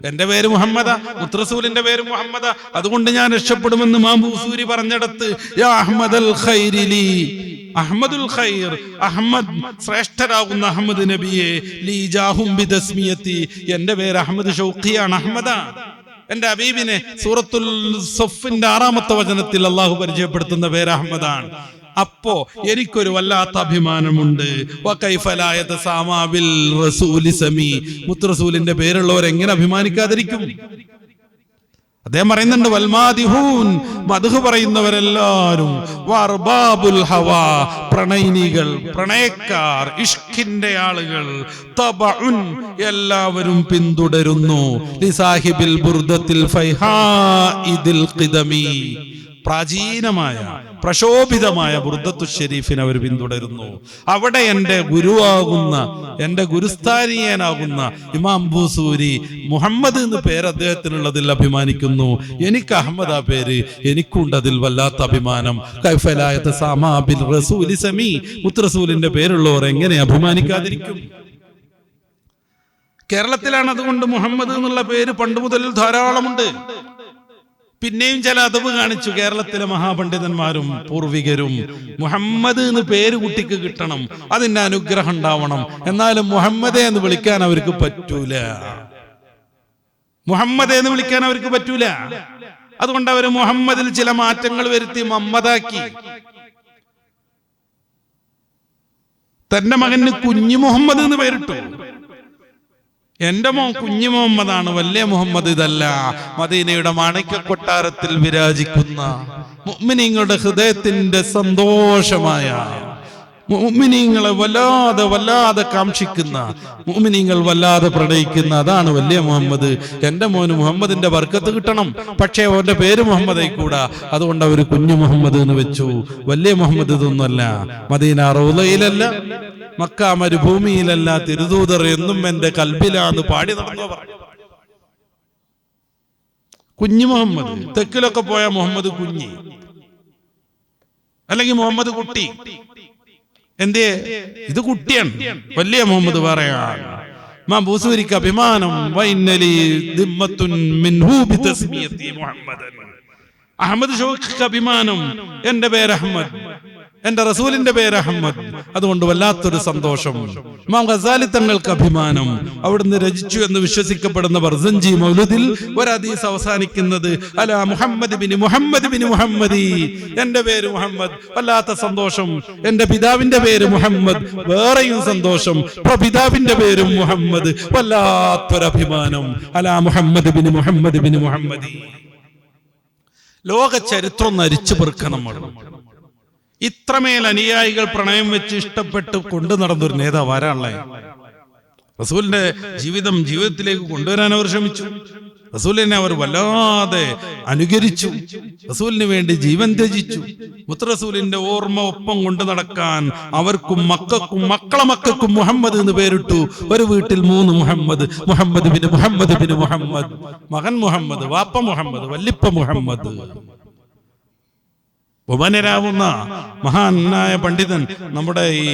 എന്റെ പേര് മുഹമ്മദ, മുത്തറസൂലിന്റെ പേര് മുഹമ്മദ, അതുകൊണ്ട് ഞാൻ രക്ഷപ്പെടുമെന്ന് മാബൂസൂരി പറഞ്ഞിടത്ത് യാ അഹ്മദൽ ഖൈരിലി, അഹ്മദുൽ ഖൈർ, അഹ്മദ് ശ്രേഷ്ഠരാകുന്ന അഹ്മദ് നബിയെ, ലീ ജാഹും ബിതസ്മിയതി, എന്റെ പേര് അഹ്മദ് ഷൗഖിയാണ്, അഹ്മദ. എന്റെ ഹബീബിനെ സൂറത്തുൽ സഫിന്റെ 6-ാമത്തെ വചനത്തിൽ അള്ളാഹു പരിചയപ്പെടുത്തുന്ന പേര് അഹ്മദാണ്. അപ്പോ എനിക്കൊരു വല്ലാത്ത അഭിമാനമുണ്ട്. മുത്തറസൂലിന്റെ പേരുള്ളവർ എങ്ങനെ അഭിമാനിക്കാതിരിക്കും? അദ്ദേഹം പറയുന്നുണ്ട്, വൽമാദിഹൂൻ, മദ്ഹ് പറയുന്നവരെല്ലാരും, വർബാബുൽ ഹവാ, പ്രണയിനികൾ, പ്രണയക്കാർ, ഇഷ്കിന്റെ ആളുകൾ, തബഉൻ, എല്ലാവരും പിന്തുടരുന്നു, ലിസാഹിബിൽ ബുർദത്തിൽ ഫൈഹാഇദിൽ ഖിദമി, പ്രാചീനമായ പ്രശോഭിതമായ ബുർദത്തു ഷരീഫിനെ അവർ പിന്തുടരുന്നു. അവിടെ എന്റെ ഗുരുവാകുന്ന, എന്റെ ഗുരുസ്ഥാനീയനാകുന്ന ഇമാം ബൂസൂരി മുഹമ്മദ് എന്ന് പേര് അദ്ദേഹത്തിനുള്ളതിൽ അഭിമാനിക്കുന്നു. എനിക്ക് അഹമ്മദ് ആ പേര്, എനിക്കുണ്ട് അതിൽ വല്ലാത്ത അഭിമാനം. കൈഫലായത സാമാബിൽ റസൂലി സമീ, മുത്തറസൂലിന്റെ പേരുള്ളവർ എങ്ങനെ അഭിമാനിക്കാതിരിക്കും? കേരളത്തിലാണ് അതുകൊണ്ട് മുഹമ്മദ് എന്നുള്ള പേര് പണ്ട് മുതൽ ധാരാളമുണ്ട്. പിന്നെയും ചില അതവ് കാണിച്ചു. കേരളത്തിലെ മഹാപണ്ഡിതന്മാരും പൂർവികരും മുഹമ്മദ് എന്ന് പേര് കുട്ടിക്ക് കിട്ടണം, അതിന്റെ അനുഗ്രഹം ഉണ്ടാവണം, എന്നാലും മുഹമ്മദേ എന്ന് വിളിക്കാൻ അവർക്ക് പറ്റൂല. മുഹമ്മദേ എന്ന് വിളിക്കാൻ അവർക്ക് പറ്റൂല. അതുകൊണ്ട് അവർ മുഹമ്മദിൽ ചില മാറ്റങ്ങൾ വരുത്തി മുഹമ്മദാക്കി. തന്റെ മകന് കുഞ്ഞു മുഹമ്മദ് എന്ന് പേരിട്ടു. എന്റെ മോൻ കുഞ്ഞു മുഹമ്മദാണ്, വലിയ മുഹമ്മദ് ഇതല്ല. മദീനയുടെ മാണിക്യ കൊട്ടാരത്തിൽ വിരാജിക്കുന്ന മുഅ്മിനീങ്ങളുടെ ഹൃദയത്തിന്റെ സന്തോഷമായ, മുഅ്മിനീങ്ങളെ വല്ലാതെ കാംക്ഷിക്കുന്ന, മുഅ്മിനീങ്ങൾ വല്ലാതെ പ്രണയിക്കുന്ന, അതാണ് വലിയ മുഹമ്മദ്. എന്റെ മോന് മുഹമ്മദിന്റെ ബർക്കത്ത് കിട്ടണം, പക്ഷേ അവന്റെ പേര് മുഹമ്മദായി കൂടാ. അതുകൊണ്ട് അവര് കുഞ്ഞു മുഹമ്മദ് എന്ന് വെച്ചു. വലിയ മുഹമ്മദ് ഇതൊന്നുമല്ല. മദീന റൗളയിലല്ല, മക്ക മരുഭൂമിയിലല്ല, തിരുദൂതർ എന്നും എന്റെ കൽബിലാന്ന് പാടി നടന്നവർ. കുഞ്ഞു മുഹമ്മദ്. തെക്കിലൊക്കെ പോയ മുഹമ്മദ് കുഞ്ഞി, അല്ലെങ്കിൽ മുഹമ്മദ് കുട്ടി. എന്തേ? ഇത് കുട്ടിയാണ്. വലിയ മുഹമ്മദ് പറയാണ്. ബൂസൂരിക്ക് അഭിമാനം. അഹമ്മദ് ഷൗഖിക്ക് അഭിമാനം. എന്റെ പേര് അഹമ്മദ്, എന്റെ റസൂലിന്റെ പേര് അഹമ്മദ്. അതുകൊണ്ട് വല്ലാത്തൊരു സന്തോഷം. ഇമാം ഗസാലി തങ്ങൾക്ക് അഭിമാനം. അവിടുന്ന് രചിച്ചു എന്ന് വിശ്വസിക്കപ്പെടുന്ന ബർസഞ്ചി മൗലൂദിൽ ഒരു ഹദീസ് അവസാനിക്കുന്നത് അലാ മുഹമ്മദ് ബിൻ മുഹമ്മദ് ബിൻ മുഹമ്മദി. എന്റെ പേര് മുഹമ്മദ്, വല്ലാത്ത സന്തോഷം. എന്റെ പിതാവിന്റെ പേര് മുഹമ്മദ്, വേറെയും സന്തോഷം. പിതാവിന്റെ പേരും മുഹമ്മദ്, വല്ലാത്തൊരു അഭിമാനം. അലാ മുഹമ്മദ് ബിൻ മുഹമ്മദ് ബിൻ മുഹമ്മദി. ലോക ചരിത്രം നരിച്ചു പെറുക്കണം. ഇത്രമേൽ അനുയായികൾ പ്രണയം വെച്ച് ഇഷ്ടപ്പെട്ട് കൊണ്ടു നടന്നൊരു നേതാവ് ആരാണല്ലേ? റസൂലിന്റെ ജീവിതത്തിലേക്ക് കൊണ്ടുവരാൻ അവർ ശ്രമിച്ചു. റസൂലിനെ അവർ വല്ലാതെ അനുകരിച്ചു. റസൂലിന് വേണ്ടി ജീവൻ ത്യജിച്ചു. മുത്തറസൂലിന്റെ ഓർമ്മ ഒപ്പം കൊണ്ടു നടക്കാൻ അവർക്കും മക്കൾക്കും മക്കളെ മക്കൾക്കും മുഹമ്മദ് എന്ന് പേരിട്ടു. ഒരു വീട്ടിൽ 3 മുഹമ്മദ്. മുഹമ്മദ് ബിൻ മുഹമ്മദ് ബിൻ മുഹമ്മദ്. മകൻ മുഹമ്മദ്, വാപ്പ മുഹമ്മദ്, വല്ലിപ്പ മുഹമ്മദ്. ബഹുമാന്യരാവുന്ന മഹാനായ പണ്ഡിതൻ നമ്മുടെ ഈ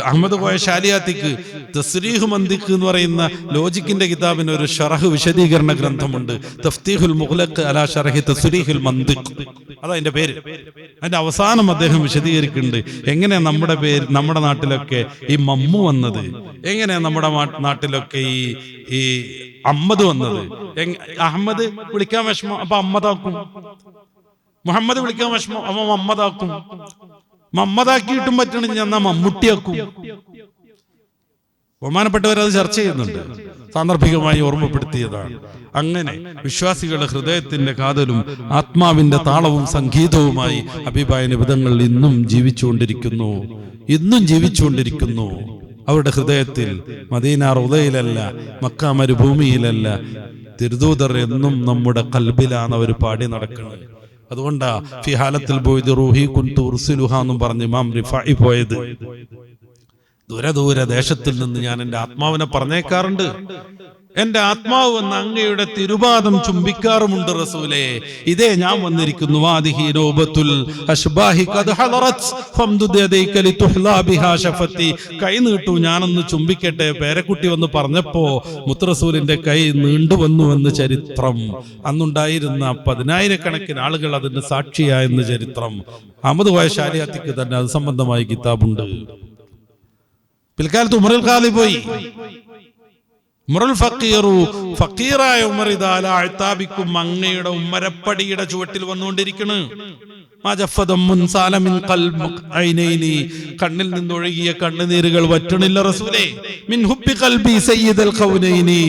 അഹമ്മദ് കോയ ഷാലിയാത്തിക്ക് തസ്രീഹ് മന്തിഖ് എന്ന് പറയുന്ന ലോജിക്കിന്റെ കിതാബിന് ഒരു ഷറഹ് വിശദീകരണ ഗ്രന്ഥമുണ്ട്. തഫ്തീഹുൽ മുഗ്ലഖ് അലാ ഷറഹി തസ്രീഹുൽ മന്തിഖ്, അതതിന്റെ പേര്. അതിന്റെ അവസാനം അദ്ദേഹം വിശദീകരിക്കുന്നുണ്ട് എങ്ങനെ നമ്മുടെ പേര്, നമ്മുടെ നാട്ടിലൊക്കെ ഈ മമ്മു വന്നത്, എങ്ങനെ നമ്മുടെ നാട്ടിലൊക്കെ ഈ അഹമ്മദ് വന്നത്. അഹമ്മദ് വിളിക്കാൻ വിഷമം, അപ്പൊ അമ്മദാക്കും. മുഹമ്മദ് വിളിക്കാൻ വിഷമം, അവൻ മമ്മദാക്കും. മമ്മദാക്കിയിട്ടും പറ്റണില്ല, എന്നാ മമ്മൂട്ടിയാക്കും. ബഹുമാനപ്പെട്ടവരത് ചർച്ച ചെയ്യുന്നുണ്ട്, സാന്ദർഭികമായി ഓർമ്മപ്പെടുത്തിയതാണ്. അങ്ങനെ വിശ്വാസികളുടെ ഹൃദയത്തിന്റെ കാതലും ആത്മാവിന്റെ താളവും സംഗീതവുമായി ഹബീബായ നിബിതങ്ങൾ ഇന്നും ജീവിച്ചുകൊണ്ടിരിക്കുന്നു. അവരുടെ ഹൃദയത്തിൽ മദീന റൗളയിലല്ല, മക്ക മരുഭൂമിയിലല്ല, തിരുദൂതർ എന്നും നമ്മുടെ കൽബിലാണ് അവർ പാടി നടക്കുന്നത്. അതുകൊണ്ടാ ഫി ഹാലത്തിൽ പോയത് റൂഹി കുൻതു ഉർസിലുഹ എന്നും പറഞ്ഞ് ഇമാം റിഫായി പോയത്. ദൂര ദേശത്തിൽ നിന്ന് ഞാൻ എൻ്റെ ആത്മാവിനെ പറഞ്ഞേക്കാറുണ്ട്. എന്റെ ആത്മാവ് വന്ന് അങ്ങയുടെ തിരുപാദം ചുംബിക്കാറുമുണ്ട് റസൂലേ. ഇതേ ഞാൻ വന്നിരിക്കുന്നു. കൈ നീട്ടു, ഞാനൊന്ന് ചുംബിക്കട്ടെ. പേരക്കുട്ടി വന്ന് പറഞ്ഞപ്പോ മുത്തറസൂലിന്റെ കൈ നീണ്ടുവന്നുവെന്ന് ചരിത്രം. അന്നുണ്ടായിരുന്ന 10,000-കണക്കിന് ആളുകൾ അതിന് സാക്ഷിയായെന്ന് ചരിത്രം. അഹമ്മദ് കോയ ഷാലിയാത്തിക്ക് തന്നെ അത് സംബന്ധമായ കിതാബുണ്ട്. പിൽക്കാലത്ത് ഉമറുൽ ഖാദി പോയി. ഫക്കീറായ ഉമർ ഇദാലാ അഅ്താബിക്കും അങ്ങയുടെ ഉമ്മരപ്പടിയുടെ ചുവട്ടിൽ വന്നുകൊണ്ടിരിക്കുന്നു. കണ്ണിൽ നിന്നൊഴുകിയ കണ്ണുനീരുകൾ വറ്റണില്ല റസൂലേ. മിൻ ഹുബ്ബി ഖൽബി സയ്യിദൽ ഖൗനൈനി,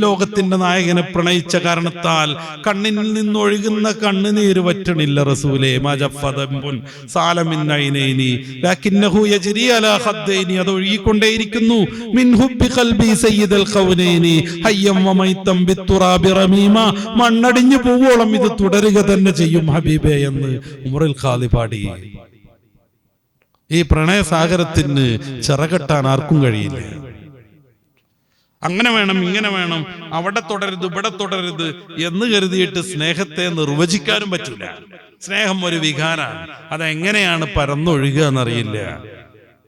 ലോകത്തിന്റെ നായകനെ പ്രണയിച്ച കാരണത്താൽ കണ്ണിൽ നിന്നൊഴുകുന്ന കണ്ണുനീര് വറ്റണില്ല റസൂലേ. ലകിന്നഹു യജ്രി അലാ ഖദ്ദൈനി, അത് ഒഴുകിക്കൊണ്ടേയിരിക്കുന്നു. മിൻ ഹുബ്ബി ഖൽബി സയ്യിദൽ ഖൗനൈനി ഹയ്യം വമൈതം ബിത്തുറാബി റമീമ, മണ്ണടിഞ്ഞു പോവോളം ഇത് തുടരുക തന്നെ ചെയ്യും ഹബീബേ എന്ന് ഉമറുൽ ഖാദി പാടി. ഈ പ്രണയസാഗരത്തിന് ചിറകെട്ടാൻ ആർക്കും കഴിയില്ല. അങ്ങനെ വേണം, ഇങ്ങനെ വേണം, അവിടെ തുടരുത്, ഇവിടെ തുടരുത് എന്ന് കരുതിയിട്ട് സ്നേഹത്തെ നിർവചിക്കാനും പറ്റൂല. സ്നേഹം ഒരു വികാരമാണ്. അതെങ്ങനെയാണ് പരന്നൊഴുകുക എന്നറിയില്ല.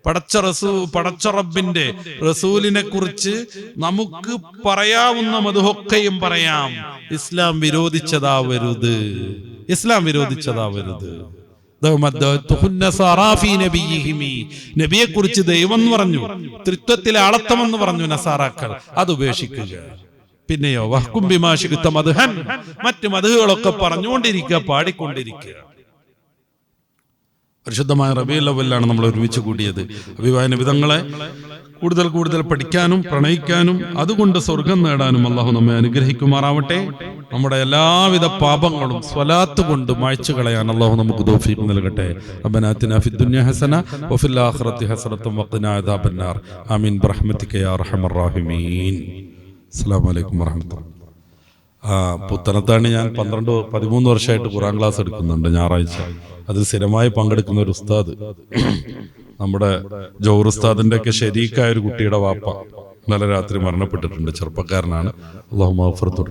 പടച്ച റബ്ബിന്റെ റസൂലിനെ കുറിച്ച് നമുക്ക് പറയാവുന്ന മധുഹൊക്കെയും പറയാം. ഇസ്ലാം വിരോധിച്ചതാവരുത്. നബിയെ കുറിച്ച് ദൈവം എന്ന് പറഞ്ഞു, ത്രിത്വത്തിലെ ആളത്തമെന്ന് പറഞ്ഞു നസാറാക്കൾ. അത് ഉപേക്ഷിക്കുക. പിന്നെയോ വഹ്കും ബിമാ ശിഅ്ത മദ്ഹൻ, മറ്റു മദ്ഹുകളൊക്കെ പറഞ്ഞുകൊണ്ടിരിക്കുക, പാടിക്കൊണ്ടിരിക്കുക. പരിശുദ്ധമായ റബീഉൽ അവ്വലിലാണ് നമ്മൾ ഒരുമിച്ച് കൂടിയത്. അഭിവായ നബിതങ്ങളെ കൂടുതൽ കൂടുതൽ പഠിക്കാനും പ്രണയിക്കാനും അതുകൊണ്ട് സ്വർഗം നേടാനും അള്ളാഹു നമ്മെ അനുഗ്രഹിക്കുമാറാവട്ടെ. നമ്മുടെ എല്ലാവിധ പാപങ്ങളും സ്വലാത്ത് കൊണ്ട് മായ്ച്ചു കളയാൻ അള്ളാഹു നമുക്ക് തൗഫീഖ് നൽകട്ടെ. റബ്ബനാ ആതിനാ ഫിദ്ദുനിയ ഹസന വഫിൽ ആഖിറതി ഹസനത്തും വഖിനാ അദാബന്നാർ. ആമീൻ ബിറഹ്മതിക യാ അർഹമർ റഹീമീൻ. അസ്സലാമു അലൈക്കും വറഹ്മത്തുള്ളാഹി. പുത്തനത്താണ് ഞാൻ 13 വർഷമായിട്ട് ഖുർആൻ ക്ലാസ് എടുക്കുന്നുണ്ട് ഞായറാഴ്ച. അതിൽ സ്ഥിരമായി പങ്കെടുക്കുന്ന ഒരു ഉസ്താദ്, നമ്മുടെ ജൗഹർ ഉസ്താദിന്റെ ഒക്കെ ശരീക്കായ ഒരു കുട്ടിയുടെ വാപ്പ ഇന്നലെ രാത്രി മരണപ്പെട്ടിട്ടുണ്ട്. ചെറുപ്പക്കാരനാണ്. അല്ലാഹു മഗ്ഫിറത്ത്